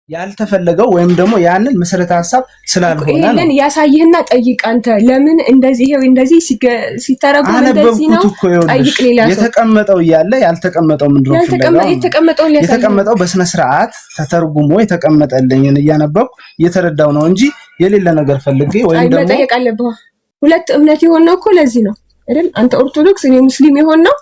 ያልተፈለገው ወይም ደግሞ ያንን መሰረተ ሐሳብ ስላልሆነ ነው። ይሄንን ያሳይህና ጠይቅ አንተ ለምን እንደዚህ ይሄው እንደዚህ ሲተረጎም እንደዚህ ነው ጠይቅ። ሌላ ሰው የተቀመጠው ያለ ያልተቀመጠው ምንድነው? የተቀመጠው በስነ ስርዓት ተተርጉሞ የተቀመጠልኝን እያነበብኩ እየተረዳው ነው እንጂ የሌለ ነገር ፈልጌ ወይም ደግሞ መጠየቅ አለብህ። ሁለት እምነት የሆነው እኮ ለዚህ ነው አይደል? አንተ ኦርቶዶክስ እኔ ሙስሊም የሆነው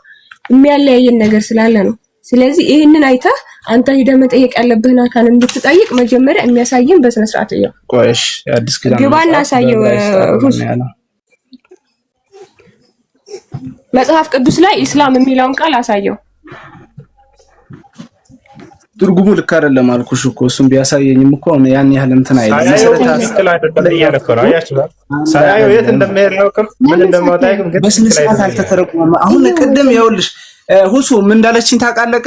የሚያለያየን ነገር ስላለ ነው። ስለዚህ ይሄንን አይተህ አንተ ሄደህ መጠየቅ ያለብህን አካል እንድትጠይቅ መጀመሪያ የሚያሳየን በስነ ስርዓት ነው። ቆይሽ አዲስ ኪዳን ግባና አሳየው። መጽሐፍ ቅዱስ ላይ ኢስላም የሚለውን ቃል አሳየው። ትርጉሙ ልክ አይደለም አልኩሽ እኮ እሱም ቢያሳየኝም እኮ ያን ያህል እንትን አይደለም። ሳያየው የት እንደሚሄድ ነው ምን እንደማታይም ግን በስነ ስርዓት አልተተረጎመም። አሁን ቅድም ይኸውልሽ ሁሱ ምን እንዳለችኝ ታውቃለህ?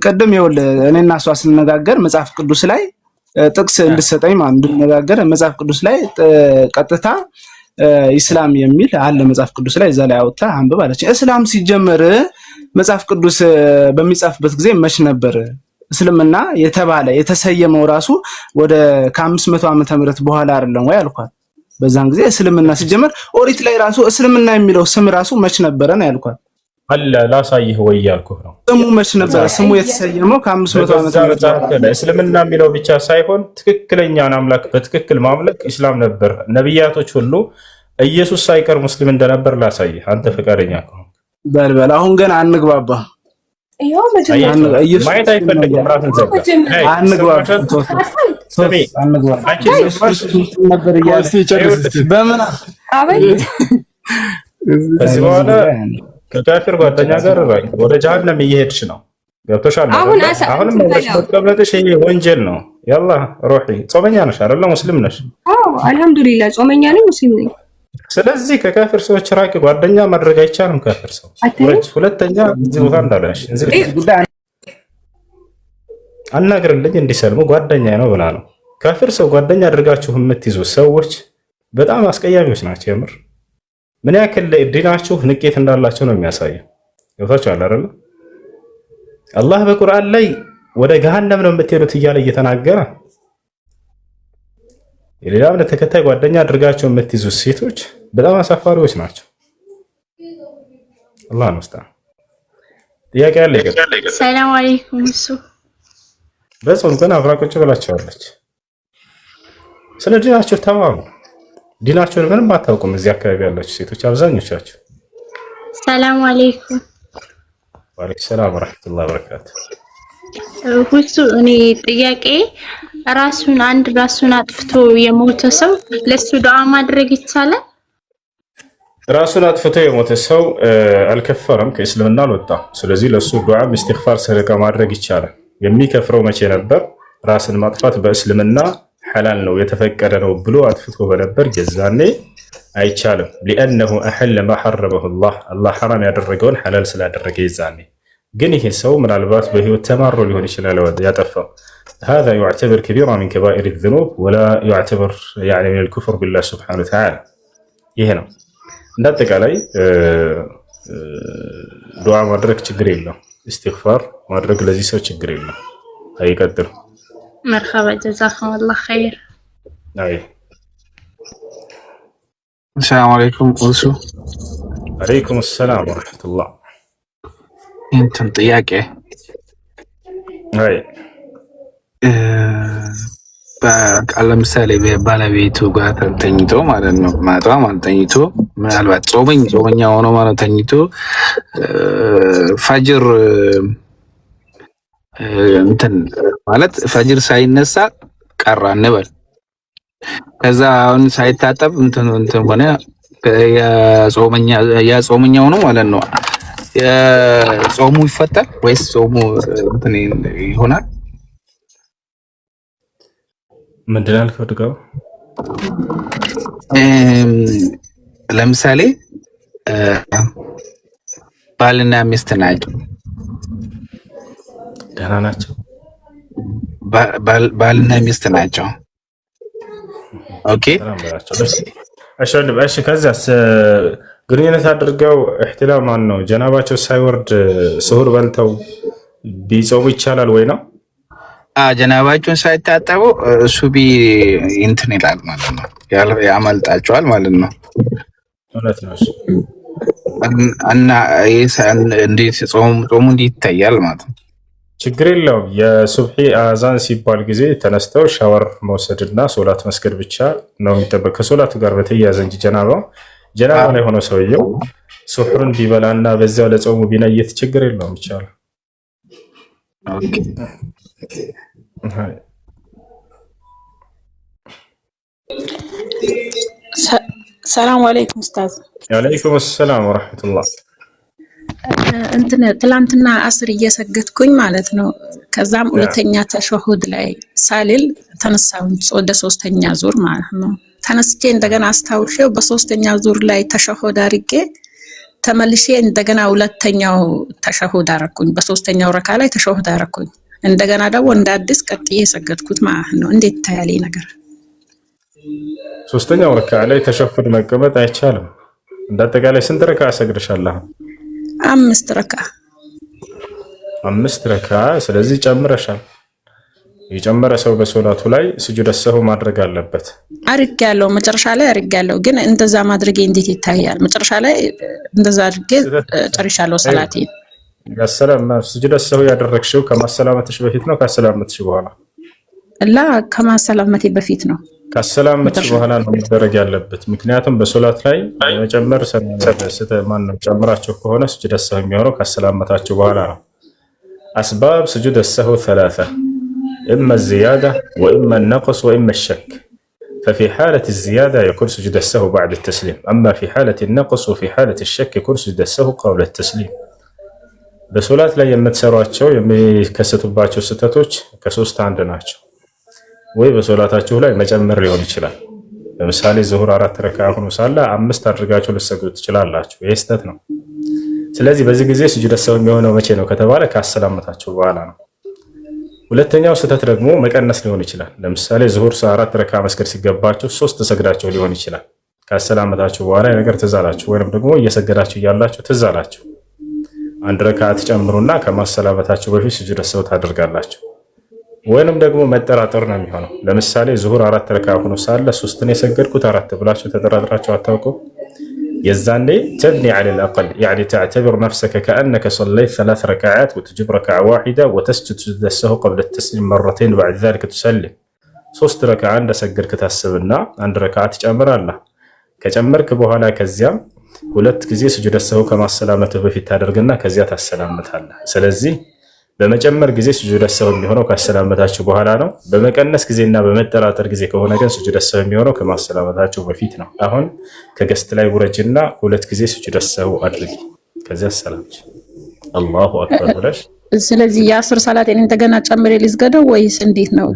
ቅድም ይኸውልህ እኔና እሷ ስንነጋገር መጽሐፍ ቅዱስ ላይ ጥቅስ እንድትሰጠኝ ማለት እንድንነጋገር መጽሐፍ ቅዱስ ላይ ቀጥታ ኢስላም የሚል አለ መጽሐፍ ቅዱስ ላይ እዛ ላይ አውጥታ አንብብ አለች። እስላም ሲጀመር መጽሐፍ ቅዱስ በሚጻፍበት ጊዜ መች ነበር እስልምና የተባለ የተሰየመው? ራሱ ወደ ከ500 ዓመተ ምህረት በኋላ አይደለም ወይ አልኳት። በዛን ጊዜ እስልምና ሲጀመር ኦሪት ላይ ራሱ እስልምና የሚለው ስም ራሱ መች ነበረ ነው ያልኳት። አለ ላሳይህ ወይ ያልኩህ ነው። ስሙ መች ነበር? ስሙ የተሰየመው ከ500 ዓመተ ምህረት በኋላ። እስልምና የሚለው ብቻ ሳይሆን ትክክለኛውን አምላክ በትክክል ማምለክ ኢስላም ነበር። ነብያቶች ሁሉ ኢየሱስ ሳይቀር ሙስሊም እንደነበር ላሳይህ አንተ ፈቃደኛ ከሆንክ። በልበል አሁን ገና አንግባባ። ይሄው መጀመሪያ ማየት አይፈልግም ራስን ዘጋ። አንግባባ ነበር ያለው በመና አበይት ከዚህ በኋላ ከካፊር ጓደኛ ጋር ወደ ጀሃነም እየሄድሽ ነው። ገብቶሻል? አሁንም መቀበልሽ ይሄ ወንጀል ነው። ያላ ሩሂ ጾመኛ ነሽ አይደል? ሙስሊም ነሽ? አዎ አልহামዱሊላህ ጾመኛ ነኝ፣ ሙስሊም ነኝ። ስለዚህ ከካፊር ሰዎች ራቂ። ጓደኛ ማድረግ አይቻልም ካፊር ሰው። ሁለተኛ እዚህ ቦታ እንዳለሽ አናግርልኝ እንዲሰልሙ ጓደኛ ነው ብላ ነው። ካፊር ሰው ጓደኛ አድርጋችሁ የምትይዙ ሰዎች በጣም አስቀያሚዎች ናቸው። የምር ምን ያክል ዲናችሁ ንቄት እንዳላቸው ነው የሚያሳየው። ገብታችኋል አይደል? አላህ በቁርአን ላይ ወደ ገሃነም ነው የምትሄዱት እያለ እየተናገረ የሌላ እምነት ተከታይ ጓደኛ አድርጋቸው የምትይዙ ሴቶች በጣም አሳፋሪዎች ናቸው። አላህ ነው ስታ ጥያቄ አለ ይገ ሰላም አለይኩም እሱ በጾም ግን አብራ ቁጭ ብላችኋለች። ስለ ዲናችሁ ተማሩ። ዲናችሁን ምንም አታውቁም እዚህ አካባቢ ያላችሁ ሴቶች አብዛኞቻችሁ። ሰላም አለይኩም። ወአለይኩም ሰላም ወራህመቱላሂ ወበረካቱ። ሁሱ እኔ ጥያቄ ራሱን አጥፍቶ የሞተ ሰው ለሱ ዱዓ ማድረግ ይቻላል? ራሱን አጥፍቶ የሞተ ሰው አልከፈረም፣ ከእስልምና አልወጣም። ስለዚህ ለሱ ዱዓ ኢስቲግፋር ሰደቃ ማድረግ ይቻላል። የሚከፍረው መቼ ነበር? ራስን ማጥፋት በእስልምና ሐላል ነው የተፈቀደ ነው ብሎ አጥፍቶ በነበር ጀዛኔ አይቻልም። لانه احل ما حرمه الله حرام ያደረገውን ሐላል ስላደረገ ይዛኔ። ግን ይሄ ሰው ምናልባት በህይወት ተማሮ ሊሆን ይችላል ያጠፋው። هذا يعتبر كبيرة من كبائر الذنوب ولا يعتبر يعني من الكفر بالله سبحانه وتعالى. ይሄ ነው እንዳጠቃላይ ዱዓ ማድረግ ችግር የለም። استغفار ማድረግ ለዚህ ሰው ችግር የለም። አይቀጥል። مرحبا جزاكم الله خير. አይ ሰላም አለይኩም ቁልሱ። አለይኩም ሰላም ወራህመቱላህ። እንትን ጥያቄ አይ ለምሳሌ ባለቤቱ ጋር ተኝቶ ማለት ነው ማታ ማለት ተኝቶ ምናልባት ጾመኛ ሆኖ ማለት ተኝቶ ፈጅር እንትን ማለት ፈጅር ሳይነሳ ቀራ እንበል። ከዛ አሁን ሳይታጠብ እንትን ሆነ የጾመኛ ሆኖ ማለት ነው። የጾሙ ይፈታል ወይስ ጾሙ እንትን ይሆናል? ምንድን ነው ያልከው? ድጋው ለምሳሌ ባልና ሚስት ናቸው። ደህና ናቸው። ባልና ሚስት ናቸው። ኦኬ እሺ። ከዛስ ግንኙነት አድርገው እህትላም ማን ነው ጀናባቸው ሳይወርድ ስሁር በልተው ቢጾሙ ይቻላል ወይ ነው? ጀናባቸውን ሳይታጠቡ ሱቢ እንትን ይላል ማለት ነው። ያመልጣቸዋል ማለት ነው። እውነት ነው። እና እንዴት ጾሙ እንዴት ይታያል ማለት ነው? ችግር የለውም። የሱብሒ አዛን ሲባል ጊዜ ተነስተው ሻወር መውሰድና ሶላት መስገድ ብቻ ነው የሚጠበቅ ከሶላቱ ጋር በተያያዘ እንጂ ጀናባ ላይ ሆኖ ሰውየው ሱሑሩን ቢበላና በዚያው ለጾሙ ቢነየት ችግር የለውም ይቻላል። ኦኬ ሰላም አለይኩም ኡስታዝ። ወአለይኩም ሰላም ወራህመቱላህ። ትላንትና አስር እየሰገድኩኝ ማለት ነው። ከዛም ሁለተኛ ተሸሁድ ላይ ሳልል ተነሳሁኝ ወደ ሶስተኛ ዙር ማለት ነው። ተነስቼ እንደገና አስታውሼው በሶስተኛ ዙር ላይ ተሸሁድ አድርጌ ተመልሼ እንደገና ሁለተኛው ተሸሁድ አደረኩኝ። በሶስተኛው ረካ ላይ ተሸሁድ አደረኩኝ። እንደገና ደግሞ እንደ አዲስ ቀጥዬ ሰገድኩት ማለት ነው። እንዴት ታያለኝ ነገር? ሶስተኛው ረካ ላይ ተሸሁድ መቀመጥ አይቻልም። እንዳጠቃላይ ስንት ረካ ሰግደሻለህ? 5 ረካ። 5 ረካ። ስለዚህ ጨምረሻል። የጨመረ ሰው በሶላቱ ላይ ስጁድ ሰሁ ማድረግ አለበት። አድርጌያለሁ፣ መጨረሻ ላይ አድርጌያለሁ። ግን እንደዛ ማድረጌ እንዴት ይታያል? መጨረሻ ላይ እንደዛ አድርጌ ጨርሻለሁ ሰላቴን። ያሰላም ስጁድ ሰሁ ያደረግሽው ከማሰላመትሽ በፊት ነው ካሰላመትሽ በኋላ? ከማሰላመቴ በፊት ነው። ካሰላመትሽ በኋላ ነው መደረግ ያለበት። ምክንያቱም በሶላት ላይ መጨመር ጨምራችሁ ከሆነ ስጁድ ሰሁ የሚሆነው ካሰላመታችሁ በኋላ ነው። አስባብ ስጁድ ሰሁ 3 إما الزيادة وإما النقص وإما الشك. ففي حالة الزيادة يكون سجود السهو بعد التسليم، أما في حالة النقص وفي حالة الشك يكون سجود السهو قبل التسليم. بسولات لا يمتسراتشو يمكستوباتشو ستاتوች ከሶስት አንድ ናቸው። ወይ በሶላታችሁ ላይ መጨመር ሊሆን ይችላል። ለምሳሌ ዙሁር 4 ረካ ሆኖ ሳለ 5 አድርጋችሁ ልትሰግዱ ትችላላችሁ። ይሄ ስህተት ነው። ስለዚህ በዚህ ጊዜ ስጁድ ሰው የሚሆነው መቼ ነው ከተባለ ካሰላመታችሁ በኋላ ነው። ሁለተኛው ስህተት ደግሞ መቀነስ ሊሆን ይችላል። ለምሳሌ ዙሁር 4 ረካ መስገድ ሲገባችሁ 3 ሰግዳችሁ ሊሆን ይችላል። ካሰላመታችሁ በኋላ ነገር ትዝ አላችሁ፣ ወይንም ደግሞ እየሰገዳችሁ እያላችሁ ትዝ አላችሁ። 1 ረካ ትጨምሩና ከማሰላመታችሁ በፊት ስጁድ ሰው ታደርጋላችሁ። ወይንም ደግሞ መጠራጠር ነው የሚሆነው። ለምሳሌ ዙሁር 4 ረካ ሆኖ ሳለ 3 ነው የሰገድኩት 4 ብላችሁ ተጠራጥራችሁ አታውቁ? የዛኔ تبني على الأقل يعني تعتبر نفسك كأنك صليت 3 ركعات وتجيب ركعة واحدة وتسجد سجود السهو قبل التسليم مرتين وبعد ذلك تسلم 3 ركعة عند سجدك تحسبنا 1 ركعة تጨምራለህ። ከጨመርክ በኋላ ከዚያም 2 ጊዜ ስጁድ السهو ከማሰላመቱ በፊት ታደርግና ከዚያ ታሰላምታለህ። ስለዚህ በመጨመር ጊዜ ስጁድ السهو የሚሆነው ካሰላመታችሁ በኋላ ነው። በመቀነስ ጊዜና በመጠራጠር ጊዜ ከሆነ ግን ስጁድ السهو የሚሆነው ከማሰላመታችሁ በፊት ነው። አሁን ከገስት ላይ ውረጅና 2 ጊዜ ስጁድ السهو አድርጊ፣ ከዚያ ሰላምች አላሁ አክበር ብለሽ። ስለዚህ የ10 ሰላቴን እንደገና ጨምሬ ልስገደው ወይስ እንዴት ነው?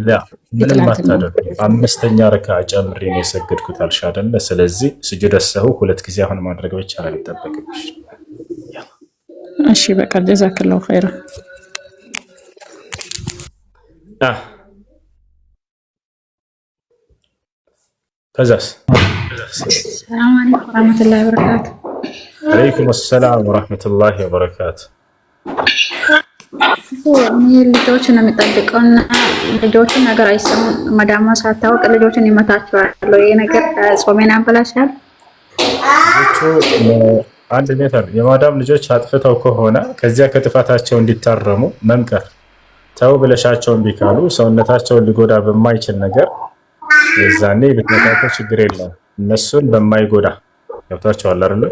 ምንም አታደርጊ። 5ኛ ረካ ጨምሬ ነው የሰገድኩት አልሽ አይደለ? ስለዚህ ስጁድ السهو 2 ጊዜ አሁን ማድረግ ብቻ ነው የሚጠበቅብሽ። እሺ በቃ ጀዛከላሁ ኸይራ። ከዛስ ሰላም አለይኩም ወራህመቱላሂ ወበረካቱ። አለይኩም ሰላም ወራህመቱላሂ ወበረካቱ። ልጆችን ነው የሚጠብቀውና ልጆችን ነገር አይሰሙም። መዳማ ሳታውቅ ልጆችን ይመታቸዋል። ይሄ ነገር ጾሜን ያበላሻል። አንድ ሜትር የማዳም ልጆች አጥፍተው ከሆነ ከዚያ ከጥፋታቸው እንዲታረሙ መምከር። ተው ብለሻቸው እምቢ ካሉ ሰውነታቸውን ሊጎዳ በማይችል ነገር የዛኔ ብትመታቸው ችግር የለም፣ እነሱን በማይጎዳ ገብቷቸዋል አይደል?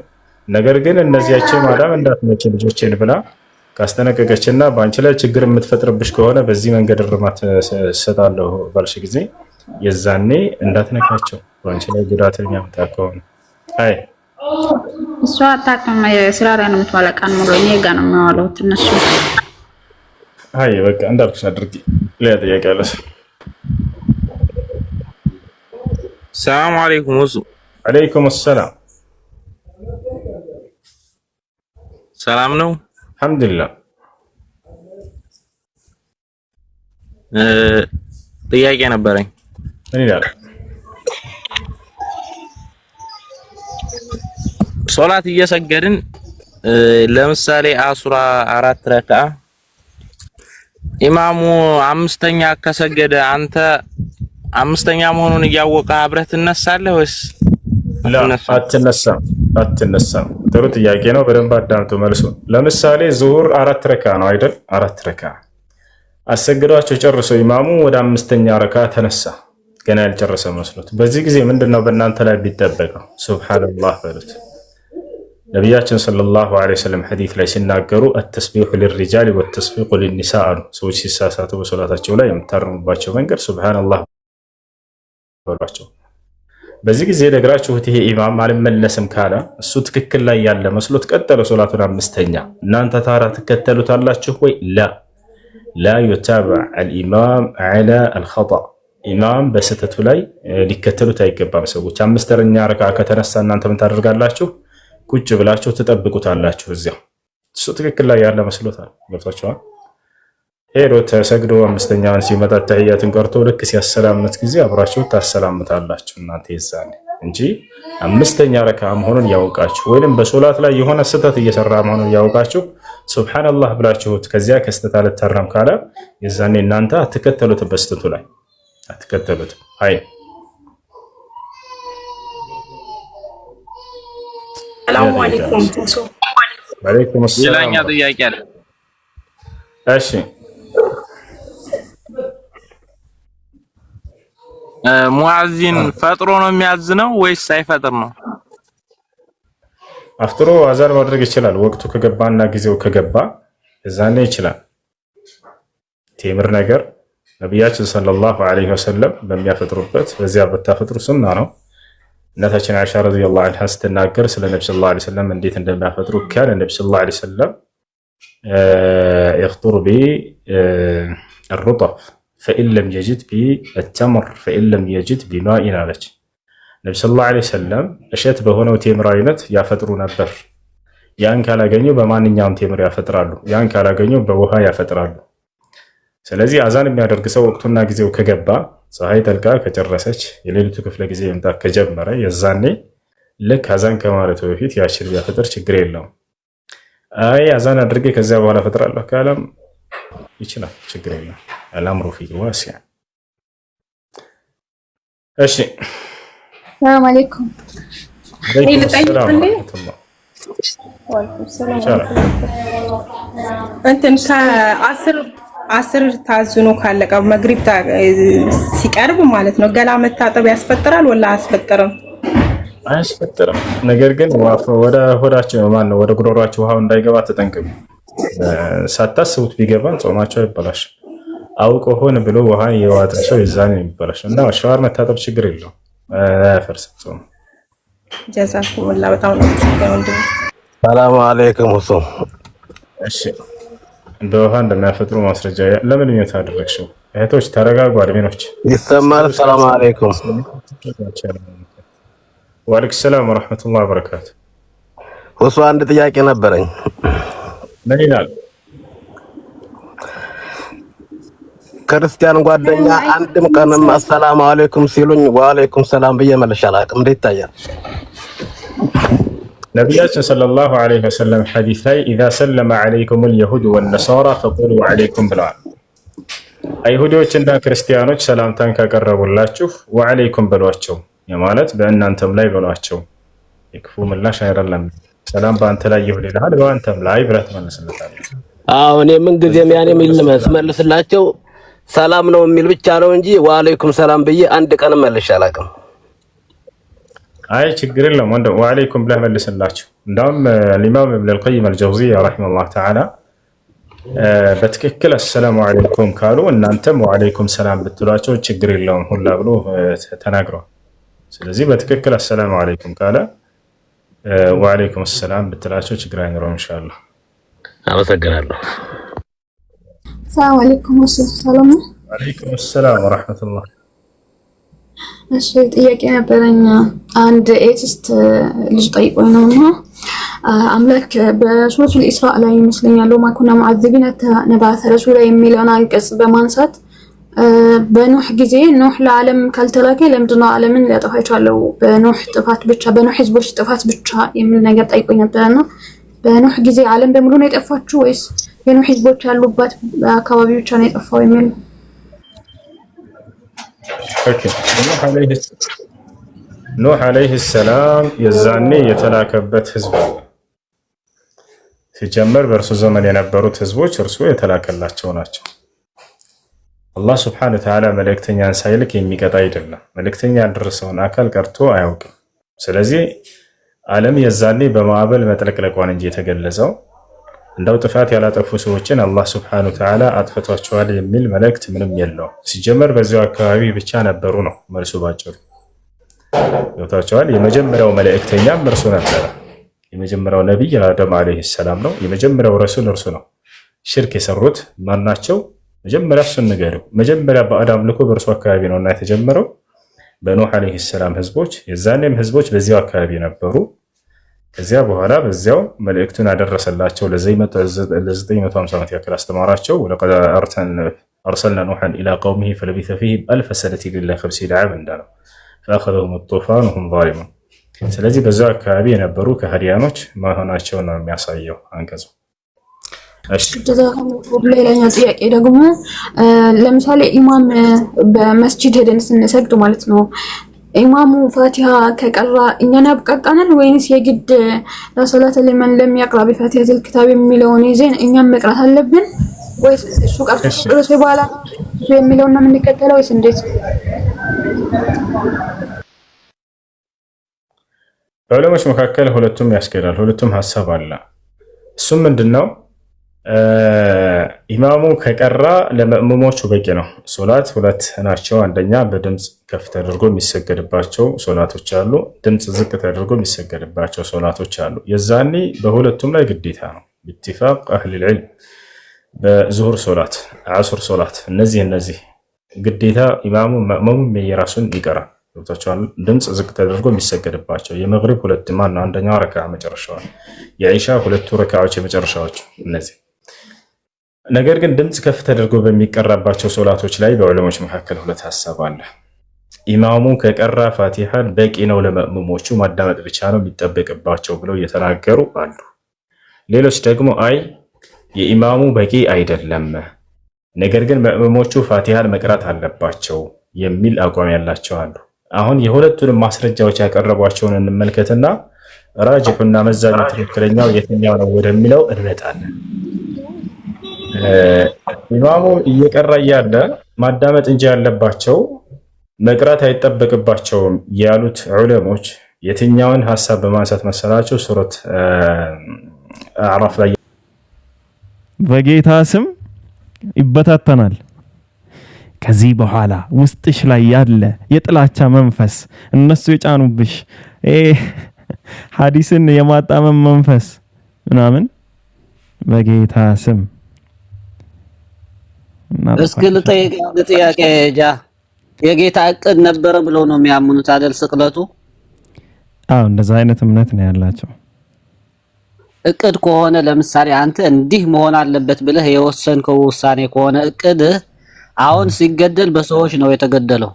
ነገር ግን እነዚያቸው ማዳም እንዳትመጪ ልጆቼን ብላ ካስጠነቀቀችና በአንቺ ላይ ችግር የምትፈጥርብሽ ከሆነ በዚህ መንገድ እርማት እሰጣለሁ ባልሽ ጊዜ የዛኔ እንዳትነካቸው፣ በአንቺ ላይ ጉዳት የሚያመጣ ከሆነ አይ እሷ አታውቅም። ስራ ላይ ነው የምትዋለው፣ ቀን ሙሉ እኔ ጋር ነው የሚዋሉት እነሱ። አይ በቃ እንዳልኩሽ አድርጊ። ሌላ ጥያቄ አለ? ሰላም አለይኩም ወሱ። አለይኩም ሰላም። ሰላም ነው? አልሐምዱሊላህ። ጥያቄ ነበረኝ። ምን ይላል? ሶላት እየሰገድን ለምሳሌ 14 ረካ ኢማሙ አምስተኛ ከሰገደ አንተ አምስተኛ መሆኑን እያወቀ አብረህ ትነሳለህ ወይስ አትነሳም? ጥሩ ጥያቄ ነው። በደንብ አዳምጡ መልሱ። ለምሳሌ ዙሁር 4 ረካ ነው አይደል? 4 ረካ አሰግዷቸው ጨርሶ ኢማሙ ወደ አምስተኛ ረካ ተነሳ፣ ገና ያልጨረሰ መስሎት። በዚህ ጊዜ ምንድነው በእናንተ ላይ ቢጠበቀው? ሱብሃንአላህ በሉት። ነቢያችን ሰለላሁ ዐለይሂ ወሰለም ሐዲስ ላይ ሲናገሩ አተስቢሑ ሊሪጃል ወተስቢቁ ሊኒሳ አሉ። ሰዎች ሲሳሳቱ በሶላታቸው ላይ የምታርሙባቸው መንገድ ሱብሃንአላህ በሏቸው። በዚህ ጊዜ ነግራችሁት ይሄ ኢማም አልመለስም ካለ እሱ ትክክል ላይ ያለ መስሎት ቀጠለ ሶላቱን አምስተኛ፣ እናንተ ታራ ትከተሉታላችሁ ወይ? ላ ዩታበዕ አልኢማም ዐላ አልኸጠእ፣ ኢማም በስህተቱ ላይ ሊከተሉት አይገባም። ሰዎች አምስተኛ ረካ ከተነሳ እናንተ ምን ታደርጋላችሁ? ቁጭ ብላችሁ ትጠብቁታላችሁ እዚያው። እሱ ትክክል ላይ ያለ መስሎታል። ገብቷችኋል? ሄዶ ተሰግዶ አምስተኛውን ሲመጣ ተህያትን ቀርቶ ልክ ሲያሰላምት ጊዜ አብራችሁ ታሰላምታላችሁ እናንተ ይዛኔ እንጂ አምስተኛ ረካ መሆኑን ያውቃችሁ ወይንም በሶላት ላይ የሆነ ስህተት እየሰራ መሆኑን ያውቃችሁ ሱብሃንአላህ ብላችሁት ከዚያ ከስተት አልታረም ካለ የዛኔ እናንተ አትከተሉት፣ በስተቱ ላይ አትከተሉት። አይ ሰላም አለይኩም ወአለይኩም ሰላም። ሌላኛ ጥያቄ አለ። እሺ ሙአዚን ፈጥሮ ነው የሚያዝነው ወይስ ሳይፈጥር ነው? አፍጥሮ አዛን ማድረግ ይችላል። ወቅቱ ከገባና ጊዜው ከገባ እዛኔ ይችላል። ቴምር ነገር ነቢያችን ሰለላሁ ዐለይሂ ወሰለም በሚያፈጥሩበት በዚያ በታፈጥሩ ሱና ነው። እናታችን አይሻ ረዲየላሁ ዐንሃ ስትናገር ስለ ነብዩ ሰለላሁ ዐለይሂ ወሰለም እንዴት እንደሚያፈጥሩ ካለ ነብዩ ሰለላሁ ዐለይሂ ወሰለም يفطر بالرطب فإن لم يجد بالتمر فإن لم يجد بماء አለች። ነብዩ ሰለላሁ ዐለይሂ ወሰለም እሸት በሆነው ቴምር አይነት ያፈጥሩ ነበር። ያን ካላገኙ በማንኛውም ቴምር ያፈጥራሉ፣ ያን ካላገኙ በውሃ ያፈጥራሉ። ስለዚህ አዛን የሚያደርግ ሰው ወቅቱና ጊዜው ከገባ ፀሐይ ጠልቃ ከጨረሰች የሌሊቱ ክፍለ ጊዜ መምጣት ከጀመረ የዛኔ ልክ አዛን ከማለቱ በፊት ያችል ቢያፈጥር ችግር የለውም። አይ አዛን አድርጌ ከዚያ በኋላ ፈጥራለሁ ካለም ይችላል፣ ችግር የለም። አልአምሩ ፊ ዋሲዕ። እሺ ሰላም አለይኩም። እንትን ከአስር ታዝኖ ካለቀ መግሪብ ሲቀርብ ማለት ነው ገላ መታጠብ ያስፈጥራል ወላ አያስፈጥርም? አያስፈጥርም። ነገር ግን ወደ ሆዳቸው ማነው ወደ ጉሮሯቸው ውሃው እንዳይገባ ተጠንቀቁ። ሳታስቡት ቢገባ ጾማቸው ይበላሽ። አውቆ ሆነ ብሎ ውሃ የዋጠ ሰው ይዛን ይበላሽ እና ሻወር መታጠብ ችግር የለውም፣ አያፈርስም ጾም። ጀዛኩሙላህ በጣም ነው ተሰግደው። ሰላም አለይኩም ሁሱ። እሺ በውሃ እንደሚያፈጥሩ ማስረጃ ለምን ነው ታደረግሽው? እህቶች ተረጋጉ፣ አድሚኖች ይሰማል። ሰላም አለይኩም። ወአለይኩም ሰላም ወራህመቱላሂ ወበረካቱ። ሁሱ አንድ ጥያቄ ነበረኝ። ምን ይላል? ክርስቲያን ጓደኛ አንድም ቀንም አሰላሙ አለይኩም ሲሉኝ ወአለይኩም ሰላም ብዬ መልሼ አላውቅም። እንዴት ይታያል? ነቢያችን ሰለላሁ ዐለይሂ ወሰለም ሐዲስ ላይ ኢዛ ሰለመ ዐለይኩም አልየሁድ ወነሳራ ፈቁሉ ዐለይኩም ብለዋል። አይሁዶችና ክርስቲያኖች ሰላምታን ካቀረቡላችሁ ወዐለይኩም በሏቸው፣ ማለት በእናንተም ላይ በሏቸው። የክፉ ምላሽ አይደለም። ሰላም በአንተ ላይ ይሁን ይልሃል፣ በአንተም ላይ ብለህ ትመልስለታለህ። አዎ እኔ ምን ጊዜም ያኔ መልስላቸው ሰላም ነው የሚል ብቻ ነው እንጂ ወአለይኩም ሰላም ብዬ አንድ ቀን መልሼ አላውቅም። አይ ችግር የለም ወንድም፣ ወአለይኩም ብለህ መልስላቸው። እንደውም ኢማም ኢብኑ አልቀይም አልጀውዚያ ረሂመሁላህ ተዓላ በትክክል አሰላሙ አለይኩም ካሉ እናንተም ወአለይኩም ሰላም ብትሏቸው ችግር የለውም ሁላ ብሎ ተናግረዋል። ስለዚህ በትክክል አሰላሙ አለይኩም ካለ ወአለይኩም ሰላም ብትላቸው ችግር አይኖረውም ኢንሻአላህ። አመሰግናለሁ። ሰላም አለይኩም ሰላም ነው። ወአለይኩም ሰላም ወራህመቱላህ። እሺ ጥያቄ ነበረኝ። አንድ ኤቲስት ልጅ ጠይቆኝ ነውና አምላክ በሱረቱል ኢስራእ ላይ ይመስለኛል ወማ ኩና ሙዐዚቢነ ሐታ ነብዐሰ ረሱላ የሚለውን አንቀጽ በማንሳት በኖህ ጊዜ ኖህ ለዓለም ካልተላከ ለምንድነው ዓለምን ሊያጠፋ የቻለው? በኖህ ጥፋት ብቻ በኖህ ህዝቦች ጥፋት ብቻ የሚል ነገር ጠይቆኝ ነበርና በኖህ ጊዜ ዓለም በሙሉ ነው የጠፋችው ወይስ የኑህ ህዝቦች ያሉበት አካባቢ ብቻ ነው የጠፋው የሚል ኦኬ ኑህ አለይሂ ሰላም የዛኔ የተላከበት ህዝብ ሲጀመር በእርሱ ዘመን የነበሩት ህዝቦች እርሱ የተላከላቸው ናቸው። አላህ ሱብሓነሁ ወተዓላ መልእክተኛን ሳይልክ የሚቀጣ አይደለም። መልእክተኛ ያደረሰውን አካል ቀርቶ አያውቅም። ስለዚህ ዓለም የዛኔ በማዕበል መጥለቅለቋን እንጂ የተገለጸው እንደው ጥፋት ያላጠፉ ሰዎችን አላህ ሱብሓነሁ ወተዓላ አጥፍቷቸዋል የሚል መልእክት ምንም የለውም። ሲጀመር በዚያው አካባቢ ብቻ ነበሩ ነው መልሱ ባጭሩ። ገብታችኋል? የመጀመሪያው መልእክተኛም እርሱ ነበረ። የመጀመሪያው ነቢይ አደም አለይሂ ሰላም ነው። የመጀመሪያው ረሱል እርሱ ነው። ሽርክ የሰሩት ማናቸው? መጀመሪያ እሱን ንገረው። መጀመሪያ በአዳም አምልኮ በእርሱ አካባቢ ነውና የተጀመረው በኑህ አለይሂ ሰላም ህዝቦች፣ የዛኔም ህዝቦች በዚያው አካባቢ ነበሩ። ከዚያ በኋላ በዚያው መልእክቱን አደረሰላቸው። ለ950 ዓመት ያክል አስተማራቸው። ወለቀድ አርሰልና ኑሐን ኢላ ቀውሚሂ ፈለቢሰ ፊሂም አልፈ ሰነቲን ኢላ 50 ዓም እንዳለው ፈአኸዘሁም ጡፋን ወሁም ዛሊሙን። ስለዚህ በዛው አካባቢ የነበሩ ከሃዲያኖች መሆናቸውን ነው የሚያሳየው አንቀጹ። ሌላኛው ጥያቄ ደግሞ ለምሳሌ ኢማም በመስጂድ ሄደን ስንሰግድ ማለት ነው ኢማሙ ፋቲሃ ከቀራ እኛን ያብቃቃናል ወይንስ የግድ ለሰላተ ለመን ለሚያቅራ በፋቲሃ ኪታብ የሚለውን ይዘን እኛም መቅራት አለብን ወይስ እሱ ቀርቶ በኋላ እሱ የሚለውን ነው የምንከተለው ወይስ እንዴት? በዑለሞች መካከል ሁለቱም ያስኬዳል። ሁለቱም ሐሳብ አለ። እሱም ምንድነው? ኢማሙ ከቀራ ለመእሙሞቹ በቂ ነው። ሶላት ሁለት ናቸው። አንደኛ በድምጽ ከፍ ተደርጎ የሚሰገድባቸው ሶላቶች አሉ፣ ድምጽ ዝቅ ተደርጎ የሚሰገድባቸው ሶላቶች አሉ። የዛኔ በሁለቱም ላይ ግዴታ ነው ኢትፋቅ አህሊ العلم። በዙሁር ሶላት፣ አሱር ሶላት እነዚህ ግዴታ ኢማሙ መእሙም የራሱን ይቀራል። ድምጽ ዝቅ ተደርጎ የሚሰገድባቸው የመግሪብ ሁለት ማን ነው አንደኛው ረካዓ መጨረሻው፣ የኢሻ ሁለቱ ረካዓዎች የመጨረሻዎች እነዚህ። ነገር ግን ድምጽ ከፍ ተደርጎ በሚቀራባቸው ሶላቶች ላይ በዑለሞች መካከል ሁለት ሐሳብ አለ። ኢማሙ ከቀራ ፋቲሃን በቂ ነው ለመእሙሞቹ ማዳመጥ ብቻ ነው የሚጠበቅባቸው ብለው እየተናገሩ አሉ። ሌሎች ደግሞ አይ የኢማሙ በቂ አይደለም፣ ነገር ግን መእሙሞቹ ፋቲሃን መቅራት አለባቸው የሚል አቋም ያላቸው አሉ። አሁን የሁለቱንም ማስረጃዎች ያቀረቧቸውን እንመልከትና ራጅሑና መዛኙ ትክክለኛው የትኛው ነው ወደሚለው እንመጣለን። ኢማሙ እየቀራ እያለ ማዳመጥ እንጂ ያለባቸው መቅራት አይጠበቅባቸውም ያሉት ዑለሞች የትኛውን ሐሳብ በማንሳት መሰላቸው? ሱረት አዕራፍ ላይ በጌታ ስም ይበታተናል። ከዚህ በኋላ ውስጥሽ ላይ ያለ የጥላቻ መንፈስ እነሱ የጫኑብሽ ሐዲስን የማጣመም መንፈስ ምናምን በጌታ ስም እስኪ ልጠይቅ ጥያቄ ጃ የጌታ እቅድ ነበረ ብለው ነው የሚያምኑት አይደል? ስቅለቱ አዎ እንደዛ አይነት እምነት ነው ያላቸው። እቅድ ከሆነ ለምሳሌ አንተ እንዲህ መሆን አለበት ብለህ የወሰንከው ውሳኔ ከሆነ እቅድ አሁን ሲገደል በሰዎች ነው የተገደለው።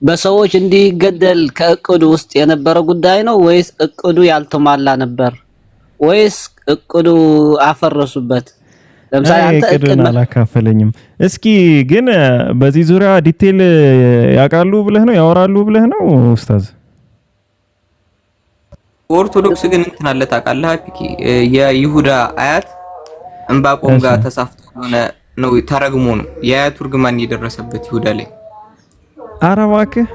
በሰዎች እንዲገደል ከእቅዱ ውስጥ የነበረ ጉዳይ ነው ወይስ እቅዱ ያልተሟላ ነበር ወይስ እቅዱ አፈረሱበት? ለምሳሌ አንተ እቅዱን አላካፈለኝም። እስኪ ግን በዚህ ዙሪያ ዲቴል ያውቃሉ ብለህ ነው ያወራሉ ብለህ ነው ኡስታዝ? ኦርቶዶክስ ግን እንትን አለ ታውቃለህ? አፒኪ የይሁዳ አያት እንባቆም ጋር ተሳፍቶ ሆነ ነው ተረግሞ ነው የአያቱ እርግማን የደረሰበት ይሁዳ ላይ። ኧረ እባክህ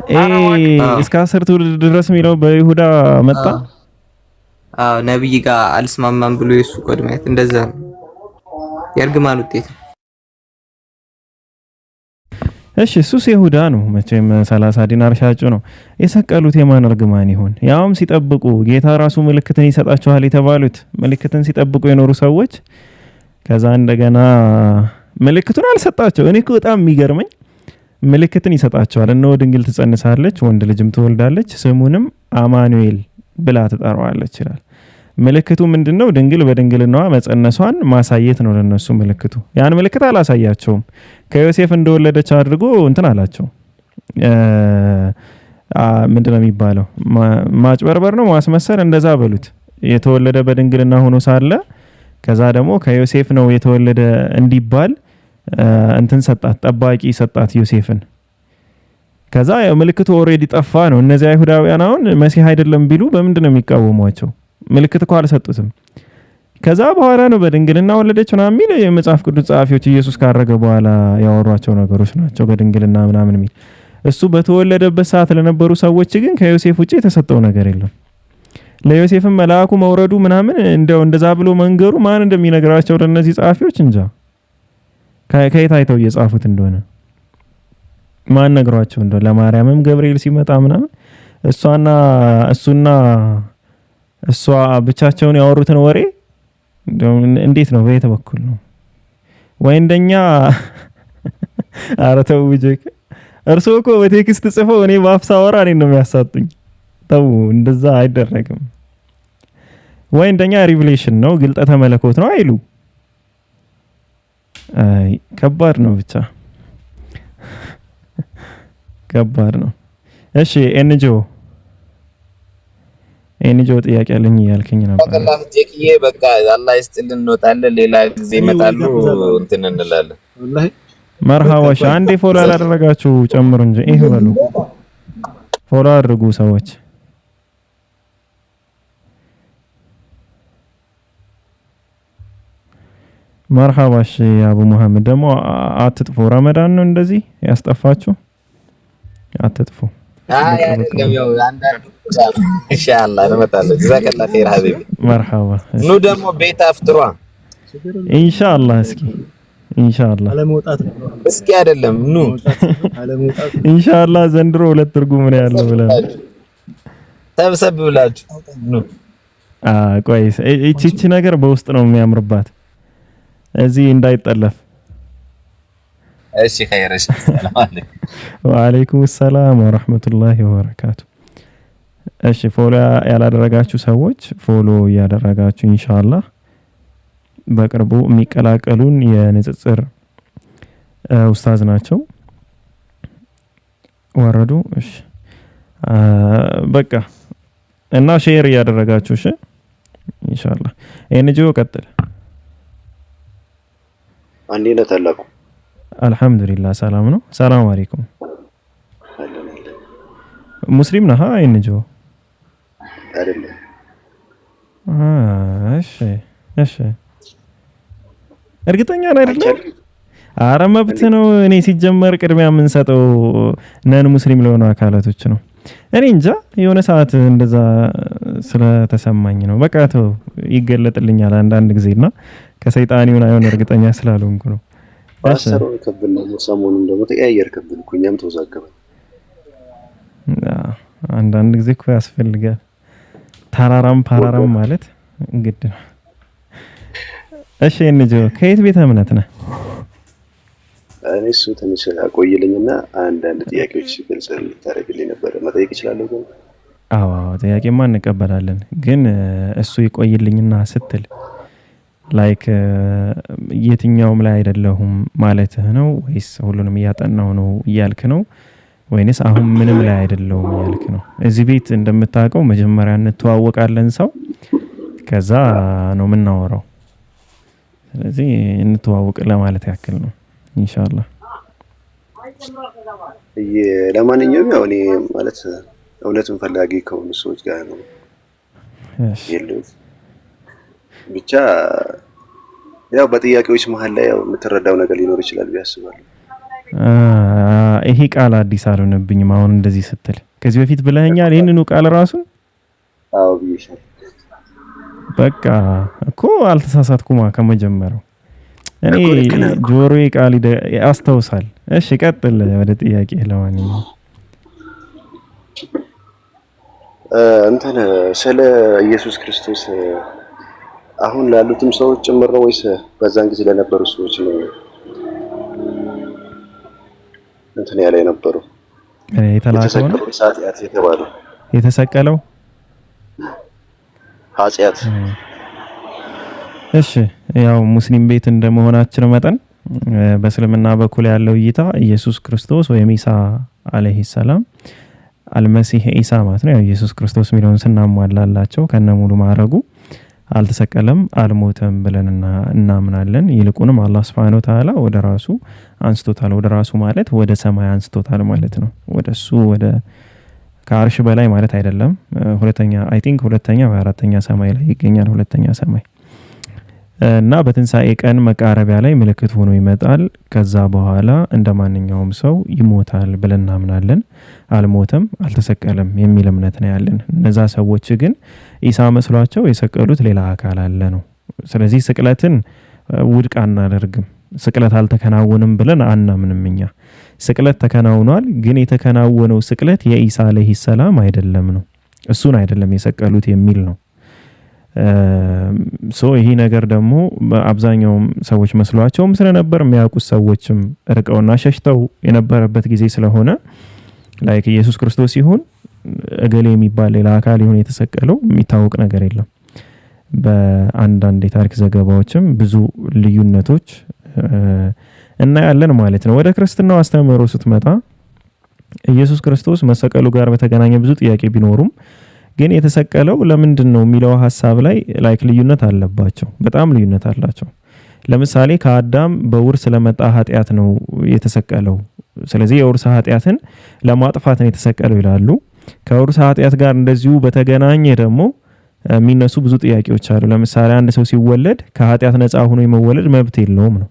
እስከ 10 ትውልድ ድረስ የሚለው በይሁዳ መጣ። አዎ ነብይ ጋር አልስማማም ብሎ የሱ ቀድመት እንደዛ ነው የእርግማን ውጤት። እሺ እሱስ ይሁዳ ነው መቼም 30 ዲናር ሻጩ ነው። የሰቀሉት የማን እርግማን ይሆን? ያውም ሲጠብቁ ጌታ ራሱ ምልክትን ይሰጣቸዋል የተባሉት ምልክትን ሲጠብቁ የኖሩ ሰዎች ከዛ እንደገና ምልክቱን አልሰጣቸው። እኔ እኮ በጣም የሚገርመኝ ምልክትን ይሰጣቸዋል። እነሆ ድንግል ትጸንሳለች፣ ወንድ ልጅም ትወልዳለች፣ ስሙንም አማኑኤል ብላ ትጠራዋለች ይላል። ምልክቱ ምንድነው? ድንግል በድንግልናዋ መጸነሷን ማሳየት ነው ለነሱ ምልክቱ። ያን ምልክት አላሳያቸውም። ከዮሴፍ እንደወለደች አድርጎ እንትን አላቸው። ምንድነው የሚባለው? ማጭበርበር ነው ማስመሰል፣ እንደዛ በሉት። የተወለደ በድንግልና ሆኖ ሳለ ከዛ ደግሞ ከዮሴፍ ነው የተወለደ እንዲባል እንትን ሰጣት፣ ጠባቂ ሰጣት ዮሴፍን። ከዛ ምልክቱ ኦሬዲ ጠፋ ነው። እነዚህ አይሁዳውያን አሁን መሲህ አይደለም ቢሉ በምንድን ነው የሚቃወሟቸው? ምልክት እኮ አልሰጡትም። ከዛ በኋላ ነው በድንግልና ወለደች ምናምን የሚል የመጽሐፍ ቅዱስ ጸሐፊዎች ኢየሱስ ካረገ በኋላ ያወሯቸው ነገሮች ናቸው። በድንግልና ምናምን የሚል እሱ በተወለደበት ሰዓት ለነበሩ ሰዎች ግን ከዮሴፍ ውጪ የተሰጠው ነገር የለም። ለዮሴፍም መልአኩ መውረዱ ምናምን እንደዛ ብሎ መንገሩ ማን እንደሚነግራቸው ለነዚህ ጸሐፊዎች እንጃ። ከየት አይተው እየጻፉት እንደሆነ ማን ነግሯቸው እንደሆነ። ለማርያምም ገብርኤል ሲመጣ ምናምን እሱና እሷ ብቻቸውን ያወሩትን ወሬ እንዴት ነው? በየት በኩል ነው? ወይ እንደኛ አረተው ወጀክ እርስዎ እኮ በቴክስት ጽፈው እኔ በአፍሳ ወራ እኔን ነው የሚያሳጡኝ። ተው እንደዛ አይደረግም። ወይ እንደኛ ሪቪሌሽን ነው ግልጠተ መለኮት ነው አይሉ። አይ ከባድ ነው፣ ብቻ ከባድ ነው። እሺ ኤንጆ ጥያቄ አለኝ እያልከኝ ነበር። በቀላም ቴክዬ በቃ አላህ ይስጥልን፣ እንወጣለን። ሌላ ጊዜ ይመጣሉ እንትን እንላለን። ወላሂ መርሃባሽ። አንዴ ፎሎ አላደረጋችሁ ጨምሩ እንጂ ይሄ በሉ ፎሎ አድርጉ ሰዎች። መርሃባሽ አቡ መሐመድ። ደግሞ አትጥፉ። ረመዳን ነው እንደዚህ ያስጠፋችሁ፣ አትጥፉ። አይ አይደለም፣ ያው አንዳንድ ኢንሻአላህ እንመጣለን። ጀዛከላህ ኸይር ሀቢቢ። መርሃባ። ኑ ደግሞ ቤት አፍጥሯ ኢንሻአላህ። እስኪ ኢንሻአላህ አለመውጣት እስኪ አይደለም ኑ አለመውጣት ኢንሻአላህ። ዘንድሮ ሁለት ትርጉም ነው ያለው ብለን ሰብሰብ ብላችሁ ኑ። ቆይ እቺ ነገር በውስጥ ነው የሚያምርባት፣ እዚህ እንዳይጠለፍ። እሺ ኸይር። እሺ ሰላም አለይኩም። ወአለይኩም ሰላም ወራህመቱላሂ ወበረካቱ። እሺ ፎሎ ያላደረጋችሁ ሰዎች ፎሎ ያደረጋችሁ ኢንሻአላህ በቅርቡ የሚቀላቀሉን የንጽጽር ኡስታዝ ናቸው። ወረዱ። እሺ በቃ እና ሼር ያደረጋችሁ እሺ ኢንሻአላህ። ኤንጂኦ ቀጥል። አንዴ ለተላቁ አልহামዱሊላህ ሰላም ነው። ሰላም አለይኩም። ሙስሊም ነህ? ኤንጂኦ አይደለም። እሺ እርግጠኛ ነህ አይደለም? ኧረ መብት ነው። እኔ ሲጀመር ቅድሚያ የምንሰጠው ነን ሙስሊም ለሆኑ አካላቶች ነው። እኔ እንጃ የሆነ ሰዓት እንደዛ ስለተሰማኝ ነው። በቃ ተው ይገለጥልኛል አንዳንድ ጊዜና ከሰይጣን ይሁን አይሆን እርግጠኛ ስላልሆንኩ ነው። አሰሩ ከብና ሰሞኑን ደግሞ ተቀያየርክብን እኮ እኛም ተወዛገበን። አንዳንድ ጊዜ እኮ ያስፈልጋል። ተራራም ፓራራም ማለት ግድ ነው። እሺ እንጆ ከየት ቤተ እምነት ነህ? እኔ እሱ ትንሽ አቆይልኝና አንዳንድ ጥያቄዎች ግልጽ ልታደርግልኝ ነበር። መጠየቅ እችላለሁ ግን? አዎ ጥያቄማ እንቀበላለን፣ ግን እሱ ይቆይልኝና ስትል ላይክ የትኛውም ላይ አይደለሁም ማለትህ ነው ወይስ ሁሉንም እያጠናው ነው እያልክ ነው ወይንስ አሁን ምንም ላይ አይደለሁም እያልክ ነው? እዚህ ቤት እንደምታውቀው መጀመሪያ እንተዋወቃለን ሰው፣ ከዛ ነው የምናወራው። ስለዚህ እንተዋወቅ ለማለት ያክል ነው ኢንሻአላህ። ለማንኛውም ያው እኔ ማለት እውነትን ፈላጊ ከሆኑ ሰዎች ጋር ነው ያለሁት። ብቻ ያው በጥያቄዎች መሀል ላይ ያው የምትረዳው ነገር ሊኖር ይችላል ብዬ አስባለሁ። ይሄ ቃል አዲስ አልሆነብኝም አሁን እንደዚህ ስትል። ከዚህ በፊት ብለኸኛል ይሄንኑ ቃል ራሱን? አዎ ብዬሻለሁ። በቃ እኮ አልተሳሳትኩማ ከመጀመሪያው። እኔ ጆሮዬ ቃል ያስታውሳል። እሺ ቀጥል ወደ ጥያቄ። ለማንኛውም እንትን ስለ ኢየሱስ ክርስቶስ አሁን ላሉትም ሰዎች ጭምር ነው ወይስ በዛን ጊዜ ለነበሩ ሰዎች ነው እንትን ያለ የነበረው? የተላከው ነው የተሰቀለው ኃጢአት። እሺ ያው ሙስሊም ቤት እንደመሆናችን መጠን በእስልምና በኩል ያለው እይታ ኢየሱስ ክርስቶስ ወይም ኢሳ አለይሂ ሰላም አልመሲህ ኢሳ ማለት ነው። ያው ኢየሱስ ክርስቶስ የሚለውን ስናሟላላቸው ከነሙሉ ማረጉ አልተሰቀለም አልሞተም ብለን እናምናለን። ይልቁንም አላህ Subhanahu Wa Ta'ala ወደ ራሱ አንስቶታል። ወደ ራሱ ማለት ወደ ሰማይ አንስቶታል ማለት ነው። ወደሱ ወደ ከአርሽ በላይ ማለት አይደለም። ሁለተኛ አይ ቲንክ ሁለተኛ ወይ አራተኛ ሰማይ ላይ ይገኛል። ሁለተኛ ሰማይ እና በትንሳኤ ቀን መቃረቢያ ላይ ምልክት ሆኖ ይመጣል። ከዛ በኋላ እንደማንኛውም ሰው ይሞታል ብለን እናምናለን። አልሞተም አልተሰቀለም የሚል እምነት ነው ያለን። እነዛ ሰዎች ግን ኢሳ መስሏቸው የሰቀሉት ሌላ አካል አለ ነው። ስለዚህ ስቅለትን ውድቅ አናደርግም። ስቅለት አልተከናወነም ብለን አናምንም እኛ። ስቅለት ተከናውኗል፣ ግን የተከናወነው ስቅለት የኢሳ አለይሂ ሰላም አይደለም ነው። እሱን አይደለም የሰቀሉት የሚል ነው። ይሄ ነገር ደግሞ አብዛኛው ሰዎች መስሏቸውም ስለነበር የሚያውቁት ሰዎችም ርቀውና ሸሽተው የነበረበት ጊዜ ስለሆነ ላይክ ኢየሱስ ክርስቶስ ይሁን እገሌ የሚባል ሌላ አካል ይሁን የተሰቀለው የሚታወቅ ነገር የለም። በአንዳንድ የታሪክ ዘገባዎችም ብዙ ልዩነቶች እናያለን ማለት ነው። ወደ ክርስትናው አስተምህሮ ስትመጣ ኢየሱስ ክርስቶስ መሰቀሉ ጋር በተገናኘ ብዙ ጥያቄ ቢኖሩም ግን የተሰቀለው ለምንድነው የሚለው ሐሳብ ላይ ላይክ ልዩነት አለባቸው። በጣም ልዩነት አላቸው። ለምሳሌ ከአዳም በውርስ ለመጣ ኃጢያት ነው የተሰቀለው። ስለዚህ የውርስ ኃጢያትን ለማጥፋት ነው የተሰቀለው ይላሉ። ከውርስ ኃጢያት ጋር እንደዚሁ በተገናኘ ደግሞ የሚነሱ ብዙ ጥያቄዎች አሉ። ለምሳሌ አንድ ሰው ሲወለድ ከኃጢያት ነፃ ሆኖ የመወለድ መብት የለውም ነው።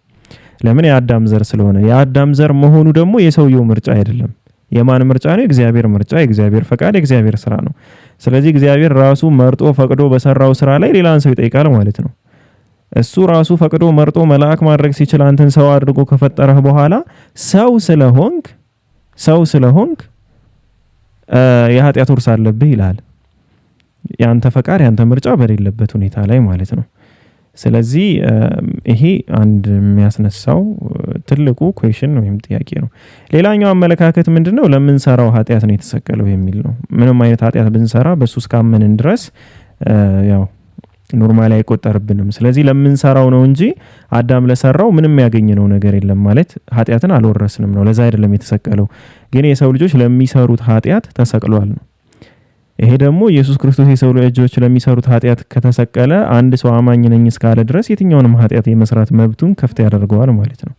ለምን? የአዳም ዘር ስለሆነ። የአዳም ዘር መሆኑ ደግሞ የሰውየው ምርጫ አይደለም። የማን ምርጫ ነው? የእግዚአብሔር ምርጫ፣ የእግዚአብሔር ፈቃድ፣ የእግዚአብሔር ስራ ነው። ስለዚህ እግዚአብሔር ራሱ መርጦ ፈቅዶ በሰራው ስራ ላይ ሌላን ሰው ይጠይቃል ማለት ነው። እሱ ራሱ ፈቅዶ መርጦ መልአክ ማድረግ ሲችል አንተን ሰው አድርጎ ከፈጠረህ በኋላ ሰው ስለሆንክ የኃጢያት ውርስ አለብህ ይላል። ያንተ ፈቃድ ያንተ ምርጫ በሌለበት ሁኔታ ላይ ማለት ነው። ስለዚህ ይሄ አንድ የሚያስነሳው ትልቁ ኩዌሽን ወይም ጥያቄ ነው። ሌላኛው አመለካከት ምንድነው? ለምን ሰራው ኃጢያት ነው የተሰቀለው የሚል ነው። ምንም አይነት ኃጢያት ብንሰራ በሱ እስካመንን ድረስ ያው ኖርማሊ አይቆጠርብንም። ስለዚህ ለምን ሰራው ነው እንጂ አዳም ለሰራው ምንም ያገኘነው ነገር የለም ማለት ኃጢያትን አልወረስንም ነው። ለዛ አይደለም የተሰቀለው። ግን የሰው ልጆች ለሚሰሩት ኃጢያት ተሰቅሏል ነው። ይሄ ደግሞ ኢየሱስ ክርስቶስ የሰው ልጆች ለሚሰሩት ኃጢያት ከተሰቀለ አንድ ሰው አማኝ ነኝ እስካለ ድረስ የትኛውንም ኃጢያት የመስራት መብቱን ከፍት ያደርገዋል ማለት ነው።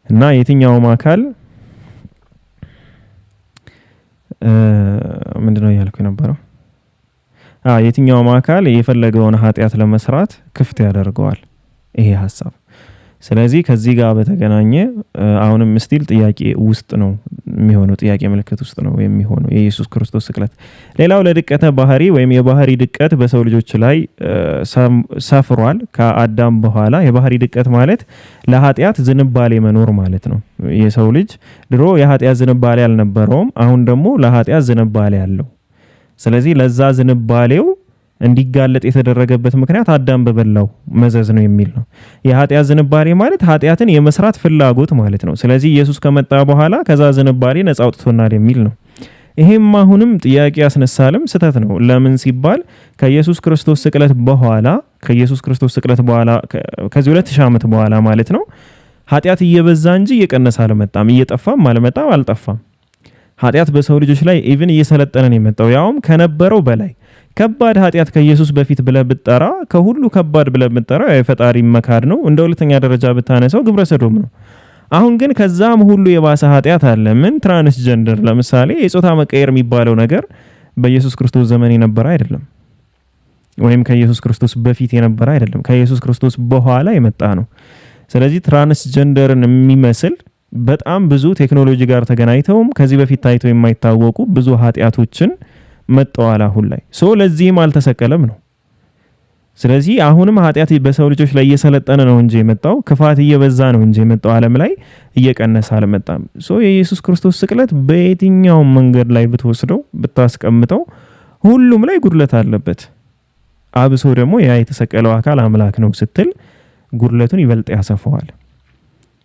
እና የትኛውም አካል ምንድነው ያልኩ የነበረው? የትኛውም አካል የፈለገውን ኃጢያት ለመስራት ክፍት ያደርገዋል ይሄ ሐሳብ። ስለዚህ ከዚህ ጋር በተገናኘ አሁንም ስቲል ጥያቄ ውስጥ ነው የሚሆነው፣ ጥያቄ ምልክት ውስጥ ነው የሚሆነው የኢየሱስ ክርስቶስ ስቅለት። ሌላው ለድቀተ ባህሪ ወይም የባህሪ ድቀት በሰው ልጆች ላይ ሰፍሯል። ከአዳም በኋላ የባህሪ ድቀት ማለት ለኃጢያት ዝንባሌ መኖር ማለት ነው። የሰው ልጅ ድሮ የኃጢያት ዝንባሌ አልነበረውም፣ አሁን ደግሞ ለኃጢያት ዝንባሌ አለው። ስለዚህ ለዛ ዝንባሌው እንዲጋለጥ የተደረገበት ምክንያት አዳም በበላው መዘዝ ነው የሚል ነው። የኃጢያት ዝንባሌ ማለት ኃጢያትን የመስራት ፍላጎት ማለት ነው። ስለዚህ ኢየሱስ ከመጣ በኋላ ከዛ ዝንባሌ ነፃ አውጥቶናል የሚል ነው። ይሄም አሁንም ጥያቄ ያስነሳልም ስህተት ነው። ለምን ሲባል ከኢየሱስ ክርስቶስ ስቅለት በኋላ ከዚህ 2000 ዓመት በኋላ ማለት ነው ኃጢያት እየበዛ እንጂ እየቀነሰ አልመጣም፣ እየጠፋም አልጠፋም። ኃጢያት በሰው ልጆች ላይ ኢቭን እየሰለጠነ ነው የመጣው፣ ያውም ከነበረው በላይ። ከባድ ኃጢያት ከኢየሱስ በፊት ብለህ ብትጠራ ከሁሉ ከባድ ብለህ ብትጠራ የፈጣሪ መካድ ነው። እንደ ሁለተኛ ደረጃ ብታነሳው ግብረ ሰዶም ነው። አሁን ግን ከዛም ሁሉ የባሰ ኃጢያት አለ። ምን? ትራንስጀንደር ለምሳሌ የጾታ መቀየር የሚባለው ነገር በኢየሱስ ክርስቶስ ዘመን የነበረ አይደለም፣ ወይም ከኢየሱስ ክርስቶስ በፊት የነበረ አይደለም፣ ከኢየሱስ ክርስቶስ በኋላ የመጣ ነው። ስለዚህ ትራንስጀንደርን የሚመስል በጣም ብዙ ቴክኖሎጂ ጋር ተገናኝተውም ከዚህ በፊት ታይተው የማይታወቁ ብዙ ኃጢያቶችን መጣዋል አሁን ላይ። ለዚህም አልተሰቀለም ነው። ስለዚህ አሁንም ኃጢያት በሰው ልጆች ላይ እየሰለጠነ ነው እንጂ የመጣው ክፋት እየበዛ ነው እንጂ የመጣው ዓለም ላይ እየቀነሰ አልመጣም። የኢየሱስ ክርስቶስ ስቅለት በየትኛው መንገድ ላይ ብትወስደው ብታስቀምጠው ሁሉም ላይ ጉድለት አለበት። አብሶ ደግሞ ያ የተሰቀለው አካል አምላክ ነው ስትል ጉድለቱን ይበልጥ ያሰፋዋል።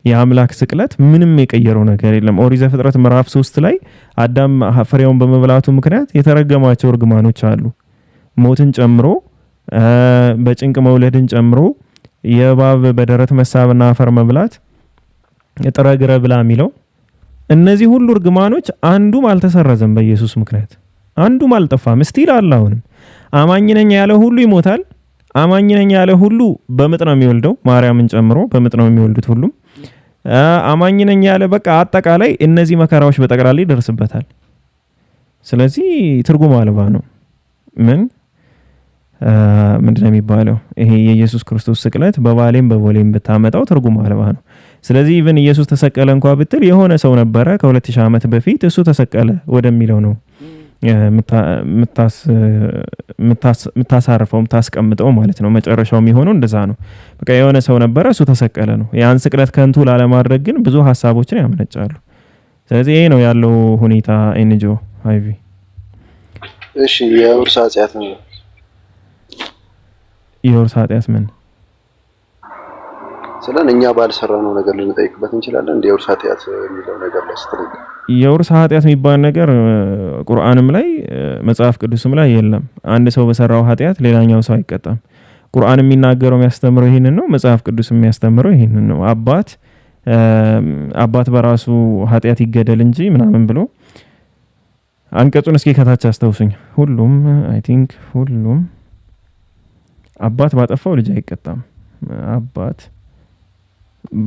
የአምላክ ስቅለት ምንም የቀየረው ነገር የለም። ኦሪት ዘፍጥረት ምዕራፍ 3 ላይ አዳም ፍሬውን በመብላቱ ምክንያት የተረገማቸው እርግማኖች አሉ። ሞትን ጨምሮ በጭንቅ መውለድን ጨምሮ የእባብ በደረት መሳብና አፈር መብላት ጥረ ግረ ብላ የሚለው እነዚህ ሁሉ እርግማኖች አንዱም አልተሰረዘም በኢየሱስ ምክንያት። አንዱም አልጠፋም። ስቲል አለ። አሁንም አማኝ ነኝ ያለ ሁሉ ይሞታል። አማኝ ነኝ ያለ ሁሉ በምጥ ነው የሚወልደው፣ ማርያምን ጨምሮ በምጥ ነው የሚወልዱት ሁሉም። አማኝ ነኝ ያለ በቃ አጠቃላይ እነዚህ መከራዎች በጠቅላላ ይደርስበታል። ስለዚህ ትርጉም አልባ ነው። ምንድነው የሚባለው? ይሄ የኢየሱስ ክርስቶስ ስቅለት በባሌም በቦሌም ብታመጣው ትርጉም አልባ ነው። ስለዚህ ኢቭን ኢየሱስ ተሰቀለ እንኳን ብትል የሆነ ሰው ነበረ ከ2000 ዓመት በፊት እሱ ተሰቀለ ወደሚለው ነው የምታሳርፈው የምታስቀምጠው ማለት ነው። መጨረሻው የሚሆነው እንደዛ ነው። በቃ የሆነ ሰው ነበረ እሱ ተሰቀለ ነው። ያን ስቅለት ከንቱ ላለማድረግ ግን ብዙ ሐሳቦችን ያመነጫሉ። ስለዚህ ይሄ ነው ያለው ሁኔታ። ኤንጆ አይቪ እሺ፣ የውርስ ኃጢአት ነው። የውርስ ኃጢአት ምን ስለን እኛ ባልሰራነው ነገር ልንጠይቅበት እንችላለን። እንደ የውርስ ኃጢአት የሚለው ነገር ላይ ስትል የውርስ ኃጢአት የሚባል ነገር ቁርአንም ላይ መጽሐፍ ቅዱስም ላይ የለም። አንድ ሰው በሰራው ኃጢአት ሌላኛው ሰው አይቀጣም። ቁርአን የሚናገረው የሚያስተምረው ይሄንን ነው። መጽሐፍ ቅዱስ የሚያስተምረው ይሄንን ነው። አባት በራሱ ኃጢአት ይገደል እንጂ ምናምን ብሎ አንቀጹን እስኪ ከታች አስተውሱኝ። ሁሉም አይ ቲንክ ሁሉም አባት ባጠፋው ልጅ አይቀጣም። አባት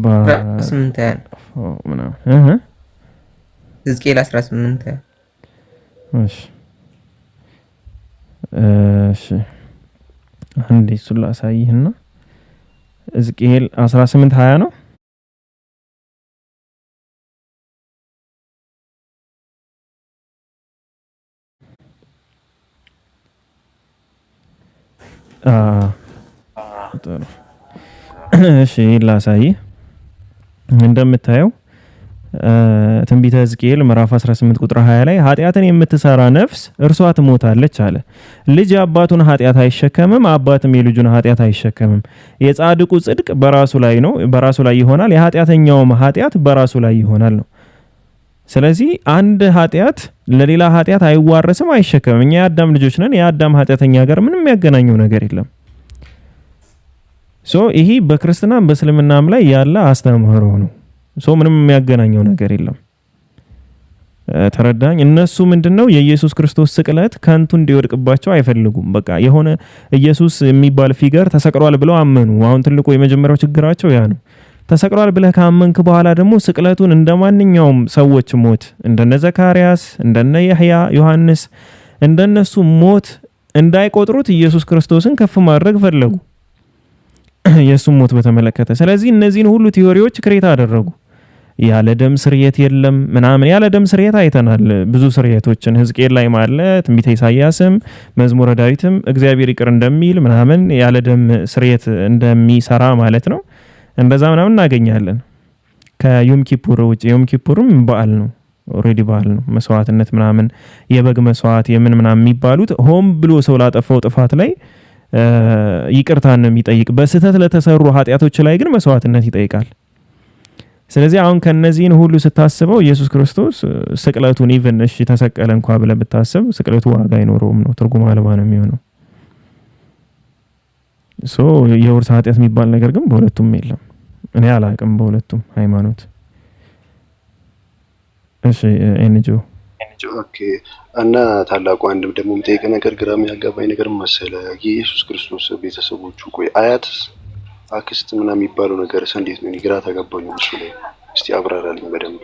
በ18 ምናምን ሕዝቅኤል 18 እሺ አንዴ እሱን ላሳይህና ሕዝቅኤል 18:20 ነው። እሺ ላሳይ። እንደምታየው ትንቢተ ሕዝቅኤል ምዕራፍ 18 ቁጥር 20 ላይ ኃጢአትን የምትሰራ ነፍስ እርሷ ትሞታለች አለ። ልጅ አባቱን ኃጢአት አይሸከምም፣ አባትም የልጁን ኃጢአት አይሸከምም። የጻድቁ ጽድቅ በራሱ ላይ ነው፣ በራሱ ላይ ይሆናል፣ የኃጢአተኛውም ኃጢአት በራሱ ላይ ይሆናል ነው። ስለዚህ አንድ ኃጢአት ለሌላ ኃጢአት አይዋረስም፣ አይሸከምም። እኛ የአዳም ልጆች ነን። የአዳም ኃጢአተኛ ጋር ምንም ያገናኘው ነገር የለም። ይሄ በክርስትናም በእስልምናም ላይ ያለ አስተምህሮ ነው። ምንም የሚያገናኘው ነገር የለም። ተረዳኝ። እነሱ ምንድነው የኢየሱስ ክርስቶስ ስቅለት ከንቱ እንዲወድቅባቸው አይፈልጉም። በቃ የሆነ ኢየሱስ የሚባል ፊገር ተሰቅሏል ብለው አመኑ። አሁን ትልቁ የመጀመሪያው ችግራቸው ያ ነው። ተሰቅሏል ብለህ ካመንክ በኋላ ደግሞ ስቅለቱን እንደማንኛውም ሰዎች ሞት እንደነ ዘካርያስ እንደነ ያህያ ዮሐንስ እንደነሱ ሞት እንዳይቆጥሩት ኢየሱስ ክርስቶስን ከፍ ማድረግ ፈለጉ ኢየሱስ ሞት በተመለከተ። ስለዚህ እነዚህን ሁሉ ቲዮሪዎች ክሬት አደረጉ። ያለ ደም ስርየት የለም ምናምን። ያለ ደም ስርየት አይተናል ብዙ ስርየቶችን ሕዝቅኤል ላይ ማለት ትንቢተ ኢሳይያስም መዝሙረ ዳዊትም እግዚአብሔር ይቅር እንደሚል ምናምን ያለ ደም ስርየት እንደሚሰራ ማለት ነው። እንደዛ ምናምን እናገኛለን። ከዮም ኪፑር ውጪ ዮም ኪፑርም በዓል ነው፣ ኦሬዲ በዓል ነው። መስዋዕትነት ምናምን የበግ መስዋዕት የምን ምናምን የሚባሉት ሆም ብሎ ሰው ላጠፋው ጥፋት ላይ ይቅርታን ነው የሚጠይቅ። በስህተት ለተሰሩ ኃጢያቶች ላይ ግን መስዋዕትነት ይጠይቃል። ስለዚህ አሁን ከነዚህን ሁሉ ስታስበው ኢየሱስ ክርስቶስ ስቅለቱን ኢቭን እሺ ተሰቀለ እንኳን ብለህ ብታስብ ስቅለቱ ዋጋ አይኖረውም ነው፣ ትርጉም አልባ ነው የሚሆነው። የውርስ ኃጢአት የሚባል ነገር ግን በሁለቱም የለም። እኔ አላቅም በሁለቱም ሃይማኖት። እሺ ኤንጆ ኦኬ። እና ታላቁ አንድም ደግሞ የምጠይቅ ነገር ግራ የሚያጋባኝ ነገር መሰለ የኢየሱስ ክርስቶስ ቤተሰቦቹ ቆይ አያት አክስት ምናምን የሚባለው ነገር እንዴት ነው? ግራ ተጋባኝ። እሱ ላይ እስቲ አብራራልኝ በደንብ።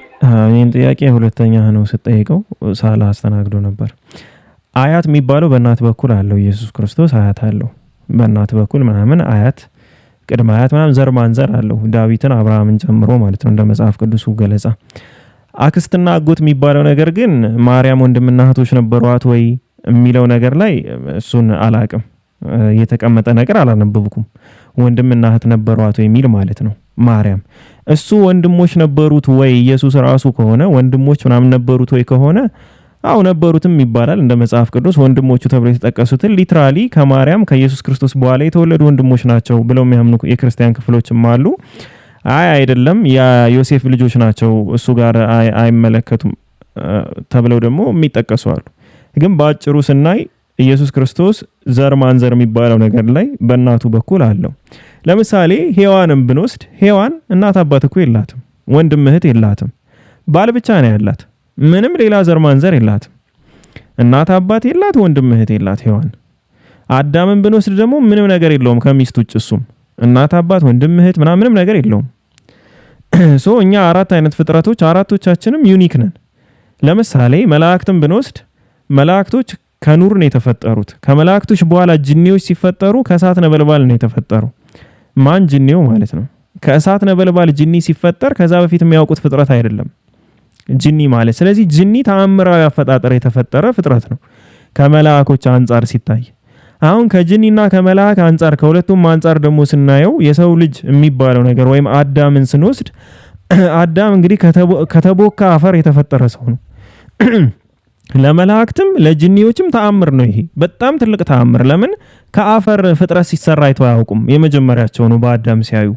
ይሄን ጥያቄ ሁለተኛ ነው ስጠይቀው ሳላ አስተናግዶ ነበር። አያት የሚባለው በእናት በኩል አለው ኢየሱስ ክርስቶስ አያት አለው በእናት በኩል ምናምን አያት ቅድመ አያት ምናምን ዘር ማንዘር አለው ዳዊትን አብርሃምን ጨምሮ ማለት ነው እንደ መጽሐፍ ቅዱሱ ገለጻ። አክስትና አጎት የሚባለው ነገር ግን ማርያም ወንድምና እህቶች ነበሯት ወይ የሚለው ነገር ላይ እሱን አላቅም። የተቀመጠ ነገር አላነበብኩም። ወንድምና እህት ነበሯት ወይ የሚል ማለት ነው ማርያም። እሱ ወንድሞች ነበሩት ወይ ኢየሱስ ራሱ ከሆነ ወንድሞች ምናምን ነበሩት ወይ ከሆነ አው ነበሩትም ይባላል እንደ መጽሐፍ ቅዱስ። ወንድሞቹ ተብለው የተጠቀሱትን ሊትራሊ ከማርያም ከኢየሱስ ክርስቶስ በኋላ የተወለዱ ወንድሞች ናቸው ብለው የሚያምኑ የክርስቲያን ክፍሎችም አሉ። አይደለም የዮሴፍ ልጆች ናቸው እሱ ጋር አይመለከቱም ተብለው ደግሞ የሚጠቀሱ አሉ። ግን በአጭሩ ስናይ ኢየሱስ ክርስቶስ ዘር ማንዘር የሚባለው ነገር ላይ በእናቱ በኩል አለው። ለምሳሌ ሔዋንን ብንወስድ ሔዋን እናት አባት እኮ የላትም፣ ወንድም እህት የላትም፣ ባል ብቻ ነው ያላት። ምንም ሌላ ዘር ማንዘር የላትም። እናት አባት የላት፣ ወንድም እህት የላት ሔዋን። አዳምን ብንወስድ ደግሞ ምንም ነገር የለውም ከሚስት ውጭ። እሱም እናት አባት፣ ወንድም እህት ምንም ነገር የለውም። ሶ እኛ አራት አይነት ፍጥረቶች አራቶቻችንም ዩኒክ ነን። ለምሳሌ መላእክትን ብንወስድ መላእክቶች ከኑር ነው የተፈጠሩት። ከመላእክቶች በኋላ ጅኒዎች ሲፈጠሩ ከእሳት ነበልባል ነው የተፈጠሩ። ማን? ጅኒው ማለት ነው። ከእሳት ነበልባል ጅኒ ሲፈጠር ከዛ በፊት የሚያውቁት ፍጥረት አይደለም ጅኒ ማለት። ስለዚህ ጅኒ ተአምራዊ አፈጣጠር የተፈጠረ ፍጥረት ነው ከመላእኮች አንጻር ሲታይ። አሁን ከጅኒና ከመላእክ አንጻር ከሁለቱም አንጻር ደግሞ ስናየው የሰው ልጅ የሚባለው ነገር ወይም አዳምን ስንወስድ አዳም እንግዲህ ከተቦካ አፈር የተፈጠረ ሰው ነው። ለመላእክትም ለጅኒዎችም ተአምር ነው። ይሄ በጣም ትልቅ ተአምር። ለምን? ከአፈር ፍጥረት ሲሰራ አይተው አያውቁም። የመጀመሪያቸው ነው በአዳም ሲያዩ።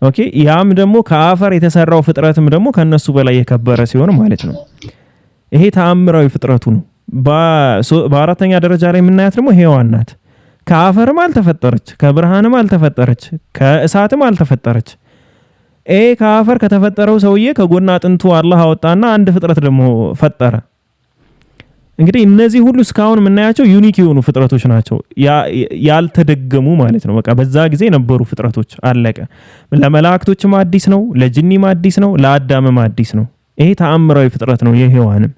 ኦኬ። ያም ደግሞ ከአፈር የተሰራው ፍጥረትም ደግሞ ከነሱ በላይ የከበረ ሲሆን ማለት ነው። ይሄ ተአምራዊ ፍጥረቱ ነው። በአራተኛ ደረጃ ላይ የምናያት ደግሞ ሔዋን ናት። ከአፈርም አልተፈጠረች፣ ከብርሃንም አልተፈጠረች፣ ከእሳትም አልተፈጠረች። ከአፈር ከተፈጠረው ሰውዬ ከጎና አጥንቱ አላህ አወጣና አንድ ፍጥረት ደግሞ ፈጠረ። እንግዲህ እነዚህ ሁሉ እስካሁን የምናያቸው ዩኒክ የሆኑ ፍጥረቶች ናቸው፣ ያልተደገሙ ማለት ነው። በቃ በዛ ጊዜ የነበሩ ፍጥረቶች አለቀ። ለመላእክቶችም አዲስ ነው፣ ለጅኒም አዲስ ነው፣ ለአዳምም አዲስ ነው። ይሄ ተአምራዊ ፍጥረት ነው የሔዋንም።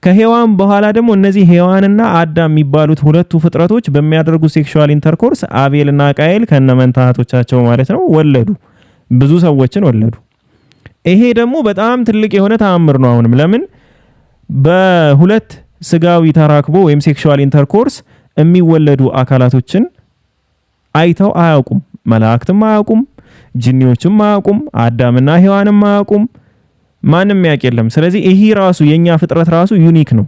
ከሔዋን በኋላ ደግሞ እነዚህ ሔዋንና አዳም የሚባሉት ሁለቱ ፍጥረቶች በሚያደርጉ ሴክሹዋል ኢንተርኮርስ አቤልና ቃየል ከነመንታቶቻቸው ማለት ነው ወለዱ፣ ብዙ ሰዎችን ወለዱ። ይሄ ደግሞ በጣም ትልቅ የሆነ ተአምር ነው። አሁንም ለምን በሁለት ስጋዊ ተራክቦ ወይም ሴክሹዋል ኢንተርኮርስ የሚወለዱ አካላቶችን አይተው አያውቁም። መላእክትም አያውቁም፣ ጅኒዎችም አያውቁም፣ አዳምና ሔዋንም አያውቁም። ማንም ያውቅ የለም። ስለዚህ ይሄ ራሱ የኛ ፍጥረት ራሱ ዩኒክ ነው፣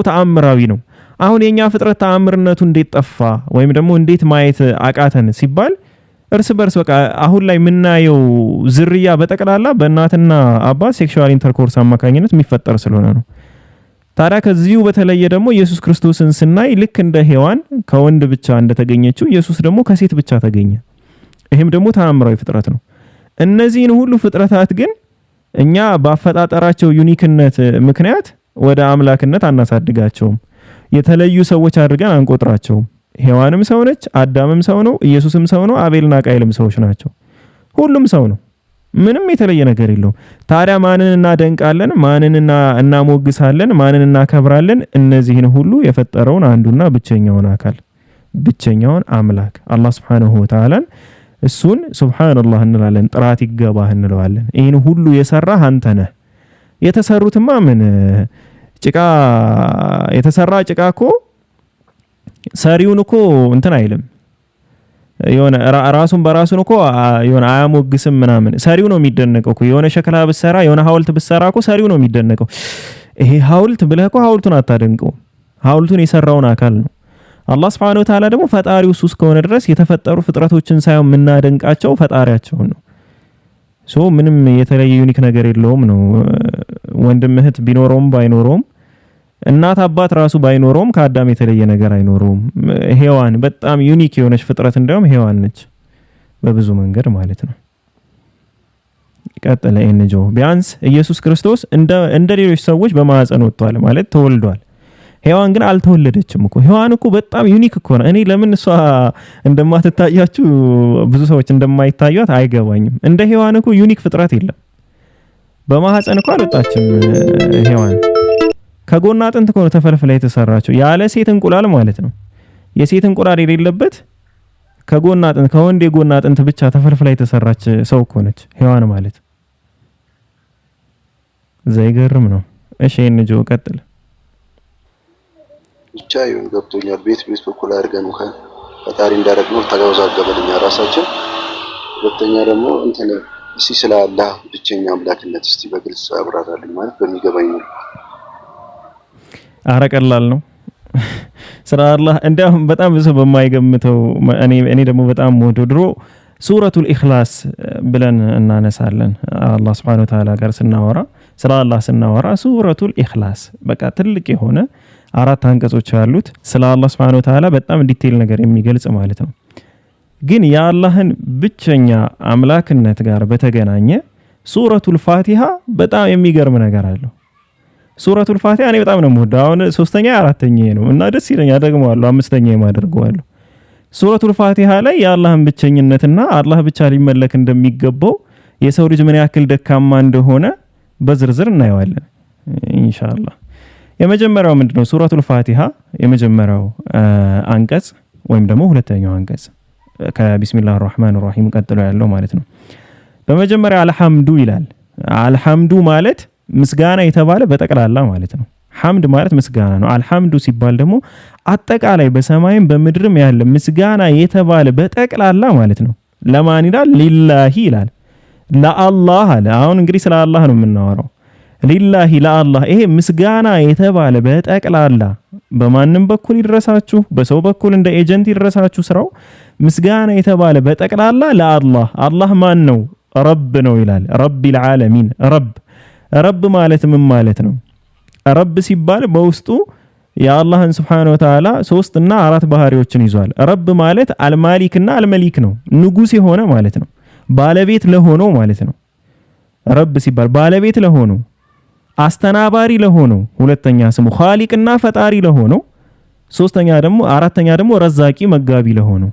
ተአምራዊ ነው። አሁን የኛ ፍጥረት ተአምርነቱ እንዴት ጠፋ ወይም ደግሞ እንዴት ማየት አቃተን ሲባል እርስ በርስ በቃ አሁን ላይ የምናየው ዝርያ በጠቅላላ በእናትና አባት ሴክሹዋል ኢንተርኮርስ አማካኝነት የሚፈጠር ስለሆነ ነው። ታዲያ ከዚሁ በተለየ ደግሞ ኢየሱስ ክርስቶስን ስናይ ልክ እንደ ሔዋን ከወንድ ብቻ እንደተገኘችው ኢየሱስ ደግሞ ከሴት ብቻ ተገኘ። ይሄም ደግሞ ተአምራዊ ፍጥረት ነው። እነዚህን ሁሉ ፍጥረታት ግን እኛ በአፈጣጠራቸው ዩኒክነት ምክንያት ወደ አምላክነት አናሳድጋቸውም። የተለዩ ሰዎች አድርገን አንቆጥራቸውም። ሔዋንም ሰው ነች፣ አዳምም ሰው ነው፣ ኢየሱስም ሰው ነው፣ አቤልና ቃየልም ሰዎች ናቸው። ሁሉም ሰው ነው። ምንም የተለየ ነገር የለውም። ታዲያ ማንን እናደንቃለን? ማንን እናሞግሳለን? ማንን እናከብራለን? እነዚህን ሁሉ የፈጠረውን አንዱና ብቸኛውን አካል ብቸኛውን አምላክ አላህ Subhanahu Wa Ta'ala እሱን ሱብሃንአላህ እንላለን፣ ጥራት ይገባህ እንለዋለን። ይሄን ሁሉ የሰራህ አንተ ነህ። የተሰሩትማ ምን ጭቃ የተሰራ ጭቃ እኮ ሰሪውን እኮ እንትን አይልም፣ የሆነ ራሱን በራሱን እኮ የሆነ አያሞግስም ምናምን። ሰሪው ነው የሚደነቀው እኮ። የሆነ ሸክላ ብትሰራ የሆነ ሐውልት ብትሰራ እኮ ሰሪው ነው የሚደነቀው። ይሄ ሐውልት ብለህ እኮ ሐውልቱን አታደንቀው፣ ሐውልቱን የሰራውን አካል ነው። አላህ Subhanahu Wa Ta'ala ደግሞ ፈጣሪው እሱ እስከሆነ ድረስ የተፈጠሩ ፍጥረቶችን ሳይሆን የምናደንቃቸው ፈጣሪያቸውን ነው። ምንም የተለየ ዩኒክ ነገር የለውም ነው። ወንድም እህት ቢኖረውም ባይኖረውም እናት አባት ራሱ ባይኖረውም ከአዳም የተለየ ነገር አይኖረውም። ሔዋን በጣም ዩኒክ የሆነች ፍጥረት እንደውም ሔዋን ነች በብዙ መንገድ ማለት ነው። ቀጥለ እንጆ ቢያንስ ኢየሱስ ክርስቶስ እንደ ሌሎች ሰዎች በማህፀን ወጥቷል ማለት ተወልዷል። ሔዋን ግን አልተወለደችም እኮ። ሔዋን እኮ በጣም ዩኒክ እኮ ነው። እኔ ለምን እሷ እንደማትታያችሁ ብዙ ሰዎች እንደማይታዩት አይገባኝም። እንደ ሔዋን እኮ ዩኒክ ፍጥረት የለም። በማህፀን እኮ አልወጣችም ሔዋን። ከጎና አጥንት እኮ ተፈልፍላ የተሰራችው ያለ ሴት እንቁላል ማለት ነው። የሴት እንቁላል የሌለበት ከጎና አጥንት ከወንድ የጎና አጥንት ብቻ ተፈልፍላ የተሰራች ሰው እኮ ነች ሔዋን ማለት። ዘይገርም ነው። እሺ እንጆ ቀጥል። ብቻ ይሁን ገብቶኛል። ቤት በኩል አድርገን ፈጣሪ እንዳደረግነው ተጋውዛገበልኛ ራሳችን። ሁለተኛ ደግሞ እንትን እስቲ ስለ አላህ ብቸኛ አምላክነት እስቲ በግልጽ አብራራልኝ ማለት በሚገባኝ ነው። አረ ቀላል ነው። ስለ አላህ እንዲያውም በጣም ብዙ በማይገምተው እኔ ደግሞ በጣም ወደ ድሮ ሱረቱል ኢኽላስ ብለን እናነሳለን። አላህ Subhanahu Wa Ta'ala ጋር ስናወራ ስለ አላህ ስናወራ ሱረቱል ኢኽላስ በቃ ትልቅ የሆነ 4 አንቀጾች ያሉት ስለ አላህ Subhanahu Wa Ta'ala በጣም ዲቴል ነገር የሚገልጽ ማለት ነው። ግን የአላህን ብቸኛ አምላክነት ጋር በተገናኘ ሱረቱል ፋቲሃ በጣም የሚገርም ነገር አለው። ሱረቱል ፋቲሃ እኔ በጣም ነው የምወደው። አሁን 3ኛ 4ኛ ነው እና ደስ ይለኛል፣ ደግመዋለሁ፣ 5ኛ የማደርገዋለሁ። ሱረቱል ፋቲሃ ላይ የአላህን ብቸኝነትና አላህ ብቻ ሊመለክ እንደሚገባው የሰው ልጅ ምን ያክል ደካማ እንደሆነ በዝርዝር እናየዋለን ኢንሻአላህ። የመጀመሪያው ምንድነው? ሱረቱል ፋቲሃ የመጀመሪያው አንቀጽ ወይም ደግሞ ሁለተኛው አንቀጽ ከቢስሚላሂር ረህማኒር ረሂም ቀጥሎ ያለው ማለት ነው። በመጀመሪያ አልሐምዱ ይላል። አልሐምዱ ማለት ምስጋና የተባለ በጠቅላላ ማለት ነው። ሐምድ ማለት ምስጋና ነው። አልሐምዱ ሲባል ደግሞ አጠቃላይ በሰማይም በምድርም ያለ ምስጋና የተባለ በጠቅላላ ማለት ነው። ለማን ይላል? ሊላሂ ይላል። ለአላህ አለ። አሁን እንግዲህ ስለ አላህ ነው የምናወራው። ሊላሂ ለአላህ። ይሄ ምስጋና የተባለ በጠቅላላ በማንም በኩል ይድረሳችሁ፣ በሰው በኩል እንደ ኤጀንት ይድረሳችሁ ስራው ምስጋና የተባለ በጠቅላላ ለአላህ። አላህ ማን ነው? ረብ ነው ይላል። ረቢል ዓለሚን። ረብ ማለት ምን ማለት ነው? ረብ ሲባል በውስጡ የአላህን ስብሓነሁ ወተዓላ 3 እና 4 ባህሪዎችን ይዟል። ረብ ማለት አልማሊክ እና አልመሊክ ነው። ንጉስ የሆነ ማለት ነው። ባለቤት ለሆነው ማለት ነው። ረብ ሲባል ባለቤት ለሆነው፣ አስተናባሪ ለሆነው፣ ሁለተኛ ስሙ ኻሊቅና ፈጣሪ ለሆነው፣ አራተኛ ደግሞ ረዛቂ መጋቢ ለሆነው።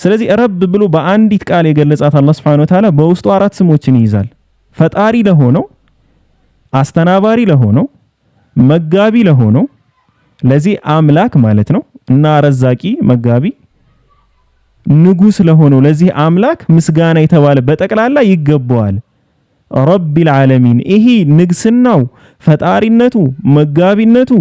ስለዚህ ረብ ብሎ በአንዲት ቃል የገለጻት አላህ Subhanahu Wa Ta'ala በውስጡ 4 ስሞችን ይይዛል። ፈጣሪ ለሆነው፣ አስተናባሪ ለሆነው፣ መጋቢ ለሆነው ለዚህ አምላክ ማለት ነው እና ረዛቂ መጋቢ ንጉስ ለሆነው ለዚህ አምላክ ምስጋና የተባለ በጠቅላላ ይገባዋል። ረቢል ዓለሚን። ይሄ ንግስናው፣ ፈጣሪነቱ፣ መጋቢነቱ፣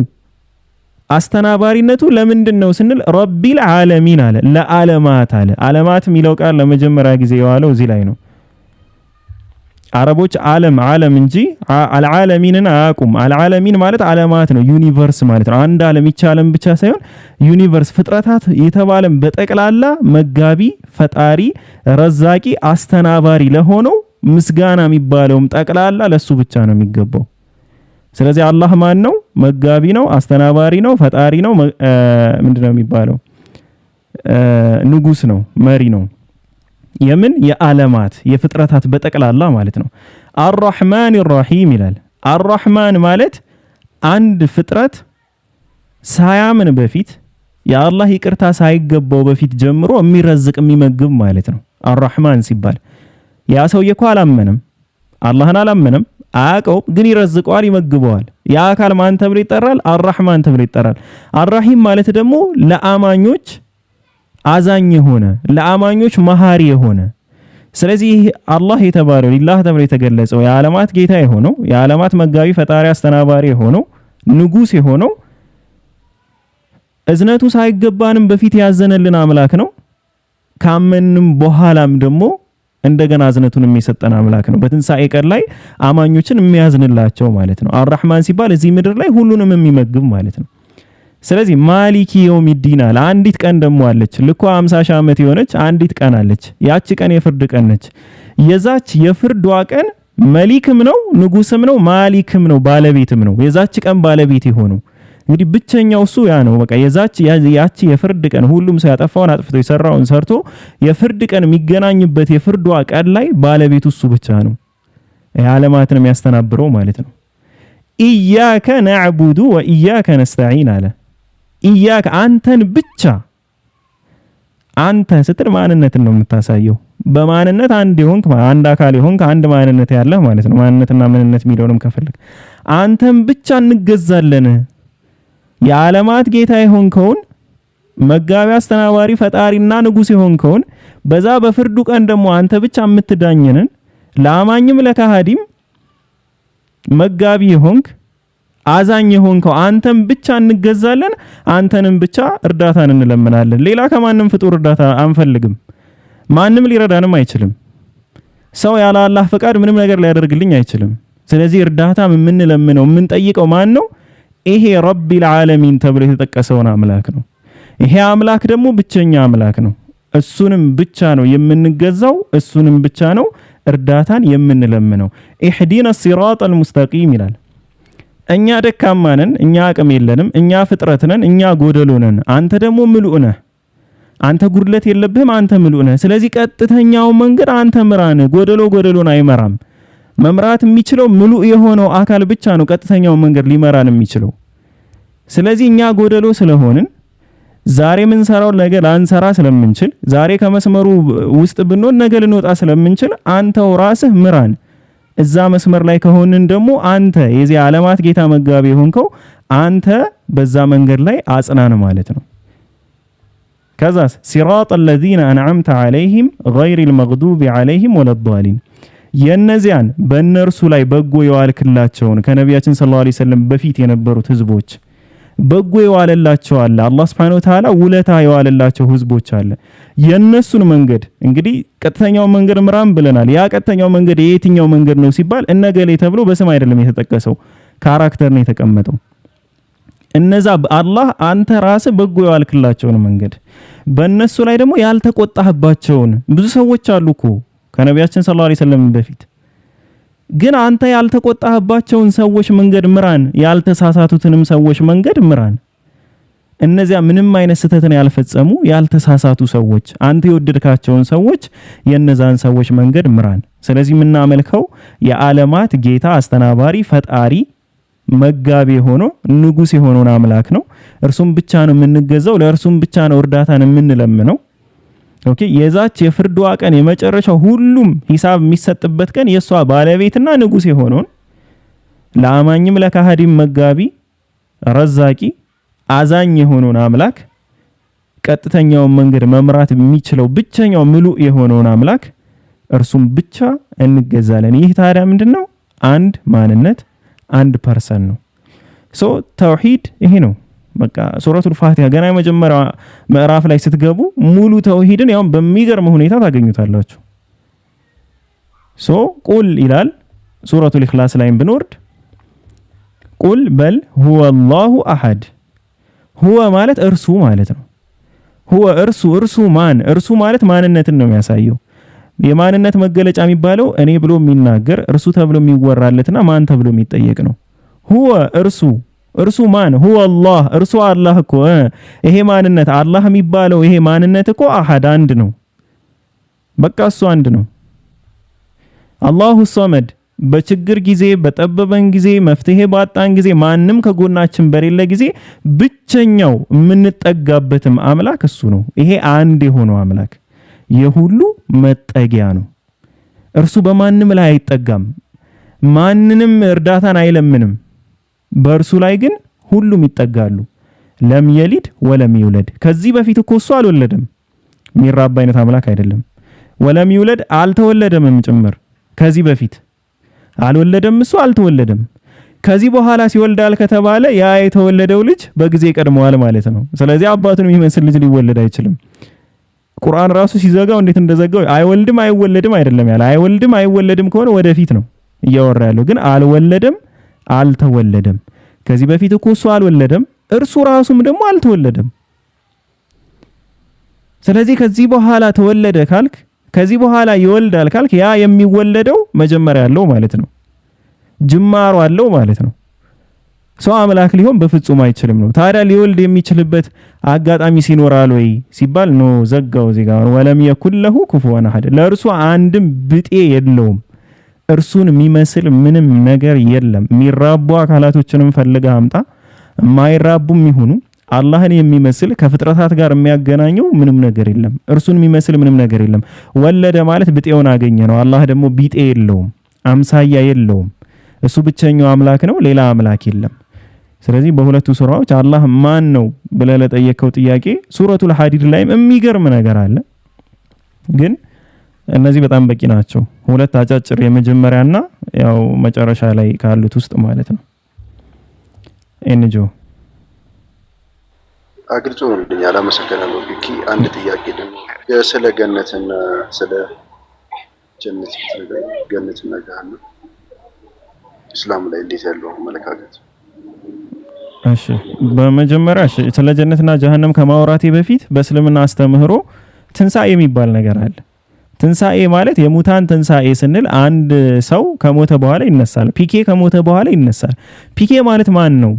አስተናባሪነቱ ለምንድን ነው ስንል ረቢል ዓለሚን አለ። ለዓለማት አለ። ዓለማት የሚለው ቃል ለመጀመሪያ ጊዜ የዋለው እዚህ ላይ ነው። አረቦች ዓለም እንጂ አልዓለሚንን አያውቁም። አልዓለሚን ማለት ዓለማት ነው፣ ዩኒቨርስ ማለት ነው። አንድ ዓለም ይቻለም ብቻ ሳይሆን ዩኒቨርስ ፍጥረታት የተባለም በጠቅላላ መጋቢ፣ ፈጣሪ፣ ረዛቂ፣ አስተናባሪ ለሆነው ምስጋና የሚባለውም ጠቅላላ ለሱ ብቻ ነው የሚገባው። ስለዚህ አላህ ማን ነው? መጋቢ ነው፣ አስተናባሪ ነው፣ ፈጣሪ ነው፣ ምንድነው የሚባለው? ንጉስ ነው፣ መሪ ነው። የምን የዓለማት የፍጥረታት በጠቅላላ ማለት ነው። አርራህማን ራሂም ይላል። አርራህማን ማለት አንድ ፍጥረት ሳያምን በፊት የአላህ ይቅርታ ሳይገባው በፊት ጀምሮ የሚረዝቅ የሚመግብ ማለት ነው። አርራህማን ሲባል ያ ሰውዬ እኮ አላመነም፣ አላህን አላመነም፣ አያውቀውም፣ ግን ይረዝቀዋል፣ ይመግበዋል። ያ አካል ማን ተብሎ ይጠራል? አርራህማን ተብሎ ይጠራል። አርራሂም ማለት ደግሞ ለአማኞች አዛኝ የሆነ ለአማኞች መሃሪ የሆነ። ስለዚህ አላህ የተባለው ሊላህ ተብሎ የተገለጸው የዓለማት ጌታ የሆነው የዓለማት መጋቢ፣ ፈጣሪ፣ አስተናባሪ የሆነው ንጉስ የሆነው እዝነቱ ሳይገባንም በፊት ያዘነልን አምላክ ነው። ካመንም በኋላም ደግሞ እንደገና እዝነቱን የሚሰጠን አምላክ ነው። በትንሳኤ ቀን ላይ አማኞችን የሚያዝንላቸው ማለት ነው። አርራህማን ሲባል እዚህ ምድር ላይ ሁሉንም የሚመግብ ማለት ነው። ስለዚህ ማሊኪ የውሚዲን አለ። አንዲት ቀን ደግሞ አለች። ልኮ 50 ሺህ ዓመት የሆነች አንዲት ቀን አለች። ያቺ ቀን የፍርድ ቀን ነች። የዛች የፍርዷ ቀን መሊክም ነው፣ ንጉስም ነው፣ ማሊክም ነው፣ ባለቤትም ነው። የዛች ቀን ባለቤት የሆነው እንግዲህ ብቸኛው እሱ ያ ነው። በቃ ያቺ የፍርድ ቀን ሁሉም ሰው ያጠፋውን አጥፍቶ የሰራውን ሰርቶ የፍርድ ቀን የሚገናኝበት የፍርዷ ቀን ላይ ባለቤቱ እሱ ብቻ ነው። የዓለማትን የሚያስተናብረው ማለት ነው። ኢያከ ነዕቡዱ ወኢያከ ነስተዒን አለ። ኢያከ አንተን ብቻ። አንተ ስትል ማንነትን ነው የምታሳየው። በማንነት አንድ የሆንክ አንድ አካል የሆንክ አንድ ማንነት ያለህ ማለት ነው። ማንነትና ምንነት የሚለውንም ከፈልክ አንተን ብቻ እንገዛለን። የዓለማት ጌታ የሆንከውን መጋቢ፣ አስተናባሪ፣ ፈጣሪና ንጉስ የሆንከውን በዛ በፍርዱ ቀን ደግሞ አንተ ብቻ የምትዳኘንን ለአማኝም ለካሃዲም መጋቢ የሆንክ አዛኝ የሆንከው አንተን ብቻ እንገዛለን። አንተንም ብቻ እርዳታን እንለምናለን። ሌላ ከማንም ፍጡር እርዳታ አንፈልግም። ማንም ሊረዳንም አይችልም። ሰው ያለ አላህ ፈቃድ ምንም ነገር ሊያደርግልኝ አይችልም። ስለዚህ እርዳታም የምንለምነው የምንጠይቀው ማን ነው? ይሄ ረቢል ዓለሚን ተብሎ የተጠቀሰውን አምላክ ነው። ይሄ አምላክ ደግሞ ብቸኛ አምላክ ነው። እሱንም ብቻ ነው የምንገዛው፣ እሱንም ብቻ ነው እርዳታን የምንለምነው። ኢህዲነ ሲራጠል ሙስተቂም ይላል። እኛ ደካማ ነን፣ እኛ አቅም የለንም፣ እኛ ፍጥረት ነን፣ እኛ ጎደሎ ነን። አንተ ደግሞ ምሉእ ነህ። አንተ ጉድለት የለብህም፣ አንተ ምሉእ ነህ። ስለዚህ ቀጥተኛው መንገድ አንተ ምራን። ጎደሎን አይመራም። መምራት የሚችለው ምሉእ የሆነው አካል ብቻ ነው ቀጥተኛው መንገድ ሊመራን የሚችለው። ስለዚህ እኛ ጎደሎ ስለሆንን ዛሬ ምን ሰራው ነገ ላንሰራ ስለምንችል ዛሬ ከመስመሩ ውስጥ ብንሆን ነገ ልንወጣ ስለምንችል አንተው ራስህ ምራን። እዛ መስመር ላይ ከሆንን ደግሞ አንተ የዚህ ዓለማት ጌታ መጋቢ ሆንከው አንተ በዛ መንገድ ላይ አጽናን ማለት ነው። ከዛስ ሲራጥ الذين انعمت عليهم غير المغضوب عليهم ولا الضالين የነዚያን በእነርሱ ላይ በጎ የዋልክላቸውን ከነቢያችን ሰለላሁ ዐለይሂ ወሰለም በፊት የነበሩት ህዝቦች በጎ የዋለላቸው አለ አላህ Subhanahu Wa Ta'ala ውለታ የዋለላቸው ህዝቦች አለ። የነሱን መንገድ እንግዲህ ቀጥተኛው መንገድ ምራን ብለናል። ያ ቀጥተኛው መንገድ የትኛው መንገድ ነው ሲባል እነገሌ ተብሎ በስም አይደለም የተጠቀሰው፣ ካራክተር ነው የተቀመጠው። እነዛ አላህ አንተ ራስህ በጎ የዋልክላቸውን መንገድ በእነሱ ላይ ደግሞ ያልተቆጣህባቸውን ብዙ ሰዎች አሉ እኮ ከነቢያችን ሰለላሁ ዐለይሂ ወሰለም በፊት ግን አንተ ያልተቆጣህባቸውን ሰዎች መንገድ ምራን፣ ያልተሳሳቱትንም ሰዎች መንገድ ምራን። እነዚያ ምንም አይነት ስህተትን ያልፈጸሙ ያልተሳሳቱ ሰዎች አንተ የወደድካቸውን ሰዎች የነዛን ሰዎች መንገድ ምራን። ስለዚህ የምናመልከው የዓለማት ጌታ አስተናባሪ ፈጣሪ መጋቢ ሆኖ ንጉስ የሆነውን አምላክ ነው። እርሱም ብቻ ነው የምንገዛው፣ ለእርሱም ብቻ ነው እርዳታን የምንለምነው። ኦኬ የዛች የፍርዷ ቀን የመጨረሻው ሁሉም ሂሳብ የሚሰጥበት ቀን የሷ ባለቤትና ንጉስ የሆነውን ለአማኝም ለካሃዲም መጋቢ ረዛቂ አዛኝ የሆነውን አምላክ ቀጥተኛውን መንገድ መምራት የሚችለው ብቸኛው ምሉእ የሆነውን አምላክ እርሱም ብቻ እንገዛለን። ይህ ታዲያ ምንድነው? አንድ ማንነት አንድ ፐርሰን ነው። ሶ ተውሂድ ይሄ ነው። በቃ ሱረቱል ፋቲሃ ገና የመጀመሪያው ምዕራፍ ላይ ስትገቡ ሙሉ ተውሂድን ያው በሚገርም ሁኔታ ታገኙታላችሁ። ሶ ቁል ይላል ሱረቱል ኢኽላስ ላይም ብንወርድ ቁል በል ሁወ አላሁ አሐድ። ሁወ ማለት እርሱ ማለት ነው። ሁወ እርሱ ማን? እርሱ ማለት ማንነትን ነው የሚያሳየው። የማንነት መገለጫ የሚባለው እኔ ብሎ የሚናገር እርሱ ተብሎ የሚወራለትና ማን ተብሎ የሚጠየቅ ነው። ሁወ እርሱ ማን? ሁወ አላህ እርሱ አላህ እኮ ይሄ ማንነት አላህ የሚባለው ይሄ ማንነት እኮ አሐድ አንድ ነው። በቃ እሱ አንድ ነው። አላሁ ሰመድ በችግር ጊዜ በጠበበን ጊዜ መፍትሄ ባጣን ጊዜ ማንም ከጎናችን በሌለ ጊዜ ብቸኛው የምንጠጋበትም አምላክ እሱ ነው። ይሄ አንድ የሆነው አምላክ የሁሉ መጠጊያ ነው። እርሱ በማንም ላይ አይጠጋም፣ ማንንም እርዳታን አይለምንም። በእርሱ ላይ ግን ሁሉም ይጠጋሉ። ለም የሊድ ወለም ይውለድ። ከዚህ በፊት እኮ እሱ አልወለደም፣ የሚራባ አይነት አምላክ አይደለም። ወለም ይውለድ አልተወለደምም ጭምር። ከዚህ በፊት አልወለደም፣ እሱ አልተወለደም። ከዚህ በኋላ ሲወልዳል ከተባለ ያ የተወለደው ልጅ በጊዜ ቀድመዋል ማለት ነው። ስለዚህ አባቱን የሚመስል ልጅ ሊወለድ አይችልም። ቁርአን ራሱ ሲዘጋው እንዴት እንደዘጋው አይወልድም አይወለድም አይደለም ያለ። አይወልድም አይወለድም ከሆነ ወደፊት ነው እያወራ ያለው። ግን አልወለደም አልተወለደም። ከዚህ በፊት እኮ እሱ አልወለደም፣ እርሱ ራሱም ደግሞ አልተወለደም። ስለዚህ ከዚህ በኋላ ተወለደ ካልክ ከዚህ በኋላ ይወልዳል ካልክ ያ የሚወለደው መጀመሪያ ያለው ማለት ነው፣ ጅማሮ አለው ማለት ነው። ሰው አምላክ ሊሆን በፍጹም አይችልም ነው። ታዲያ ሊወልድ የሚችልበት አጋጣሚ ሲኖራል ወይ ሲባል ነው ዘጋው እዚህ ጋር ወለም የኩን ለሁ ኩፉወን አሐድ። ለእርሱ አንድም ብጤ የለውም፣ እርሱን የሚመስል ምንም ነገር የለም። የሚራቡ አካላቶችንም ፈልጋ አምጣ፣ የማይራቡም ይሁኑ አላህን የሚመስል ከፍጥረታት ጋር የሚያገናኘው ምንም ነገር የለም። እርሱን የሚመስል ምንም ነገር የለም። ወለደ ማለት ብጤውን አገኘ ነው። አላህ ደግሞ ቢጤ የለውም፣ አምሳያ የለውም። እሱ ብቸኛው አምላክ ነው፣ ሌላ አምላክ የለም። ስለዚህ በሁለቱ ሱራዎች አላህ ማን ነው ብለህ ለጠየቀው ጥያቄ ሱረቱል ሐዲድ ላይም የሚገርም ነገር አለ። ግን እነዚህ በጣም በቂ ናቸው። ሁለት አጫጭር የመጀመሪያና ያው መጨረሻ ላይ ካሉት ውስጥ ማለት ነው። እንጆ አግልጾ ነው እንደኛላ መሰከናለሁ። ቢኪ አንድ ጥያቄ ደግሞ ስለ ገነትና ስለ ጀነት ገነትና ጀሃነም እስላም ላይ እንዴት ያለው አመለካከት? እሺ በመጀመሪያ ስለ ጀነትና ጀሃነም ከማውራቴ በፊት በእስልምና አስተምህሮ ትንሳኤ የሚባል ነገር አለ። ትንሳኤ ማለት የሙታን ትንሳኤ ስንል አንድ ሰው ከሞተ በኋላ ይነሳል። ፒኬ ከሞተ በኋላ ይነሳል። ፒኬ ማለት ማን ነው?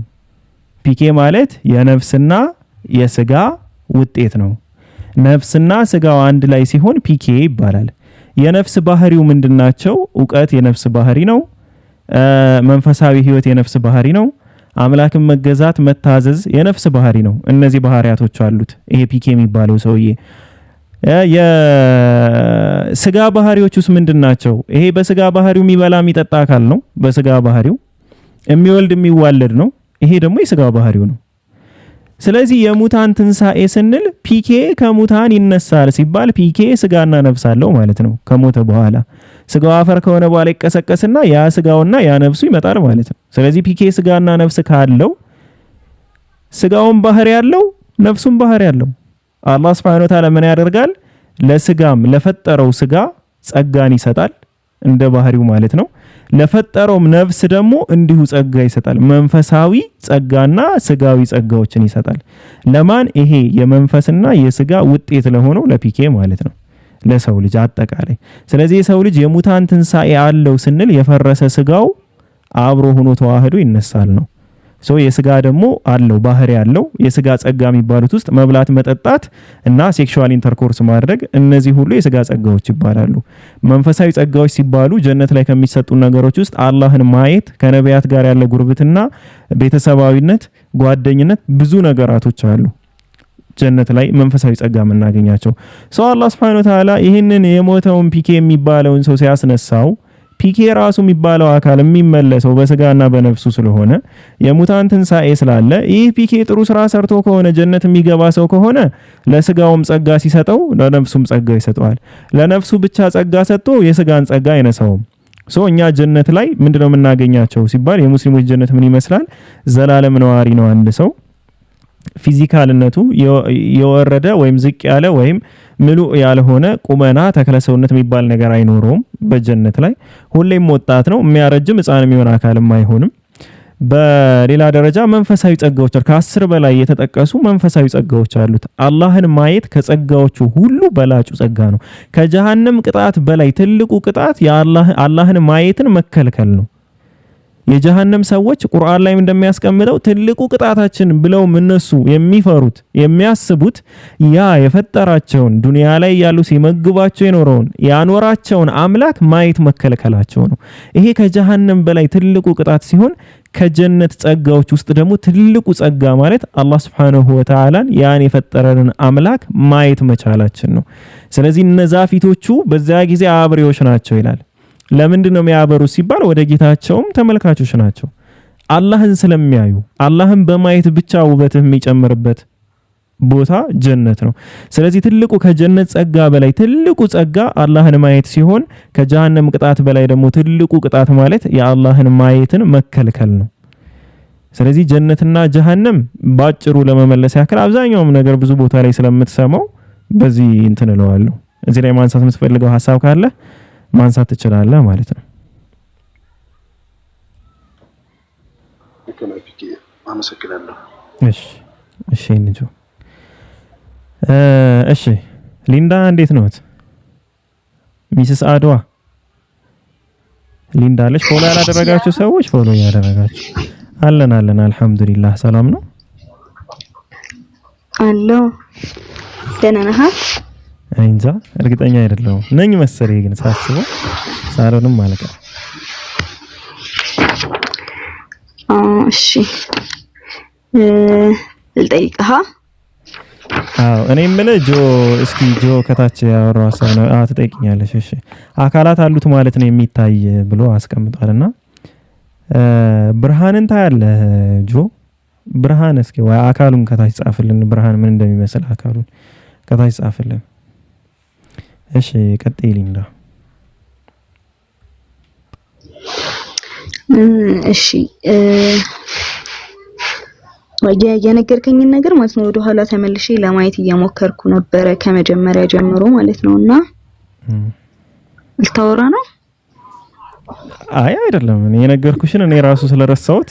ፒኬ ማለት የነፍስና የስጋ ውጤት ነው። ነፍስና ስጋው አንድ ላይ ሲሆን ፒኬ ይባላል። የነፍስ ባህሪው ምንድናቸው? ዕውቀት የነፍስ ባህሪ ነው። መንፈሳዊ ህይወት የነፍስ ባህሪ ነው። አምላክን መገዛት መታዘዝ የነፍስ ባህሪ ነው። እነዚህ ባህሪያቶች አሉት ይሄ ፒኬ የሚባለው ሰውዬ። የስጋ ባህሪዎቹስ ምንድናቸው? ይሄ በስጋ ባህሪው የሚበላ የሚጠጣ አካል ነው። በስጋ ባህሪው የሚወልድ የሚዋለድ ነው። ይሄ ደግሞ የስጋ ባህሪው ነው። ስለዚህ የሙታን ትንሳኤ ስንል ፒኬ ከሙታን ይነሳል ሲባል ፒኬ ስጋና ነፍስ አለው ማለት ነው። ከሞተ በኋላ ስጋው አፈር ከሆነ በኋላ ይቀሰቀስና ያ ስጋውና ያ ነፍሱ ይመጣል ማለት ነው። ስለዚህ ፒኬ ስጋና ነፍስ ካለው ስጋውን ባህሪ ያለው ነፍሱን ባህሪ ያለው አላህ Subhanahu Wa Ta'ala ምን ያደርጋል? ለስጋም ለፈጠረው ስጋ ጸጋን ይሰጣል እንደ ባህሪው ማለት ነው። ለፈጠረውም ነፍስ ደግሞ እንዲሁ ጸጋ ይሰጣል። መንፈሳዊ ጸጋና ስጋዊ ጸጋዎችን ይሰጣል። ለማን? ይሄ የመንፈስና የስጋ ውጤት ለሆነው ለፒኬ ማለት ነው፣ ለሰው ልጅ አጠቃላይ። ስለዚህ የሰው ልጅ የሙታን ትንሳኤ አለው ስንል የፈረሰ ስጋው አብሮ ሆኖ ተዋህዶ ይነሳል ነው። የስጋ ደግሞ አለው ባህሪ ያለው የስጋ ጸጋ የሚባሉት ውስጥ መብላት፣ መጠጣት እና ሴክሹዋል ኢንተርኮርስ ማድረግ እነዚህ ሁሉ የስጋ ጸጋዎች ይባላሉ። መንፈሳዊ ጸጋዎች ሲባሉ ጀነት ላይ ከሚሰጡ ነገሮች ውስጥ አላህን ማየት፣ ከነቢያት ጋር ያለ ጉርብትና፣ ቤተሰባዊነት፣ ጓደኝነት ብዙ ነገራቶች አሉ ጀነት ላይ መንፈሳዊ ጸጋ የምናገኛቸው። አላህ Subhanahu Wa Ta'ala ይህንን የሞተውን ፒኬ የሚባለውን ሰው ሲያስነሳው ፒኬ ራሱ የሚባለው አካል የሚመለሰው በስጋና በነፍሱ ስለሆነ የሙታን ትንሳኤ ስላለ ይህ ፒኬ ጥሩ ስራ ሰርቶ ከሆነ ጀነት የሚገባ ሰው ከሆነ ለስጋውም ጸጋ ሲሰጠው ለነፍሱም ጸጋ ይሰጠዋል። ለነፍሱ ብቻ ጸጋ ሰጥቶ የስጋን ጸጋ አይነሳውም። እኛ ጀነት ላይ ምንድነው የምናገኛቸው ሲባል የሙስሊሞች ጀነት ምን ይመስላል? ዘላለም ነዋሪ ነው አንድ ሰው። ፊዚካልነቱ የወረደ ወይም ዝቅ ያለ ወይም ምሉእ ያልሆነ ቁመና ተክለሰውነት የሚባል ነገር አይኖረውም በጀነት ላይ። ሁሌም ወጣት ነው፣ የሚያረጅም ህፃን የሚሆን አካልም አይሆንም። በሌላ ደረጃ መንፈሳዊ ጸጋዎች ከ10 በላይ የተጠቀሱ መንፈሳዊ ጸጋዎች አሉት። አላህን ማየት ከጸጋዎቹ ሁሉ በላጩ ጸጋ ነው። ከጀሃነም ቅጣት በላይ ትልቁ ቅጣት አላህን ማየትን መከልከል ነው። የጀሃነም ሰዎች ቁርአን ላይ እንደሚያስቀምጠው ትልቁ ቅጣታችን ብለው እነሱ የሚፈሩት የሚያስቡት ያ የፈጠራቸውን ዱንያ ላይ ያሉ ሲመግባቸው የኖረውን ያኖራቸውን አምላክ ማየት መከልከላቸው ነው። ይሄ ከጀሃነም በላይ ትልቁ ቅጣት ሲሆን ከጀነት ጸጋዎች ውስጥ ደግሞ ትልቁ ጸጋ ማለት አላህ Subhanahu Wa Ta'ala ያን የፈጠረንን አምላክ ማየት መቻላችን ነው። ስለዚህ እነዛ ፊቶቹ በዛ ጊዜ አብሬዎች ናቸው ይላል። ለምንድን ነው የሚያበሩት ሲባል ወደ ጌታቸውም ተመልካቾች ናቸው። አላህን ስለሚያዩ አላህን በማየት ብቻ ውበትህ የሚጨምርበት ቦታ ጀነት ነው። ስለዚህ ትልቁ ከጀነት ጸጋ በላይ ትልቁ ጸጋ አላህን ማየት ሲሆን ከጀሃነም ቅጣት በላይ ደግሞ ትልቁ ቅጣት ማለት የአላህን ማየትን መከልከል ነው። ስለዚህ ጀነትና ጀሃነም ባጭሩ ለመመለስ ያክል አብዛኛውም ነገር ብዙ ቦታ ላይ ስለምትሰማው በዚህ እንትን እለዋለሁ። እዚህ ላይ ማንሳት የምትፈልገው ሐሳብ ካለ ማንሳት ትችላለህ ማለት ነው። አመሰግናለሁ። እሺ እንጆ እሺ ሊንዳ እንዴት ነው? ሚስስ አድዋ ሊንዳ አለሽ? ፎሎ ያላደረጋችሁ ሰዎች ፎሎ ያደረጋችሁ። አለን አልহামዱሊላህ ሰላም ነው አሎ። ደህና ነህ? እንጃ እርግጠኛ አይደለሁም ነኝ መሰለኝ ግን ሳስበው ሳሎንም ማለት ነው። እሺ ልጠይቅህ? አዎ እኔ የምልህ እስኪ ከታች ያወራው ሀሳብ ነው ትጠይቅኛለሽ? እሺ አካላት አሉት ማለት ነው የሚታይ ብሎ አስቀምጧልና ብርሃንን ታያለህ ብርሃን እስኪ ወይ አካሉን ከታች ጻፍልን። ብርሃን ምን እንደሚመስል አካሉን ከታች ጻፍልን። እሺ ቀጥይ ሊንዳ። እሺ የነገርከኝን ነገር ማለት ነው ወደ ኋላ ተመልሼ ለማየት እየሞከርኩ ነበረ ከመጀመሪያ ጀምሮ ማለት ነውና ልታወራ ነው? አይ አይደለም እኔ የነገርኩሽን እኔ ራሱ ስለረሳሁት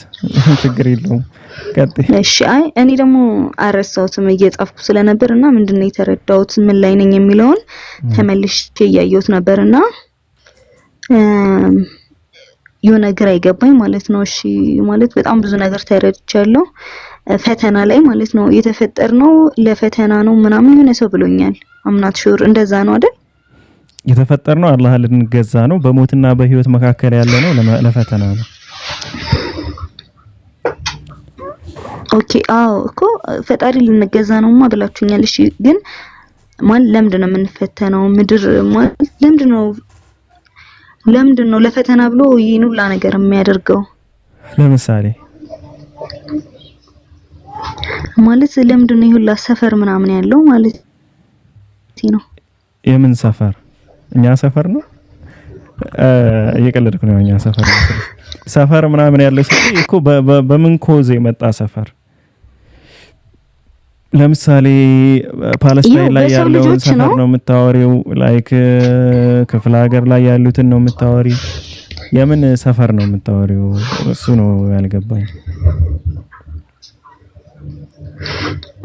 ችግር የለውም ቀጥይ። እሺ አይ እኔ ደግሞ አረሳሁትም እየጻፍኩ ስለነበርና ምንድነው የተረዳሁት ምን ላይ ነኝ የሚለውን ተመልሼ እያየሁት ነበርና የሆነ ነገር አይገባኝ ማለት ነው። እሺ ማለት በጣም ብዙ ነገር ተረድቻለሁ። ፈተና ላይ ማለት ነው የተፈጠርነው ለፈተና ነው ምናምን የሆነ ሰው ብሎኛል። አምናት ሹር እንደዛ ነው አይደል? የተፈጠርነው አላህ ልንገዛ ነው። በሞትና በህይወት መካከል ያለ ነው ለፈተና ነው። ኦኬ አዎ እኮ ፈጣሪ ልንገዛ ነውማ ብላችሁኛል። እሺ ግን ለምንድን ነው የምንፈተነው? ምድር ለምንድን ነው ለፈተና ብሎ ይህን ሁላ ነገር የሚያደርገው? ለምሳሌ ማለት ለምንድን ነው ይሁላ ሰፈር ምናምን ያለው ማለት ነው? የምን ሰፈር? እኛ ሰፈር ነው? እየቀለድኩ ነው። እኛ ሰፈር ምናምን ያለው እኮ በምን ኮዝ የመጣ ሰፈር? ለምሳሌ ፓለስታይን ላይ ያለውን ሰፈር ነው የምታወሪው? ላይክ ክፍለ ሀገር ላይ ያሉትን ነው የምታወሪ? የምን ሰፈር ነው የምታወሪው? እሱ ነው ያልገባኝ።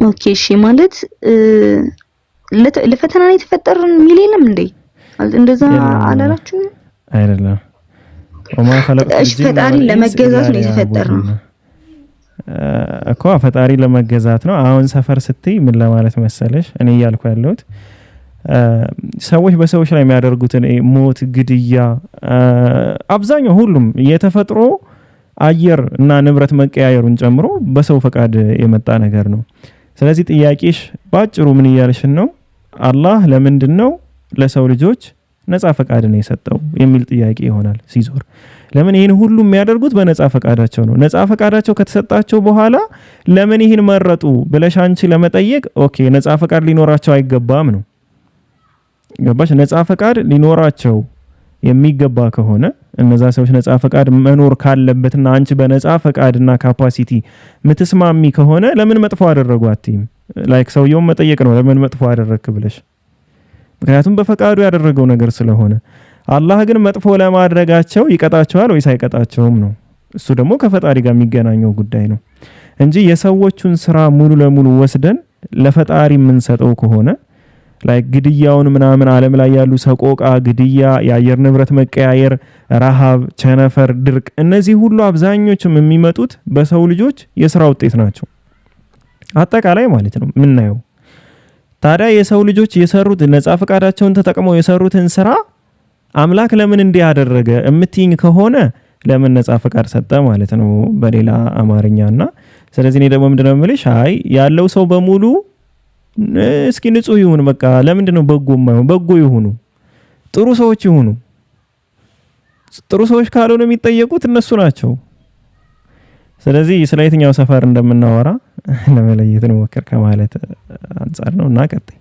ኦኬ እሺ ማለት ለፈተና ነው የተፈጠረን የሚል የለም እንዴ? እንደዛ አላላችሁ አይደለም? ወማ خلقت እሺ ፈጣሪ ለመገዛት ነው የተፈጠረው እኮ ፈጣሪ ለመገዛት ነው። አሁን ሰፈር ስትይ ምን ለማለት መሰለሽ? እኔ እያልኩ ያለሁት ሰዎች በሰዎች ላይ የሚያደርጉትን ሞት፣ ግድያ፣ አብዛኛው ሁሉም የተፈጥሮ አየር እና ንብረት መቀያየሩን ጨምሮ በሰው ፈቃድ የመጣ ነገር ነው። ስለዚህ ጥያቄሽ ባጭሩ ምን እያልሽን ነው? አላህ ለምንድን ነው ለሰው ልጆች ነፃ ፈቃድን የሰጠው የሚል ጥያቄ ይሆናል ሲዞር። ለምን ይሄን ሁሉ የሚያደርጉት በነፃ ፈቃዳቸው ነው። ነፃ ፈቃዳቸው ከተሰጣቸው በኋላ ለምን ይሄን መረጡ ብለሽ አንቺ ለመጠየቅ ኦኬ ነፃ ፈቃድ ሊኖራቸው አይገባም ነው። ገባሽ? ነፃ ፈቃድ ሊኖራቸው የሚገባ ከሆነ እነዛ ሰዎች ነፃ ፈቃድ መኖር ካለበትና አንቺ በነፃ ፈቃድና ካፓሲቲ ምትስማሚ ከሆነ ለምን መጥፎ አደረጉ አትይም? ላይክ ሰውየውን መጠየቅ ነው ለምን መጥፎ አደረክ ብለሽ። ምክንያቱም በፈቃዱ ያደረገው ነገር ስለሆነ። አላህ ግን መጥፎ ለማድረጋቸው ይቀጣቸዋል ወይስ አይቀጣቸውም ነው። እሱ ደግሞ ከፈጣሪ ጋር የሚገናኘው ጉዳይ ነው እንጂ የሰዎቹን ስራ ሙሉ ለሙሉ ወስደን ለፈጣሪ የምንሰጠው ከሆነ ላይክ ግድያውን ምናምን ዓለም ላይ ያሉ ሰቆቃ፣ ግድያ፣ የአየር ንብረት መቀያየር፣ ረሃብ፣ ቸነፈር፣ ድርቅ እነዚህ ሁሉ አብዛኞቹም የሚመጡት በሰው ልጆች የሥራ ውጤት ናቸው። አጠቃላይ ማለት ነው ምናየው። ታዲያ የሰው ልጆች የሰሩት ነፃ ፈቃዳቸውን ተጠቅመው የሰሩትን ስራ አምላክ ለምን እንዲህ ያደረገ እምትይኝ ከሆነ ለምን ነፃ ፈቃድ ሰጠ ማለት ነው በሌላ አማርኛና። ስለዚህ እኔ ደግሞ ምንድነው የምልሽ አይ ያለው ሰው በሙሉ እስኪ ንጹህ ይሁን በቃ። ለምንድን ነው በጎ የማይሆን? በጎ ይሁኑ፣ ጥሩ ሰዎች ይሁኑ። ጥሩ ሰዎች ካልሆነ የሚጠየቁት እነሱ ናቸው። ስለዚህ ስለ የትኛው ሰፈር እንደምናወራ ለመለየት ነው ሞከር ከማለት አንፃር ነው። እና ቀጥይ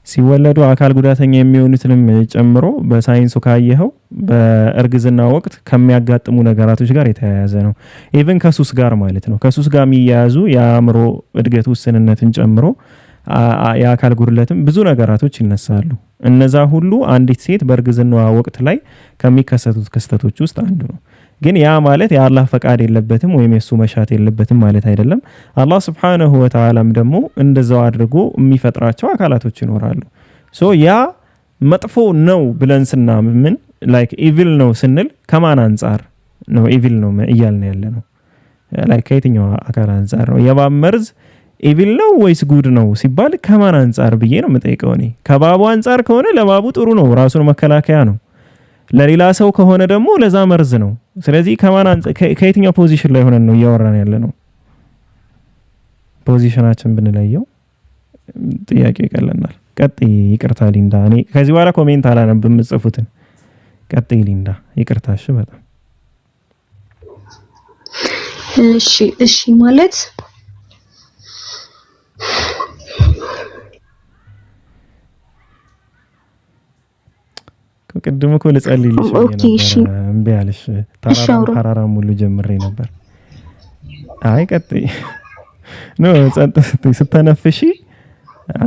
ሲወለዱ አካል ጉዳተኛ የሚሆኑትንም ጨምሮ በሳይንሱ ካየኸው በእርግዝና ወቅት ከሚያጋጥሙ ነገራቶች ጋር የተያያዘ ነው። ኢቭን ከሱስ ጋር ማለት ነው። ከሱስ ጋር የሚያያዙ የአእምሮ እድገት ውስንነትን ጨምሮ የአካል ጉድለትም ብዙ ነገራቶች ይነሳሉ። እነዛ ሁሉ አንዲት ሴት በእርግዝናዋ ወቅት ላይ ከሚከሰቱት ክስተቶች ውስጥ አንዱ ነው። ግን ያ ማለት የአላህ ፈቃድ የለበትም ወይም የሱ መሻት የለበትም ማለት አይደለም። አላህ Subhanahu Wa Ta'ala ደግሞ እንደዛው አድርጎ የሚፈጥራቸው አካላቶች ይኖራሉ። ሶ ያ መጥፎ ነው ብለን ስናምን ላይክ ኢቪል ነው ስንል ከማን አንፃር ነው ኢቪል ነው እያልን ያለ ነው? ላይክ ከየትኛው አካል አንፃር ነው? የባብ መርዝ ኢቪል ነው ወይስ ጉድ ነው ሲባል ከማን አንፃር ብዬ ነው የምጠይቀው እኔ። ከባቡ አንፃር ከሆነ ለባቡ ጥሩ ነው፣ ራሱን መከላከያ ነው። ለሌላ ሰው ከሆነ ደግሞ ለዛ መርዝ ነው። ስለዚህ ከየትኛው ፖዚሽን ላይ ሆነን ነው እያወራን ያለ ነው? ፖዚሽናችን ብንለየው ጥያቄ ይቀለናል። ቀጥይ። ይቅርታ ሊንዳ፣ እኔ ከዚህ በኋላ ኮሜንት አላነብም የምጽፉትን። ቀጥይ ሊንዳ፣ ይቅርታሽ በጣም እሺ ማለት ቅድም እኮ ልጸልይልሽ ነበር እምቢ አለሽ። ተራራ ሙሉ ጀምሬ ነበር። አይ ቀጥይ ነው ስትተነፍሺ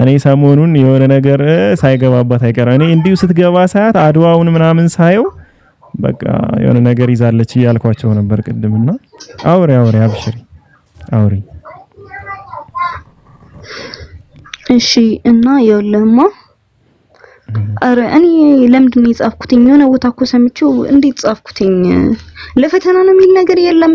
እኔ ሰሞኑን የሆነ ነገር ሳይገባባት አይቀርም። እኔ እንዲሁ ስትገባ ሰዓት አድዋውን ምናምን ሳየው በቃ የሆነ ነገር ይዛለች እያልኳቸው ነበር ቅድምና። አውሪ አብሽሪ አውሪ። እሺ እና የለማ አረ እኔ ለምንድን ነው የጻፍኩትኝ? የሆነ ቦታ እኮ ሰምቼው እንዴት ጻፍኩትኝ? ለፈተና ነው የሚል ነገር የለም።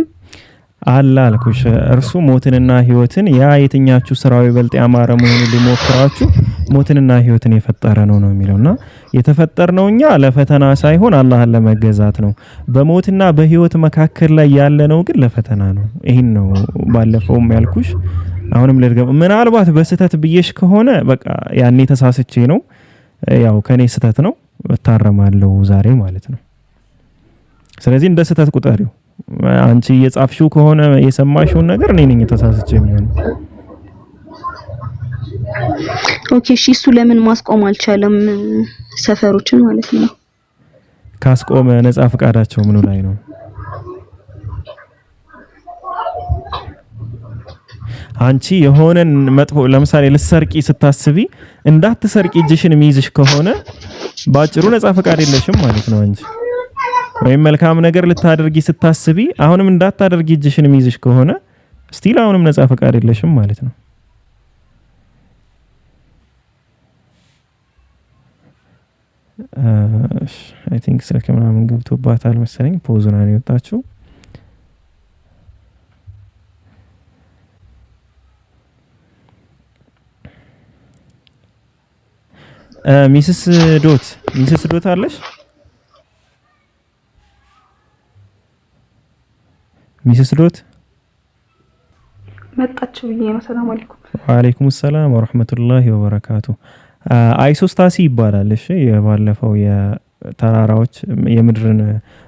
አለ አልኩሽ። እርሱ ሞትንና ህይወትን ያ የትኛችሁ ስራው ይበልጥ ያማረ መሆኑን ሊሞክራችሁ ሞትንና ህይወትን የፈጠረ ነው የሚለውና የተፈጠርነው እኛ ለፈተና ሳይሆን አላህን ለመገዛት ነው። በሞትና በህይወት መካከል ላይ ያለነው ግን ለፈተና ነው። ይሄን ነው ባለፈውም ያልኩሽ። አሁንም ልድገም። ምናልባት በስተት ብዬሽ ከሆነ በቃ ያኔ ተሳስቼ ነው። ያው ከኔ ስተት ነው እታረማለሁ ዛሬ ማለት ነው። ስለዚህ እንደ ስተት ቁጠሪው። አንቺ የጻፍሽው ከሆነ የሰማሽውን ነገር እኔ ነኝ ተሳስቼ የሚሆነው። ኦኬ እሺ፣ እሱ ለምን ማስቆም አልቻለም ሰፈሮችን ማለት ነው? ካስቆመ ነፃ ፈቃዳቸው ምኑ ላይ ነው? አንቺ የሆነን መጥፎ ለምሳሌ ልሰርቂ ስታስቢ እንዳትሰርቂ እጅሽን የሚይዝሽ ከሆነ ባጭሩ ነፃ ፈቃድ የለሽም ማለት ነው አንቺ። ወይም መልካም ነገር ልታደርጊ ስታስቢ አሁንም እንዳታደርጊ እጅሽን የሚይዝሽ ከሆነ ስቲል አሁንም ነፃ ፈቃድ የለሽም ማለት ነው። አይ ቲንክ ስልክ ምናምን ገብቶባታል መሰለኝ። ፖዙና ነው የወጣችው። ሚስስ ዶት አለሽ? ሚስስ ዶት መጣችሁ ብዬ ነው። ሰላም አለይኩም። ወአለይኩም ሰላም ወራህመቱላሂ ወበረካቱ። አይሶስታሲ ይባላል። እሺ የባለፈው የተራራዎች የምድርን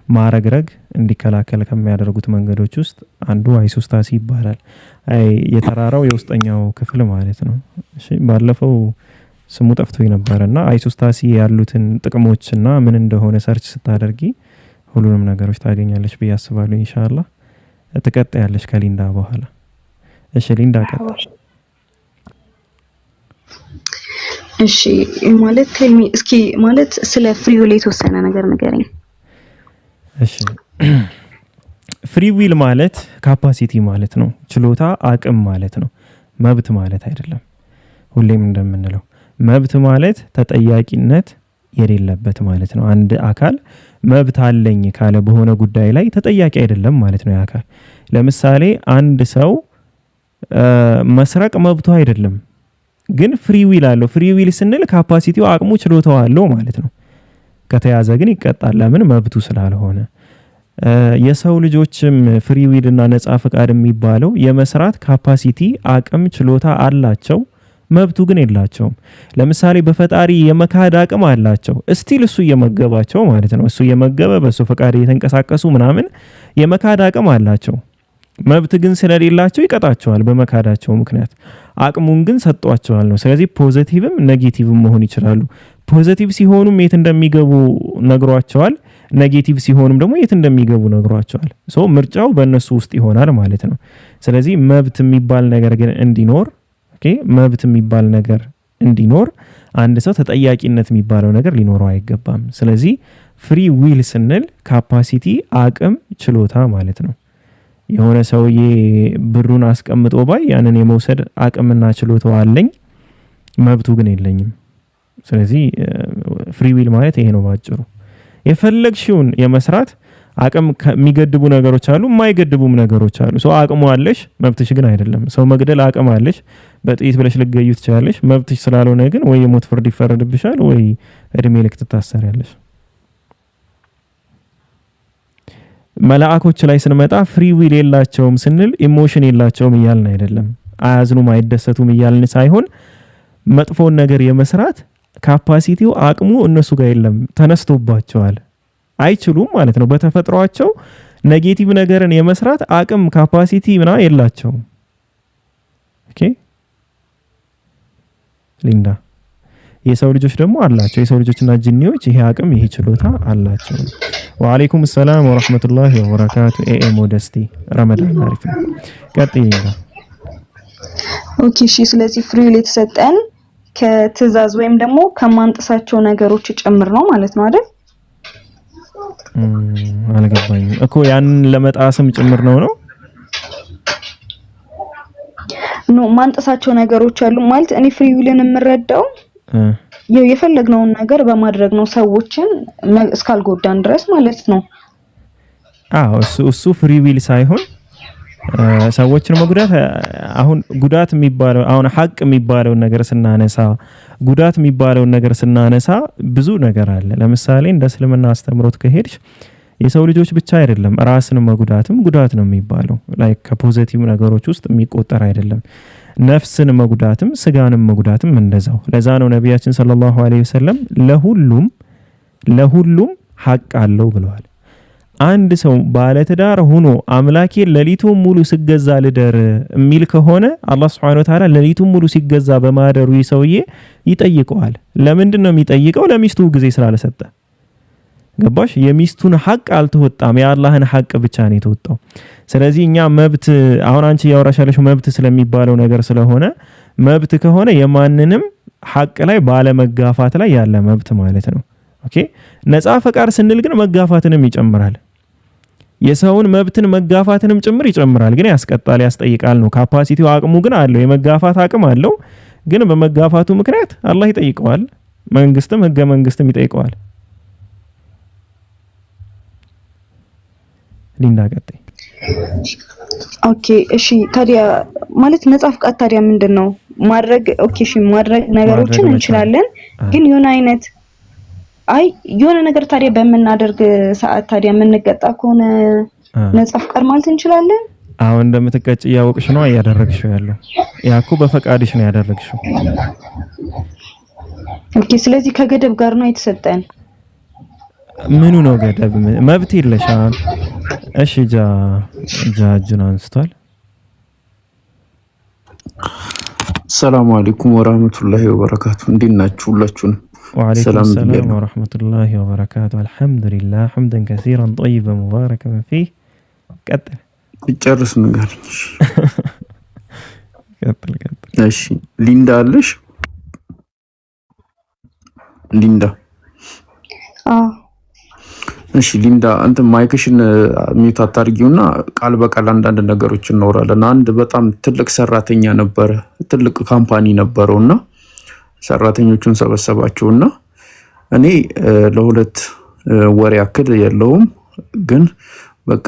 ማረግረግ እንዲከላከል ከሚያደርጉት መንገዶች ውስጥ አንዱ አይሶስታሲ ይባላል። የተራራው የውስጠኛው ክፍል ማለት ነው። እሺ ባለፈው ስሙ ጠፍቶኝ ነበርና አይሶስታሲ ያሉትን ጥቅሞችና ምን እንደሆነ ሰርች ስታደርጊ ሁሉንም ነገሮች ታገኛለሽ ብዬ አስባለሁ። ኢንሻአላህ ትቀጥያለሽ ከሊንዳ በኋላ። እሺ ሊንዳ ቀጥል። እሺ ማለት ቴልሚ እስኪ ማለት ስለ ፍሪ ዊል የተወሰነ ነገር ንገረኝ። እሺ ፍሪ ዊል ማለት ካፓሲቲ ማለት ነው። ችሎታ፣ አቅም ማለት ነው። መብት ማለት አይደለም። ሁሌም እንደምንለው መብት ማለት ተጠያቂነት የሌለበት ማለት ነው። አንድ አካል መብት አለኝ ካለ በሆነ ጉዳይ ላይ ተጠያቂ አይደለም ማለት ነው። ያካል ለምሳሌ አንድ ሰው መስረቅ መብቱ አይደለም፣ ግን ፍሪ ዊል አለው። ፍሪ ዊል ስንል ካፓሲቲው አቅሙ ችሎታው አለው ማለት ነው። ከተያዘ ግን ይቀጣል። ለምን? መብቱ ስላልሆነ። የሰው ልጆችም ፍሪ ዊል እና ነፃ ፈቃድ የሚባለው የመስራት ካፓሲቲ አቅም ችሎታ አላቸው፣ መብቱ ግን የላቸውም። ለምሳሌ በፈጣሪ የመካድ አቅም አላቸው፣ እስቲል እሱ እየመገባቸው ማለት ነው። እሱ እየመገበ በሱ ፈቃድ እየተንቀሳቀሱ ምናምን የመካድ አቅም አላቸው። መብት ግን ስለሌላቸው ይቀጣቸዋል በመካዳቸው ምክንያት። አቅሙን ግን ሰጧቸዋል ነው። ስለዚህ ፖዚቲቭም ኔጌቲቭም መሆን ይችላሉ። ፖዚቲቭ ሲሆኑም የት እንደሚገቡ ነግሯቸዋል፣ ኔጌቲቭ ሲሆኑም ደግሞ የት እንደሚገቡ ነግሯቸዋል። ሶ ምርጫው በእነሱ ውስጥ ይሆናል ማለት ነው። ስለዚህ መብት የሚባል ነገር ግን እንዲኖር መብት የሚባል ነገር እንዲኖር አንድ ሰው ተጠያቂነት የሚባለው ነገር ሊኖረው አይገባም። ስለዚህ ፍሪ ዊል ስንል ካፓሲቲ አቅም ችሎታ ማለት ነው። የሆነ ሰውዬ ብሩን አስቀምጦ ባይ ያንን የመውሰድ አቅምና ችሎታው አለኝ፣ መብቱ ግን የለኝም። ስለዚህ ፍሪ ዊል ማለት ይሄ ነው ባጭሩ። የፈለግሽውን የመስራት አቅም ከሚገድቡ ነገሮች አሉ፣ የማይገድቡም ነገሮች አሉ። ሰው አቅሙ አለሽ፣ መብትሽ ግን አይደለም። ሰው መግደል አቅም አለሽ፣ በጥይት ብለሽ ልገዩ ትችላለሽ። መብትሽ ስላልሆነ ግን ወይ የሞት ፍርድ ይፈረድብሻል ወይ እድሜ ልክ ትታሰሪያለሽ። መላእክቶች ላይ ስንመጣ ፍሪ ዊል የላቸውም ስንል ኢሞሽን የላቸውም እያልን አይደለም። አያዝኑም አይደሰቱም እያልን ሳይሆን መጥፎን ነገር የመስራት ካፓሲቲው አቅሙ እነሱ ጋር የለም፣ ተነስቶባቸዋል፣ አይችሉም ማለት ነው። በተፈጥሯቸው ኔጌቲቭ ነገርን የመስራት አቅም ካፓሲቲ ምናምን የላቸውም። ኦኬ ሊንዳ፣ የሰው ልጆች ደግሞ አላቸው። የሰው ልጆችና ጂኒዎች ይሄ አቅም ይሄ ችሎታ አላቸው። ወአለይኩም ሰላም ወራህመቱላሂ ወበረካቱ። ኤኤ ሞደስቲ ረመዳን አሪፍ ነው። ቀጥይ ሊንዳ። ኦኬ እሺ። ስለዚህ ፍሪ ዊል የተሰጠን ከትዕዛዝ ወይም ደግሞ ከማንጠሳቸው ነገሮች ጭምር ነው ማለት ነው አይደል? አልገባኝም እኮ ያንን ለመጣስም ጭምር ነው ኖ ማንጠሳቸው ነገሮች አሉ ማለት እኔ ፍሪ ዊልን የምረዳው የፈለግነውን ነገር በማድረግ ነው፣ ሰዎችን እስካልጎዳን ድረስ ማለት ነው። እሱ ፍሪ ዊል ሳይሆን ሰዎችን መጉዳት አሁን ጉዳት የሚባለው አሁን ሐቅ የሚባለው ነገር ስናነሳ ጉዳት የሚባለው ነገር ስናነሳ ብዙ ነገር አለ። ለምሳሌ እንደ እስልምና አስተምሮት ከሄድሽ የሰው ልጆች ብቻ አይደለም ራስን መጉዳትም ጉዳት ነው የሚባለው። ላይክ ከፖዚቲቭ ነገሮች ውስጥ የሚቆጠር አይደለም። ነፍስን መጉዳትም ስጋንም መጉዳትም እንደዛው። ለዛ ነው ነቢያችን ሰለላሁ ዐለይሂ ወሰለም ለሁሉም ሐቅ አለው ብለዋል። አንድ ሰው ባለትዳር ሆኖ አምላኬን ሌሊቱን ሙሉ ሲገዛ ልደር የሚል ከሆነ አላህ Subhanahu Wa Ta'ala ሌሊቱን ሙሉ ሲገዛ በማደሩ ይሰውዬ ይጠይቀዋል። ለምንድን ነው የሚጠይቀው? ለሚስቱ ጊዜ ስላልሰጠ። ገባሽ? የሚስቱን ሐቅ አልተወጣም፣ የአላህን ሐቅ ብቻ ነው የተወጣው። ስለዚህ እኛ መብት አሁን አንቺ ያወራሻለሽ መብት ስለሚባለው ነገር ስለሆነ መብት ከሆነ የማንንም ሐቅ ላይ ባለመጋፋት ላይ ያለ መብት ማለት ነው። ኦኬ። ነፃ ፈቃድ ስንል ግን መጋፋትንም ይጨምራል። የሰውን መብትን መጋፋትንም ጭምር ይጨምራል። ግን ያስቀጣል፣ ያስጠይቃል ነው። ካፓሲቲው አቅሙ ግን አለው፣ የመጋፋት አቅም አለው። ግን በመጋፋቱ ምክንያት አላህ ይጠይቀዋል፣ መንግስትም ህገ መንግስትም ይጠይቀዋል። ሊንዳ ቀጥይ። ኦኬ እሺ። ታዲያ ማለት ነፃ ፈቃድ ታዲያ ምንድነው ማድረግ? ኦኬ እሺ፣ ማድረግ ነገሮችን እንችላለን። ግን የሆነ ነገር ታዲያ በመናደርግ ሰዓት ታዲያ የምንቀጣ ከሆነ ነፃ ፈቃድ ማለት እንችላለን? አሁን እንደምትቀጭ ያወቅሽ ነው ያደረግሽው ያለው። ያኩ በፈቃድሽ ነው ያደረግሽው። ኦኬ። ስለዚህ ከገደብ ጋር ነው የተሰጠን። ምኑ ነው ገደብ? መብት የለሽም። እሺ እጁን አንስቷል። ሰላም አለይኩም ወራህመቱላሂ ወበረካቱ። እንዴት ናችሁ ሁላችሁም? ወአለይኩም ሰላም ወራህመቱላሂ ወበረካቱ። አልሐምዱሊላህ ሐምደን ከሲራን ጠይበን ሙባረከን ፊህ። ቀጥል። ጨርስ ንገረኝ። ቀጥል። እሺ ሊንዳ አለሽ? ሊንዳ እሺ ሊንዳ አንተ ማይክሽን ሚውት አታርጊውና ቃል በቃል አንዳንድ ነገሮች እናወራለን። አንድ በጣም ትልቅ ሰራተኛ ነበረ፣ ትልቅ ካምፓኒ ነበረውና ሰራተኞቹን ሰበሰባቸውና እኔ ለሁለት ወር ያክል የለውም ግን በቃ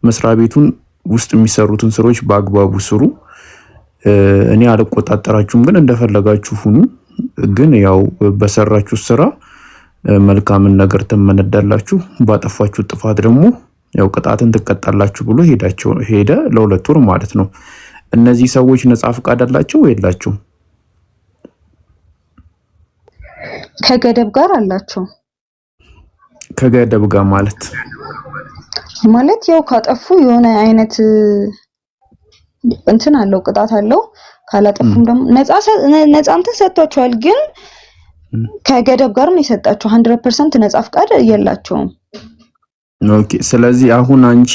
መስሪያ ቤቱን ውስጥ የሚሰሩትን ስራዎች በአግባቡ ስሩ፣ እኔ አልቆጣጠራችሁም፣ ግን እንደፈለጋችሁ ሁኑ፣ ግን ያው በሰራችሁ ስራ መልካምን ነገር ተመነዳላችሁ፣ ባጠፋችሁ ጥፋት ደግሞ ያው ቅጣትን ትቀጣላችሁ ብሎ ሄደ ለሁለት ወር ማለት ነው። እነዚህ ሰዎች ነፃ ፈቃድ አላቸው የላቸውም? ከገደብ ጋር አላቸው። ከገደብ ጋር ማለት ያው ካጠፉ የሆነ አይነት እንትን አለው፣ ቅጣት አለው። ካላጠፉም ደግሞ ነፃ ሰጥቷቸዋል፣ ግን ከገደብ ጋር ነው የሰጣቸው። 100% ነፃ ፈቃድ የላቸውም። ኦኬ። ስለዚህ አሁን አንቺ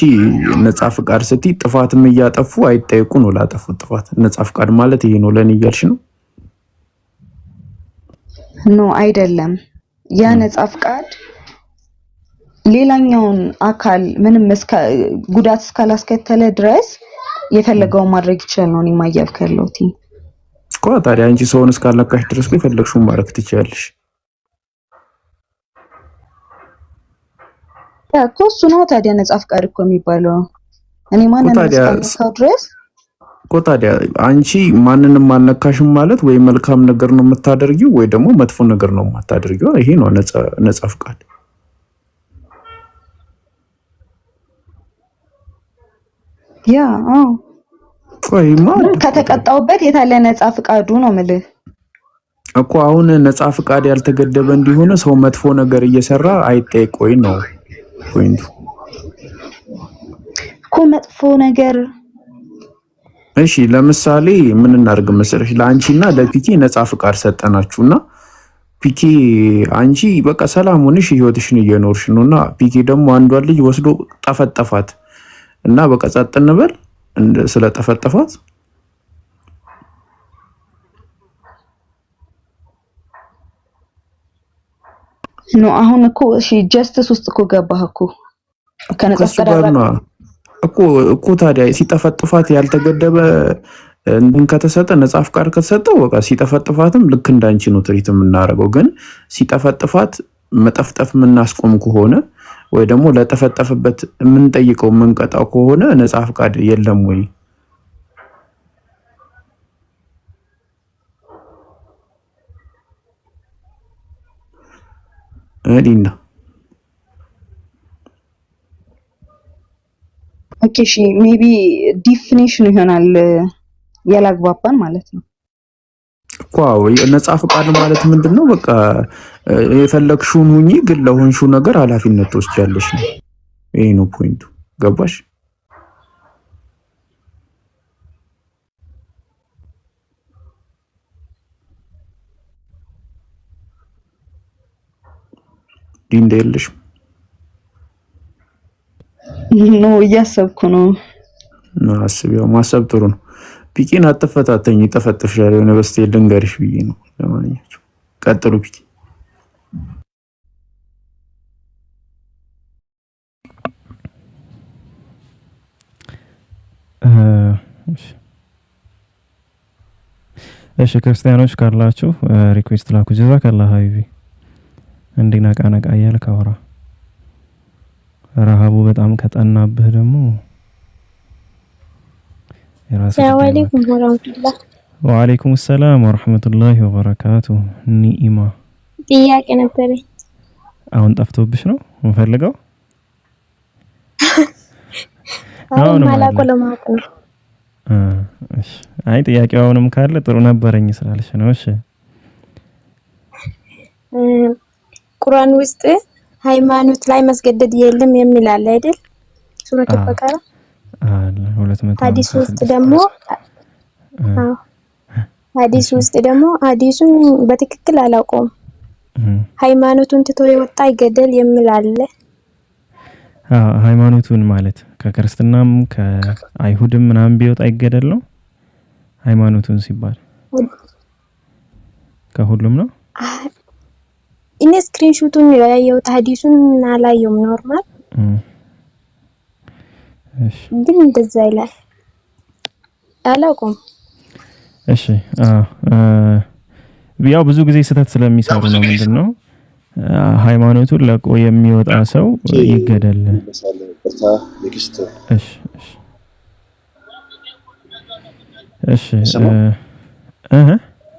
ነፃ ፈቃድ ስትይ ጥፋትም እያጠፉ አይጠየቁ ነው ላጠፉት ጥፋት ነፃ ፈቃድ ማለት ይሄ ነው ለኔ እያልሽ ነው? ኖ አይደለም። ያ ነፃ ፈቃድ ሌላኛውን አካል ምንም ጉዳት እስካላስከተለ ድረስ የፈለገውን ማድረግ ይችላል ነው የማያልከው ያለውት እኮ። ታዲያ አንቺ ሰውን እስካላካሽ ድረስ የፈለግሽውን ማድረግ ትችያለሽ እኮ። እሱ ነው ታዲያ ነፃ ፈቃድ እኮ የሚባለው። እኔ ማንንም እስካልነካው ድረስ እኮ። ታዲያ አንቺ ማንንም አልነካሽም ማለት ወይ መልካም ነገር ነው የምታደርጊው ወይ ደግሞ መጥፎ ነገር ነው የማታደርጊው። ይሄ ነው ነፃ ፈቃድ። ያ ከተቀጣውበት የታለ ነፃ ፈቃዱ ነው የምልህ እኮ። አሁን ነፃ ፈቃድ ያልተገደበ እንዲሆነ ሰው መጥፎ ነገር እየሰራ አይጠየቅ ወይ ነው ፖይንቱ እኮ። መጥፎ ነገር እሺ፣ ለምሳሌ ምን እናድርግ መሰለሽ? ለአንቺና ለፒኬ ነፃ ፈቃድ ሰጠናችሁና ፒኬ አንቺ በቃ ሰላም ሆነሽ ህይወትሽን እየኖርሽ ነውና ፒኬ ደግሞ አንዷን ልጅ ወስዶ ጠፈጠፋት እና በቃ ጸጥ እንበል ስለጠፈጠፋት ነው። አሁን እኮ እሺ ጀስቲስ ውስጥ እኮ ገባህ እኮ ከነፃ ፈቃድ እኮ ታዲያ ሲጠፈጥፋት ያልተገደበ እንትን ከተሰጠ ነፃ ፈቃድ ከተሰጠው በቃ ሲጠፈጥፋትም ልክ እንዳንቺ ነው ትሪት የምናደርገው። ግን ሲጠፈጥፋት መጠፍጠፍ የምናስቆም ከሆነ ወይ ደግሞ ለጠፈጠፈበት የምንጠይቀው የምንቀጣው ከሆነ ነፃ ፍቃድ የለም ወይ? እዲና ኦኬ እሺ ሜቢ ዲፊኒሽን ይሆናል ያላግባባን ማለት ነው እኮ። ነፃ ፍቃድ ማለት ምንድነው? በቃ የፈለግሽውን ሁኚ፣ ግን ለሆንሽው ነገር ኃላፊነት ትወስጃለሽ ነው። ይሄ ነው ፖይንቱ። ገባሽ? ዲንዴልሽ ኖ እያሰብኩ ነው። አስቢው፣ ማሰብ ጥሩ ነው። ፒኪን አትፈታተኝ፣ ተፈጥፍሻል የሆነ በስቴ ልንገርሽ ብዬ ነው። ለማንኛውም ቀጥሉ ፒኪ። እሺ ክርስቲያኖች ካላችሁ ሪኩዌስት ላኩ። ጀዛከላህ ሀቢቢ እንዲነቃ ነቃ እያልክ አውራ። ረሃቡ በጣም ከጠናብህ ደግሞ ሰላም አለይኩም ወራህመቱላህ። ወአለይኩም ሰላም ወራህመቱላሂ ወበረካቱ። ኒኢማ ጥያቄ ነበረኝ። አሁን ጠፍቶብሽ ነው እንፈልገው? አሁን ማላቆ ለማወቅ ነው። እሺ አይ ጥያቄው አሁንም ካለ ጥሩ ነበረኝ ስላልሽ ነው። እሺ ቁርአን ውስጥ ሃይማኖት ላይ ማስገደድ የለም የሚል አለ አይደል? ሱረቱ በቀራ አለ 200 ሐዲስ ውስጥ ደግሞ ሐዲሱን በትክክል አላውቀውም። ሃይማኖቱን ትቶ የወጣ ይገደል የሚል አለ። ሃይማኖቱን ማለት ከክርስትናም ከአይሁድም ምናምን ቢወጣ ይገደል ነው። ሃይማኖቱን ሲባል ከሁሉም ነው። እኔ ስክሪንሾቱን ያየሁት ሐዲሱን አላየሁም። ኖርማል እሺ፣ ግን እንደዛ ይላል አላውቅም። እሺ ያው ብዙ ጊዜ ስህተት ስለሚሰሩ ነው። ምንድነው ሃይማኖቱን ለቆ የሚወጣ ሰው ይገደል። እሺ እሺ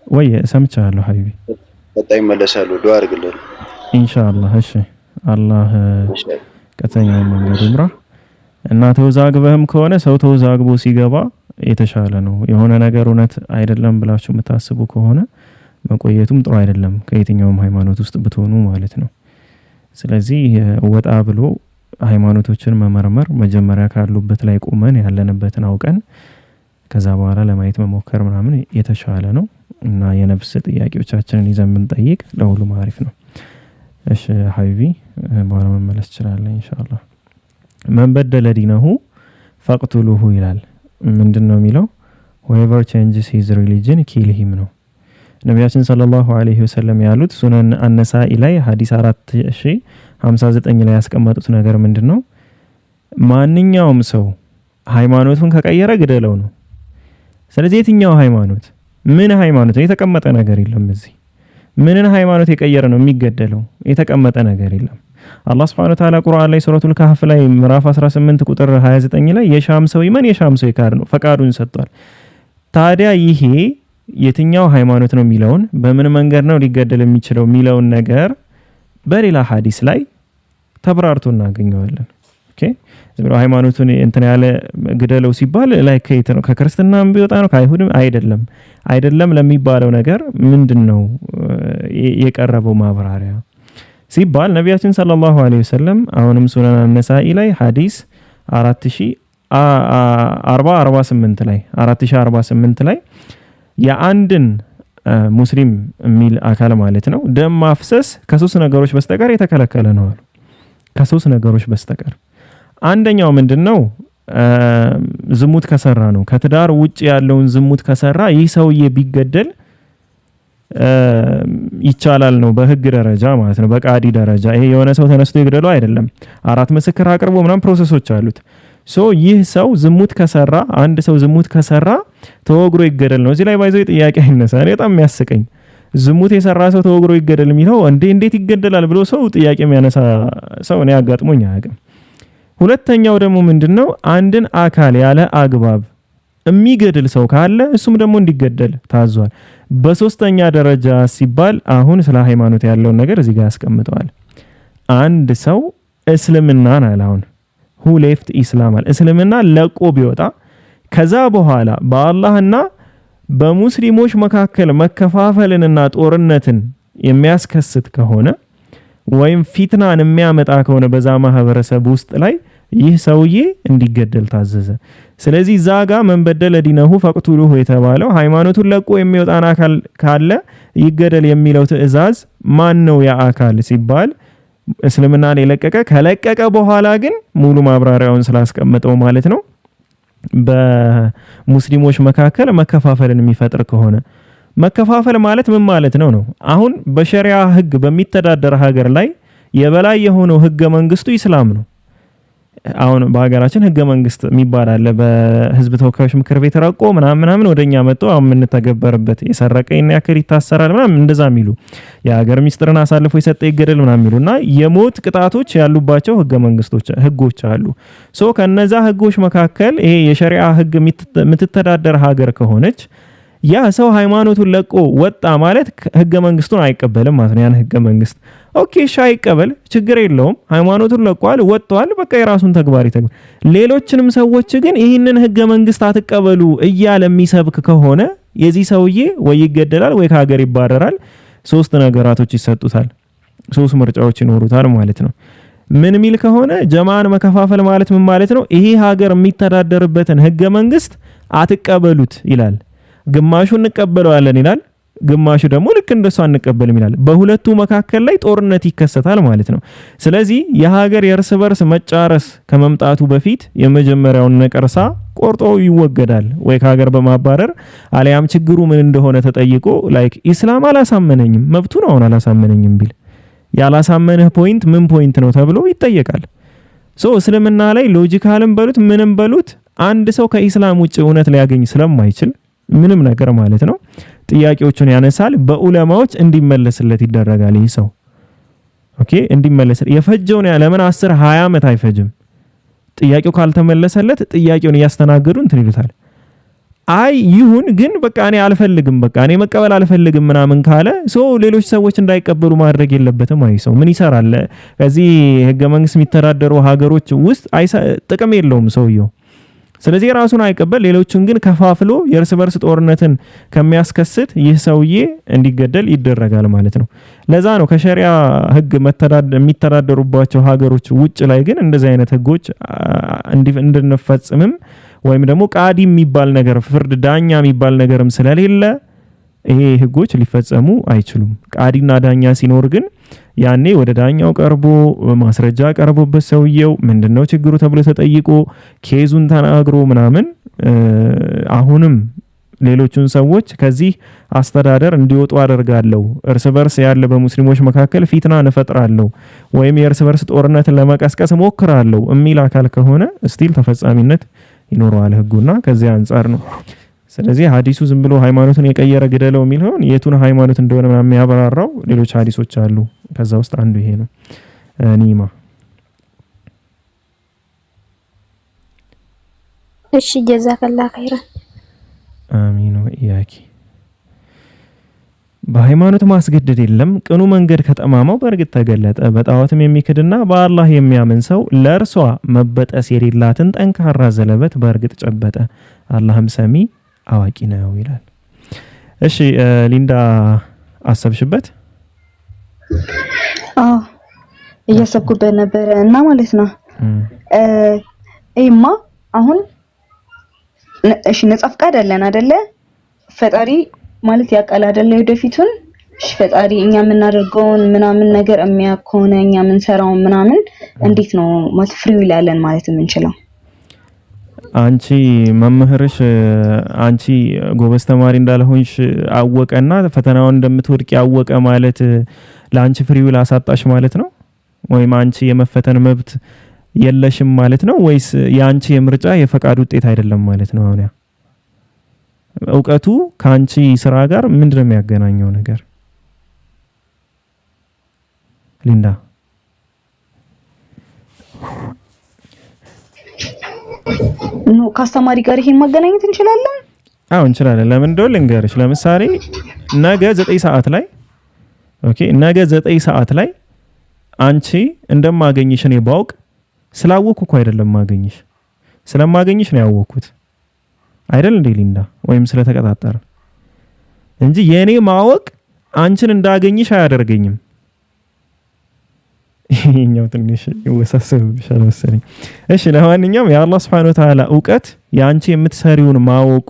ወይ ሰምቻለሁ ሀቢቢ። በጣም ይመለሳሉ። ዱአ አድርግልን ኢንሻአላህ። እሺ አላህ ቀጥተኛው መንገድ ይምራ እና ተወዛግበህም ከሆነ ሰው ተወዛግቦ ሲገባ የተሻለ ነው። የሆነ ነገር እውነት አይደለም ብላችሁ የምታስቡ ከሆነ መቆየቱም ጥሩ አይደለም፣ ከየትኛውም ሃይማኖት ውስጥ ብትሆኑ ማለት ነው። ስለዚህ ወጣ ብሎ ሃይማኖቶችን መመርመር መጀመሪያ ካሉበት ላይ ቆመን ያለንበትን አውቀን ከዛ በኋላ ለማየት መሞከር ምናምን የተሻለ ነው እና የነፍስ ጥያቄዎቻችንን ይዘን ብንጠይቅ ለሁሉም አሪፍ ነው። እሺ ሀቢቢ በኋላ መመለስ ይችላል ኢንሻአላህ። መን በደለ ዲነሁ ፈቅቱሉሁ ይላል። ምንድነው የሚለው? whoever changes his religion kill him ነው። ነብያችን ሰለላሁ ዐለይሂ ወሰለም ያሉት ሱነን አነሳኢ ላይ ሐዲስ 4059 ላይ ያስቀመጡት ነገር ምንድነው? ማንኛውም ሰው ሃይማኖቱን ከቀየረ ግደለው ነው። ስለዚህ የትኛው ሃይማኖት ምን ሃይማኖት የተቀመጠ ነገር የለም። እዚህ ምንን ሃይማኖት የቀየረ ነው የሚገደለው? የተቀመጠ ነገር የለም። አላህ Subhanahu Wa Ta'ala ቁርአን ላይ ሱረቱል ካህፍ ላይ ምዕራፍ 18 ቁጥር 29 ላይ የሻም ሰው ይመን የሻም ሰው ይካድ ነው ፈቃዱን ሰጥቷል። ታዲያ ይሄ የትኛው ሃይማኖት ነው የሚለውን በምን መንገድ ነው ሊገደል የሚችለው የሚለውን ነገር በሌላ ሐዲስ ላይ ተብራርቶ እናገኘዋለን። ኦኬ ስለዚህ ሃይማኖቱን እንትን ያለ ግደለው ሲባል ላይ ከየት ነው? ከክርስትናም ቢወጣ ነው ከአይሁድም አይደለም ለሚባለው ነገር ምንድነው የቀረበው ማብራሪያ ሲባል ነብያችን ሰለላሁ ዐለይሂ ወሰለም አሁንም ሱነን አነሳኢ ላይ ሐዲስ 4048 ላይ የአንድን ሙስሊም የሚል አካል ማለት ነው ደም ማፍሰስ ከሶስት ነገሮች በስተቀር የተከለከለ ነው አሉ። ከሶስት ነገሮች በስተቀር አንደኛው ምንድነው? ዝሙት ከሰራ ነው። ከትዳር ውጭ ያለውን ዝሙት ከሰራ ይህ ሰውዬ ቢገደል ይቻላል ነው በህግ ደረጃ ማለት ነው፣ በቃዲ ደረጃ። ይሄ የሆነ ሰው ተነስቶ ይግደለው አይደለም። 4 ምስክር አቅርቦ ምናም ፕሮሰሶች አሉት። ይህ ሰው ዝሙት ከሰራ አንድ ሰው ዝሙት ከሰራ ተወግሮ ይገደል ነው። እዚህ ላይ ባይዘው ጥያቄ አይነሳ። በጣም የሚያስቀኝ ዝሙት የሰራ ሰው ተወግሮ ይገደል የሚለው እንዴት ይገደላል ብሎ ሰው ጥያቄ የሚያነሳ ሰው እኔ አጋጥሞኝ አያውቅም። ሁለተኛው ደግሞ ምንድነው አንድን አካል ያለ አግባብ የሚገድል ሰው ካለ እሱም ደግሞ እንዲገደል ታዟል። በሶስተኛ ደረጃ ሲባል አሁን ስለ ሃይማኖት ያለውን ነገር እዚህ ጋር ያስቀምጠዋል። አንድ ሰው እስልምናን አላውን who left Islam እስልምና ለቆ ቢወጣ ከዛ በኋላ በአላህና በሙስሊሞች መካከል መከፋፈልንና ጦርነትን የሚያስከስት ከሆነ ወይም ፊትናን የሚያመጣ ከሆነ በዛ ማህበረሰብ ውስጥ ላይ ይህ ሰውዬ እንዲገደል ታዘዘ። ስለዚህ ዛጋ መንበደለ ዲነሁ ፈቅቱሉሁ የተባለው ሃይማኖቱን ለቆ የሚወጣን አካል ካለ ይገደል የሚለው ትዕዛዝ ማን ነው ያ አካል ሲባል እስልምናን የለቀቀ ከለቀቀ በኋላ ግን ሙሉ ማብራሪያውን ስላስቀመጠው ማለት ነው በሙስሊሞች መካከል መከፋፈልን የሚፈጥር ከሆነ መከፋፈል ማለት ምን ማለት ነው? አሁን በሸሪዓ ህግ በሚተዳደር ሀገር ላይ የበላይ የሆነው ህገ መንግስቱ ኢስላም ነው። አሁን በሀገራችን ህገ መንግስት የሚባል አለ በህዝብ ተወካዮች ምክር ቤት ረቆ ምናምን ወደኛ መጥቶ አሁን ምን ተገበረበት የሰረቀኝ ያክል ይታሰራል ምናምን እንደዛ የሚሉ የሀገር ሚስጥርን አሳልፎ የሰጠ ይገደል ምናምን የሚሉና የሞት ቅጣቶች ያሉባቸው ህጎች አሉ። ሶ ከነዛ ህጎች መካከል ይሄ የሸሪዓ ህግ የምትተዳደር ሀገር ከሆነች ያ ሰው ሃይማኖቱን ለቆ ወጣ ማለት ህገ መንግስቱን አይቀበልም ማለት ነው። ያን ህገ መንግስት ኦኬ አይቀበል ችግር የለውም ሃይማኖቱን ለቋል ወጥቷል በቃ የራሱን ተግባር ይተግባር። ሌሎችንም ሰዎች ግን ይህንን ህገ መንግስት አትቀበሉ እያለ የሚሰብክ ከሆነ የዚህ ሰውዬ ወይ ይገደላል ወይ ከሀገር ይባረራል። ሶስት ነገራቶች ይሰጡታል፣ ሶስት ምርጫዎች ይኖሩታል ማለት ነው። ምን ሚል ከሆነ ጀማዓን መከፋፈል ማለት ምን ማለት ነው? ይሄ ሀገር የሚተዳደርበትን ህገ መንግስት አትቀበሉት ይላል። ግማሹ እንቀበለዋለን ይላል፣ ግማሹ ደግሞ ልክ እንደሱ አንቀበልም ይላል። በሁለቱ መካከል ላይ ጦርነት ይከሰታል ማለት ነው። ስለዚህ የሀገር የእርስ በርስ መጫረስ ከመምጣቱ በፊት የመጀመሪያውን ነቀርሳ ቆርጦ ይወገዳል ወይ ከሀገር በማባረር አለያም ችግሩ ምን እንደሆነ ተጠይቆ ላይክ ኢስላም አላሳመነኝም መብቱ ነው አሁን አላሳመነኝም ቢል ያላሳመነህ ፖይንት ምን ፖይንት ነው ተብሎ ይጠየቃል። ሶ እስልምና ላይ ሎጂካልም በሉት ምንም በሉት አንድ ሰው ከኢስላም ውጭ እውነት ሊያገኝ ስለማይችል ምንም ነገር ማለት ነው ጥያቄዎቹን ያነሳል። በኡለማዎች እንዲመለስለት ይደረጋል። ይህ ሰው ኦኬ እንዲመለስ የፈጀውን ለምን 10-20 ዓመት አይፈጅም። ጥያቄው ካልተመለሰለት ጥያቄውን ያስተናገዱ እንትን ይሉታል። አይ ይሁን ግን በቃ እኔ አልፈልግም በቃ እኔ መቀበል አልፈልግም ምናምን ካለ ሶ ሌሎች ሰዎች እንዳይቀበሉ ማድረግ የለበትም። አይ ሰው ምን ይሰራል? ከዚህ ህገ መንግስት የሚተዳደሩ ሀገሮች ውስጥ ጥቅም የለውም ሰውየው። ስለዚህ ራሱን አይቀበል ሌሎችን ግን ከፋፍሎ የእርስ በርስ ጦርነትን ከሚያስከስት ይህ ሰውዬ እንዲገደል ይደረጋል ማለት ነው። ለዛ ነው ከሸሪዓ ህግ የሚተዳደሩባቸው ሀገሮች ውጭ ላይ ግን እንደዚህ አይነት ህጎች እንድንፈጽምም ወይም ደግሞ ቃዲ የሚባል ነገር ፍርድ ዳኛ የሚባል ነገርም ስለሌለ ይሄ ህጎች ሊፈጸሙ አይችሉም። ቃዲና ዳኛ ሲኖር ግን ያኔ ወደ ዳኛው ቀርቦ ማስረጃ ቀርቦበት ሰውየው ምንድነው ችግሩ ተብሎ ተጠይቆ ኬዙን ተናግሮ ምናምን አሁንም ሌሎቹን ሰዎች ከዚህ አስተዳደር እንዲወጡ አደርጋለሁ፣ እርስ በርስ ያለ በሙስሊሞች መካከል ፊትና እንፈጥራለሁ ወይም የእርስ በርስ ጦርነትን ለመቀስቀስ ሞክራለሁ የሚል አካል ከሆነ ስቲል ተፈጻሚነት ይኖረዋል ህጉና ከዚህ አንፃር ነው። ስለዚህ ሐዲሱ ዝም ብሎ ሃይማኖትን የቀየረ ግደለው የሚለውን የቱን ሃይማኖት እንደሆነ ምናምን ያበራራው ሌሎች ሐዲሶች አሉ። ከዛ ውስጥ አንዱ ይሄ ነው። ኒማ እሺ ጀዛከላህ ኸይራን አሚን ወኢያኪ። በሃይማኖት ማስገደድ የለም። ቅኑ መንገድ ከጠማማው በእርግጥ ተገለጠ። በጣዖትም የሚክድና በአላህ የሚያምን ሰው ለእርሷ መበጠስ የሌላትን ጠንካራ ዘለበት በእርግጥ ጨበጠ። አላህም ሰሚ አዋቂ ነው ይላል። እሺ ሊንዳ አሰብሽበት? እያሰብኩበት ነበረ እና ማለት ነው እይማ አሁን እሺ ነጻ ፍቃድ አለን አይደለ? ፈጣሪ ማለት ያውቃል አይደለ? ወደፊቱን እሺ ፈጣሪ እኛ የምናደርገውን ምናምን ነገር የሚያውቅ ከሆነ እኛ የምንሰራውን ምናምን እንዴት ነው ማለት ፍሪ ዊል አለን ማለት የምንችለው? አንቺ መምህርሽ አንቺ ጎበዝ ተማሪ እንዳልሆንሽ አወቀና ፈተናውን እንደምትወድቂ ያወቀ ማለት ለአንቺ ፍሪ ዊል አሳጣሽ ማለት ነው? ወይም አንቺ የመፈተን መብት የለሽም ማለት ነው? ወይስ ያንቺ የምርጫ የፈቃድ ውጤት አይደለም ማለት ነው? አሁን እውቀቱ ካንቺ ስራ ጋር ምንድነው የሚያገናኘው ነገር? ሊንዳ? ከአስተማሪ ጋር ይሄን ማገናኘት እንችላለን? አዎ እንችላለን። ለምን እንደው ልንገርሽ፣ ለምሳሌ ነገ 9 ሰዓት ላይ ኦኬ፣ ነገ 9 ሰዓት ላይ አንቺ እንደማገኝሽ እኔ ባውቅ ስላወኩ እኮ አይደለም ማገኝሽ፣ ስለማገኝሽ ነው ያወኩት አይደል እንዴ ሊንዳ? ወይም ስለተቀጣጠረ እንጂ የኔ ማወቅ አንቺን እንዳገኝሽ አያደርገኝም። ይሄኛው ትንሽ ይወሳሰብብሻል መሰለኝ። እሺ ለማንኛውም የአላህ Subhanahu Wa Ta'ala ዕውቀት ያንቺ የምትሰሪውን ማወቁ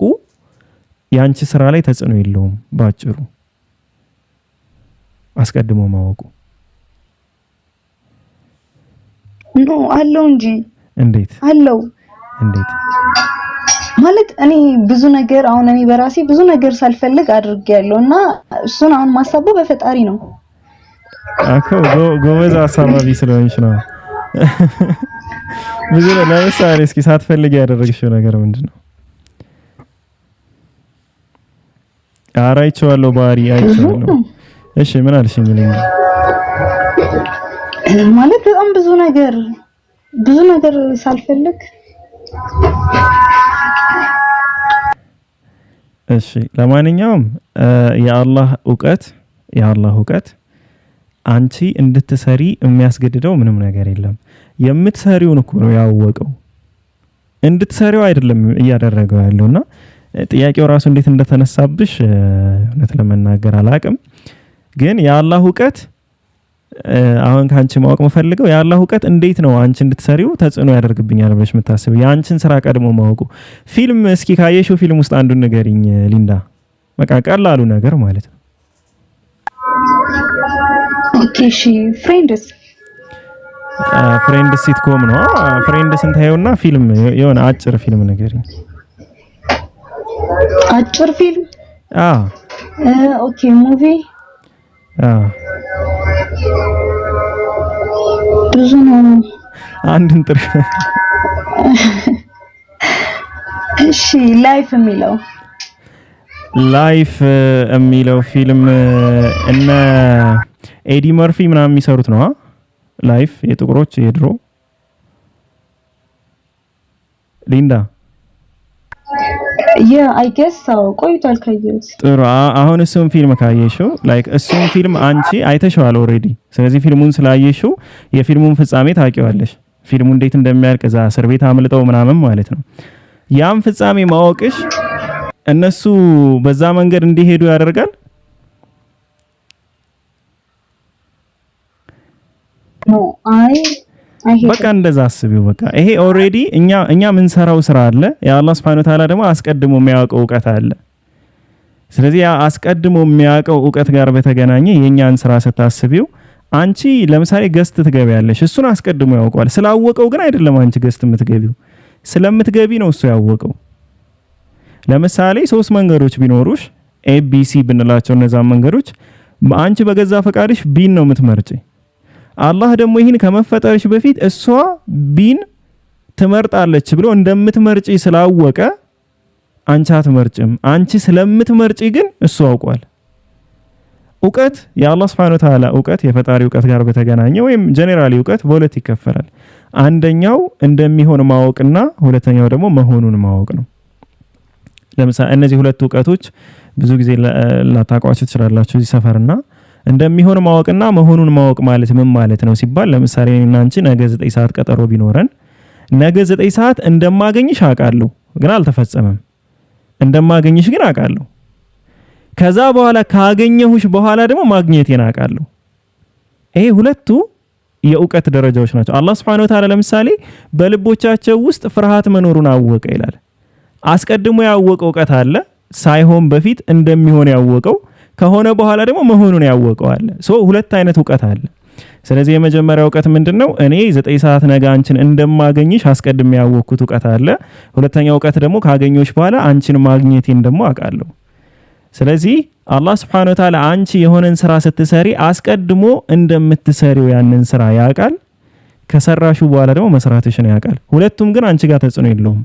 ያንቺ ስራ ላይ ተጽዕኖ የለውም። ባጭሩ አስቀድሞ ማወቁ አለው እንጂ። እንዴት አለው? እንዴት ማለት እኔ ብዙ ነገር አሁን እኔ በራሴ ብዙ ነገር ሳልፈልግ አድርጌያለሁና እሱን አሁን ማሳበው በፈጣሪ ነው። አኮ ጎበዝ አሳባቢ ስለሆንሽ ነው። ብዙ ለምሳሌ እስኪ ሳትፈልጊ ያደረግሽው ነገር ምንድነው? አይቼዋለሁ፣ ባህሪ አይቼዋለሁ። እሺ ምን አልሽኝ? ማለት በጣም ብዙ ነገር ሳልፈልግ። እሺ ለማንኛውም የአላህ ዕውቀት አንቺ እንድትሰሪ የሚያስገድደው ምንም ነገር የለም። የምትሰሪውን እኮ ነው ያወቀው፣ እንድትሰሪው አይደለም እያደረገው ያለውና ጥያቄው ራሱ እንዴት እንደተነሳብሽ እውነት ለመናገር አላቅም። ግን የአላህ ዕውቀት አሁን ካንቺ ማወቅ መፈልገው የአላህ ዕውቀት እንዴት ነው አንቺ እንድትሰሪው ተጽዕኖ ያደርግብኛል ብለሽ የምታስበው ያንቺን ስራ ቀድሞ ማወቁ። ፊልም እስኪ ካየሽው ፊልም ውስጥ አንዱን ንገሪኝ ሊንዳ። በቃ ቀላሉ ነገር ማለት ነው። ኦኬ እሺ፣ ፍሬንድስ ሲትኮም ነው። ፍሬንድስን ታየውና ፊልም የሆነ አጭር ፊልም ንገሪኝ። አጭር ፊልም? ኦኬ ሙቪ? ብዙ ነው። አንድን ጥሪ። እሺ ላይፍ የሚለው ፊልም እነ ኤዲ መርፊ ምናምን የሚሰሩት ነው። ላይፍ የጥቁሮች የድሮ ሊንዳ አይ ጌስ ቆይቷል ካየሁት። ጥሩ። አሁን እሱን ፊልም ካየሽው እሱን ፊልም አንቺ አይተሽዋል ኦሬዲ። ስለዚህ ፊልሙን ስላየሽው የፊልሙን ፍጻሜ ታውቂዋለሽ። ፊልሙ እንዴት እንደሚያልቅ እዛ እስር ቤት አምልጠው ምናምን ማለት ነው። ያም ፍጻሜ ማወቅሽ እነሱ በዛ መንገድ እንዲሄዱ ያደርጋል። በቃ እንደዛ አስቢው። በቃ ይሄ ኦሬዲ እኛ ምን ሰራው ስራ አለ። የአላህ Subhanahu Wa Ta'ala ደግሞ አስቀድሞ የሚያውቀው ዕውቀት አለ። ስለዚህ ያ አስቀድሞ የሚያውቀው ዕውቀት ጋር በተገናኘ የኛን ስራ ስታስቢው አንቺ ለምሳሌ ገስት ትገቢያለሽ፣ እሱን አስቀድሞ ያውቀዋል። ስላወቀው ግን አይደለም አንቺ ገስት የምትገቢው፣ ስለምትገቢ ነው እሱ ያወቀው። ለምሳሌ 3 መንገዶች ቢኖሩሽ ኤቢሲ ብንላቸው እነዛ መንገዶች አንቺ በገዛ ፈቃድሽ ቢን ነው የምትመርጪ። አላህ ደግሞ ይህን ከመፈጠርሽ በፊት እሷ ቢን ትመርጣለች ብሎ እንደምትመርጪ ስላወቀ አንቺ አትመርጭም። አንቺ ስለምትመርጪ ግን እሱ አውቋል። ዕውቀት የአላህ Subhanahu Wa Ta'ala ዕውቀት የፈጣሪ ዕውቀት ጋር በተገናኘ ወይም ጄኔራሊ ዕውቀት በሁለት ይከፈላል። አንደኛው እንደሚሆን ማወቅና ሁለተኛው ደግሞ መሆኑን ማወቅ ነው። ለምሳሌ እነዚህ ሁለት ዕውቀቶች ብዙ ጊዜ ላታውቋቸው ትችላላችሁ እዚህ ሰፈርና እንደሚሆን ማወቅና መሆኑን ማወቅ ማለት ምን ማለት ነው ሲባል ለምሳሌ እኔና አንቺ ነገ 9 ሰዓት ቀጠሮ ቢኖረን ነገ 9 ሰዓት እንደማገኝሽ አውቃለሁ፣ ግን አልተፈጸመም። እንደማገኝሽ ግን አውቃለሁ። ከዛ በኋላ ካገኘሁሽ በኋላ ደግሞ ማግኘቴን አውቃለሁ። ይሄ ሁለቱ የዕውቀት ደረጃዎች ናቸው። አላህ Subhanahu Wa Ta'ala ለምሳሌ በልቦቻቸው ውስጥ ፍርሃት መኖሩን አወቀ ይላል። አስቀድሞ ያወቀው ዕውቀት አለ፣ ሳይሆን በፊት እንደሚሆን ያወቀው፣ ከሆነ በኋላ ደግሞ መሆኑን ያወቀው አለ። ሁለት አይነት ዕውቀት አለ። ስለዚህ የመጀመሪያው ዕውቀት ምንድነው? እኔ 9 ሰዓት ነገ አንቺን እንደማገኝሽ አስቀድሜ ያወቅኩት ዕውቀት አለ። ሁለተኛው ዕውቀት ደግሞ ካገኘሁሽ በኋላ አንቺን ማግኘቴን ደግሞ አውቃለሁ። ስለዚህ አላህ Subhanahu Wa Ta'ala አንቺ የሆነን ስራ ስትሰሪ አስቀድሞ እንደምትሰሪው ያንን ስራ ያውቃል። ከሰራሹ በኋላ ደግሞ መስራትሽን ያውቃል። ሁለቱም ግን አንቺ ጋር ተጽዕኖ የለውም።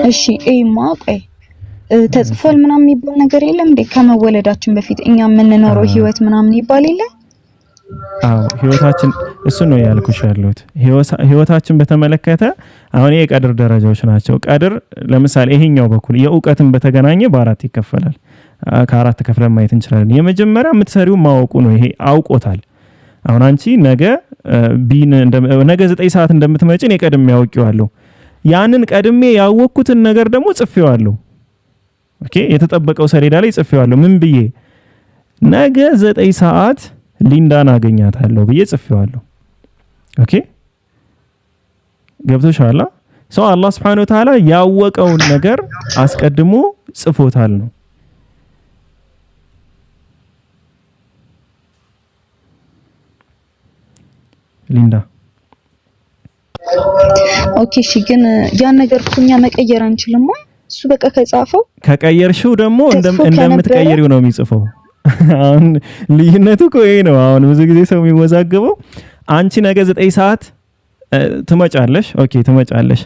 እሺ ቆይ ተጽፏል ምናምን የሚባል ነገር የለም እንዴ? ከመወለዳችን በፊት እኛ የምንኖረው ህይወት ምናምን ይባል የለ? አዎ ህይወታችን እሱ ነው ያልኩሽ ያለሁት። ህይወታችን በተመለከተ አሁን የቀድር ደረጃዎች ናቸው። ቀድር ለምሳሌ ይሄኛው በኩል የእውቀትን በተገናኘ በአራት ይከፈላል። ከአራት ከፍለን ማየት እንችላለን። የመጀመሪያ የምትሰሪው ማወቁ ነው። ይሄ አውቆታል። አሁን አንቺ ነገ 9 ሰዓት እንደምትመጪ እኔ ቀድሜ ያውቂዋለሁ። ያንን ቀድሜ ያወቅኩትን ነገር ደግሞ ጽፌዋለሁ። ኦኬ የተጠበቀው ሰሌዳ ላይ ጽፌዋለሁ። ምን ብዬ ነገ 9 ሰዓት ሊንዳን አገኛታለሁ ብዬ ጽፌዋለሁ። ኦኬ ገብቶሻል? ሰው አላህ Subhanahu Wa Ta'ala ያወቀውን ነገር አስቀድሞ ጽፎታል ነው። ሊንዳ ኦኬ እሺ፣ ግን ያን ነገር እኛ መቀየር አንችልም። እሱ በቃ ከጻፈው ከቀየርሽው ደግሞ እንደምትቀየሪው ነው የሚጽፈው። አሁን ልዩነቱ እኮ ይሄ ነው። አሁን ብዙ ጊዜ ሰው የሚወዛገበው አንቺ ነገ 9 ሰዓት ትመጫለሽ። ኦኬ ትመጫለሽ፣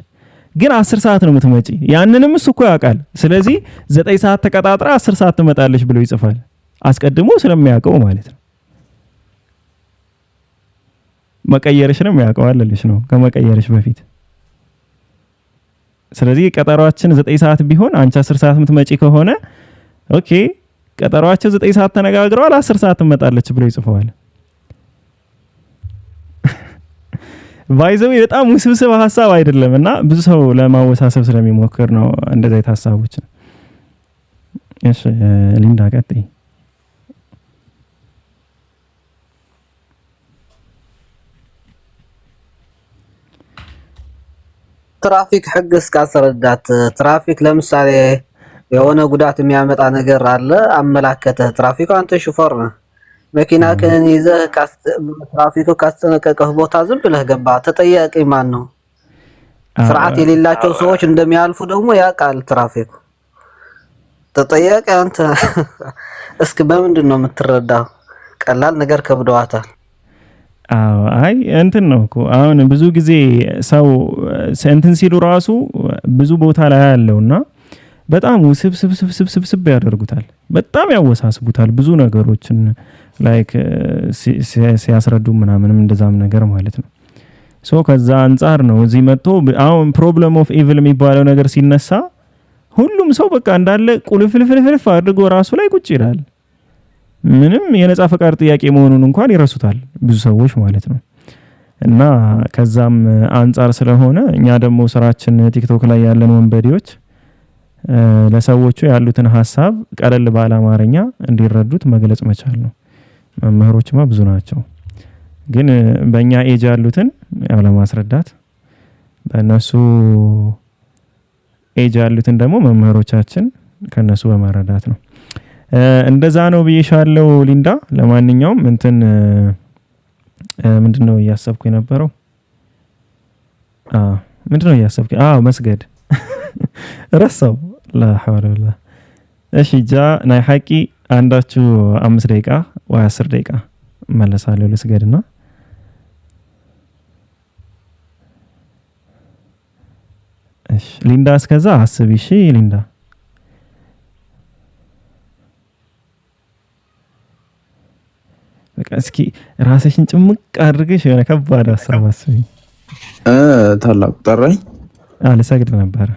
ግን 10 ሰዓት ነው የምትመጪ። ያንንም እሱ እኮ ያውቃል። ስለዚህ 9 ሰዓት ተቀጣጥራ 10 ሰዓት ትመጣለሽ ብሎ ይጽፋል፣ አስቀድሞ ስለሚያውቀው ማለት ነው። መቀየርሽንም ያውቀዋል ልልሽ ነው ከመቀየርሽ በፊት። ስለዚህ ቀጠሯችን 9 ሰዓት ቢሆን አንቺ 10 ሰዓት የምትመጪ ከሆነ ኦኬ ቀጠሯቸው 9 ሰዓት ተነጋግረዋል፣ 10 ሰዓት ትመጣለች ብሎ ይጽፈዋል። ባይዘው በጣም ውስብስብ ሐሳብ አይደለምና ብዙ ሰው ለማወሳሰብ ስለሚሞክር ነው እንደዛ የታሳቡች። እሺ ሊንዳ ቀጥይ። ትራፊክ ህግ እስካስረዳት። ትራፊክ ለምሳሌ የሆነ ጉዳት የሚያመጣ ነገር አለ፣ አመላከተ። ትራፊኩ አንተ ሹፌር ነህ፣ መኪናህን ይዘህ ትራፊኩ ካስጠነቀቀህ ቦታ ዝም ብለህ ገባ፣ ተጠያቂ ማን ነው? ስርዓት የሌላቸው ሰዎች እንደሚያልፉ ደግሞ ያውቃል ትራፊኩ። ተጠያቂ አንተ። እስኪ በምንድን ነው የምትረዳው? ቀላል ነገር ከብደዋታል። አይ እንትን ነው እኮ አሁን ብዙ ጊዜ ሰው እንትን ሲሉ ራሱ ብዙ ቦታ ላይ ያለውና በጣም ውስብስብ ያደርጉታል፣ በጣም ያወሳስቡታል ብዙ ነገሮችን ላይክ ሲያስረዱ ምናምንም እንደዛም ነገር ማለት ነው። ሶ ከዛ አንፃር ነው እዚህ መጥቶ አሁን ፕሮብለም ኦፍ ኢቪል የሚባለው ነገር ሲነሳ ሁሉም ሰው በቃ እንዳለ ቁልፍልፍልፍ አድርጎ ራሱ ላይ ቁጭ ይላል። ምንም የነጻ ፈቃድ ጥያቄ መሆኑን እንኳን ይረሱታል ብዙ ሰዎች ማለት ነው። እና ከዛም አንፃር ስለሆነ እኛ ደግሞ ስራችን ቲክቶክ ላይ ያለን ወንበዴዎች ለሰዎቹ ያሉትን ሐሳብ ቀለል ባለ አማርኛ እንዲረዱት መግለጽ መቻል ነው። መምህሮችማ ብዙ ናቸው፣ ግን በእኛ ኤጅ ያሉትን ያው ለማስረዳት በእነሱ ኤጅ ያሉትን ደግሞ መምህሮቻችን ከነሱ በመረዳት ነው። እንደዛ ነው ብዬሻለሁ ሊንዳ። ለማንኛውም እንትን ምንድነው እያሰብኩ የነበረው? ምንድነው እያሰብኩ? መስገድ ረሳው። ላ ሐውለ ወላ። እሺ ጃ ናይ ሐቂ አንዳችሁ 5 ደቂቃ ወይ 10 ደቂቃ መለሳለሁ ልስገድና እሺ ሊንዳ እስከዛ አስቢ። እሺ ሊንዳ በቃ እስኪ ራስሽን ጭምቅ አድርገሽ የሆነ ከባድ ሐሳብ አስቢ። ታላቁ ጠራኝ። ልሰግድ ነበር።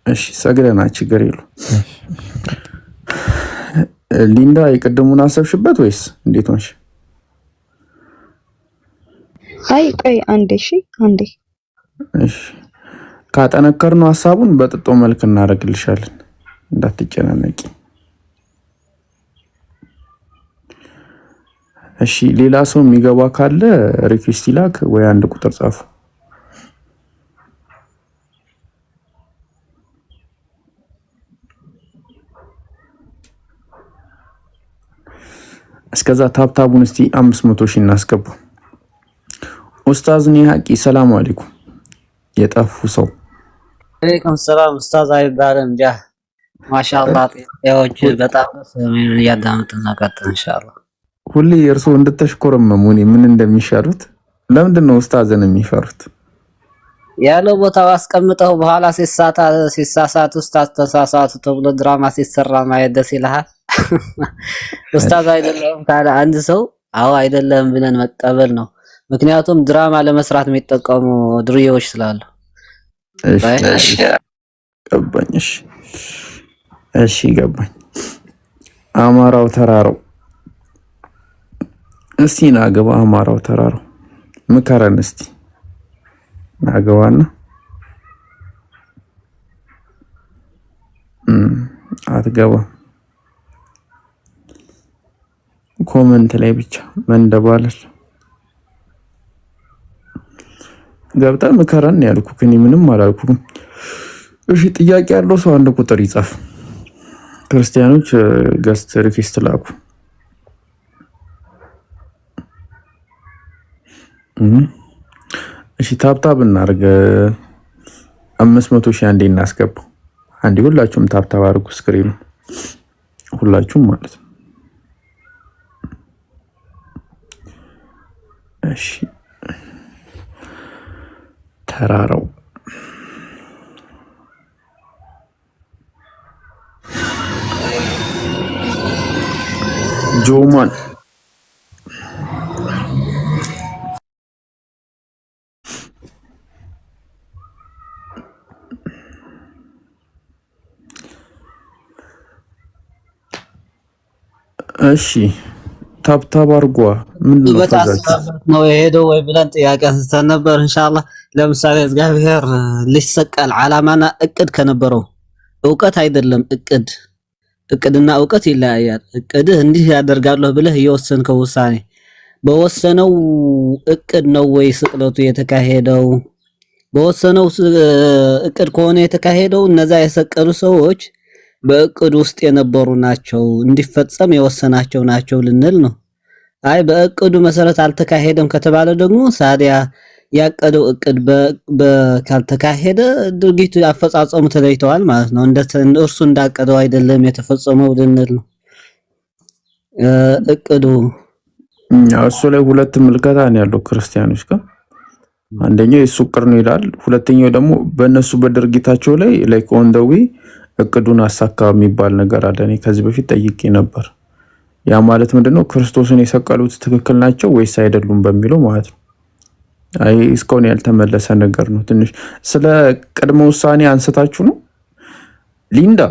እሺ ሰግደና ችግር የለው። ሊንዳ የቀደሙን አሰብሽበት ወይስ እንዴት ሆንሽ? አይ ቆይ አንዴ። እሺ አንዴ። እሺ ካጠነከርነው ሐሳቡን በጥጦ መልክ እናደርግልሻለን፣ እንዳትጨናነቂ። እሺ ሌላ ሰው የሚገባ ካለ ሪኩዌስት ይላክ ወይ አንድ ቁጥር ጻፉ። እስከዛ ታብታቡን እስቲ 500 ሺህ እናስገባ። ኡስታዝ ኒ ሐቂ ሰላም አለይኩም። የጠፉ ሰው አለይኩም ሰላም። ኡስታዝ አይባልም ጃ ማሻአላህ። ጥያቄዎች በጣም ያዳምጥና ቀጥል ኢንሻአላህ። ሁሌ እርሶ እንድትሽኮረመሙ ምን እንደሚሻሉት ለምንድን ነው ኡስታዝን የሚፈሩት? ያለ ቦታው አስቀምጠው በኋላ ሲሳሳት ኡስታዝ ተሳሳቱ ተብሎ ድራማ ሲሰራ ማየት ደስ ይልሃል? ኡስታዝ አይደለም ካለ አንድ ሰው አዎ አይደለም ብለን መቀበል ነው። ምክንያቱም ድራማ ለመስራት የሚጠቀሙ ድርዮች ስላሉ። እሺ ገባኝ። እሺ ገባኝ። አማራው ተራራው እስቲ ናገባ አማራው ተራራው ምከረን እስቲ ናገባና አትገባ ኮመንት ላይ ብቻ መንደባለል ገብታ ምከረን ያልኩህ እኔ ምንም አላልኩም። እሺ ጥያቄ ያለው ሰው አንድ ቁጥር ይጻፍ። ክርስቲያኖች ገስት ሪኩዌስት ላኩ። እሺ ታፕታፕ እናርገ 500 ሺህ አንዴ እናስገባው። አንዴ ሁላችሁም ታፕታፕ አድርጉ ስክሪኑ ሁላችሁም ማለት ነው። እሺ ተራራው ጆማን እሺ ታብታብ አርጓ ምን ነው የሄደው ወይ ብለን ጥያቄ አንስተን ነበር። ኢንሻአላህ ለምሳሌ እግዚአብሔር ሊሰቀል ዓላማና እቅድ ከነበረው እውቀት አይደለም እቅድና እውቀት ይለያያል። እቅድህ እንዲህ ያደርጋለሁ ብለህ የወሰንከው ውሳኔ በወሰነው እቅድ ነው ወይ ስቅለቱ የተካሄደው? በወሰነው እቅድ ከሆነ የተካሄደው እነዛ የሰቀሉ ሰዎች በእቅድ ውስጥ የነበሩ ናቸው፣ እንዲፈጸም የወሰናቸው ናቸው ልንል ነው። አይ በእቅዱ መሰረት አልተካሄደም ከተባለ ደግሞ ሳዲያ ያቀደው እቅድ ካልተካሄደ ድርጊቱ አፈጻጸሙ ተለይተዋል ማለት ነው። እርሱ እንዳቀደው አይደለም የተፈጸመው ልንል ነው። እቅዱ እሱ ላይ ሁለት ምልከታ ነው ያለው ክርስቲያኖች ጋር። አንደኛው የሱ እቅድ ነው ይላል፣ ሁለተኛው ደግሞ በእነሱ በድርጊታቸው ላይ ላይክ ኦን ዘ ዌይ እቅዱን አሳካ የሚባል ነገር አለ። እኔ ከዚህ በፊት ጠይቄ ነበር። ያ ማለት ምንድነው ክርስቶስን የሰቀሉት ትክክል ናቸው ወይስ አይደሉም በሚለው ማለት ነው። አይ እስካሁን ያልተመለሰ ነገር ነው። ትንሽ ስለ ቅድመ ውሳኔ አንስታችሁ ነው ሊንዳ።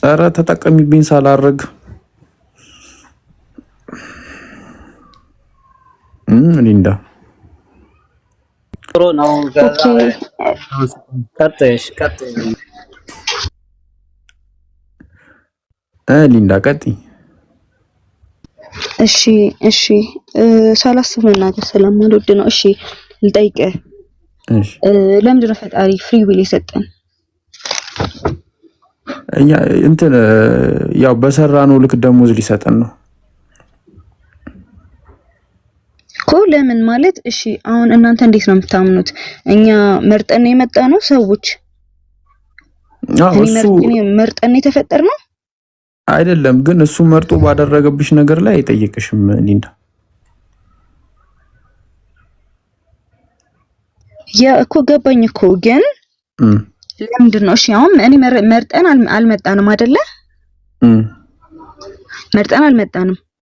ኧረ ተጠቀሚብኝ ሳላረግ ሊንዳ ጥሩ ነው። ቀጥሽ ሊንዳ ቀጥይ። እሺ ሳላስብ መናገር ስለማልወድ ነው። እሺ ልጠይቅህ። ለምንድን ነው ፈጣሪ ፍሪ ዊል የሰጠን? እኛ እንትን ያው በሰራነው ልክ ደሞዝ ሊሰጠን ነው እኮ። ለምን ማለት እሺ አሁን እናንተ እንዴት ነው የምታምኑት? እኛ መርጠን የመጣ ነው ሰዎች? መርጠን የተፈጠር ነው አይደለም። ግን እሱ መርጦ ባደረገብሽ ነገር ላይ አይጠይቅሽም ሊንዳ። ያ እኮ ገባኝ እኮ ግን ለምንድን ነው? እሺ አሁን እኔ መርጠን አልመጣንም አይደለ? መርጠን አልመጣንም።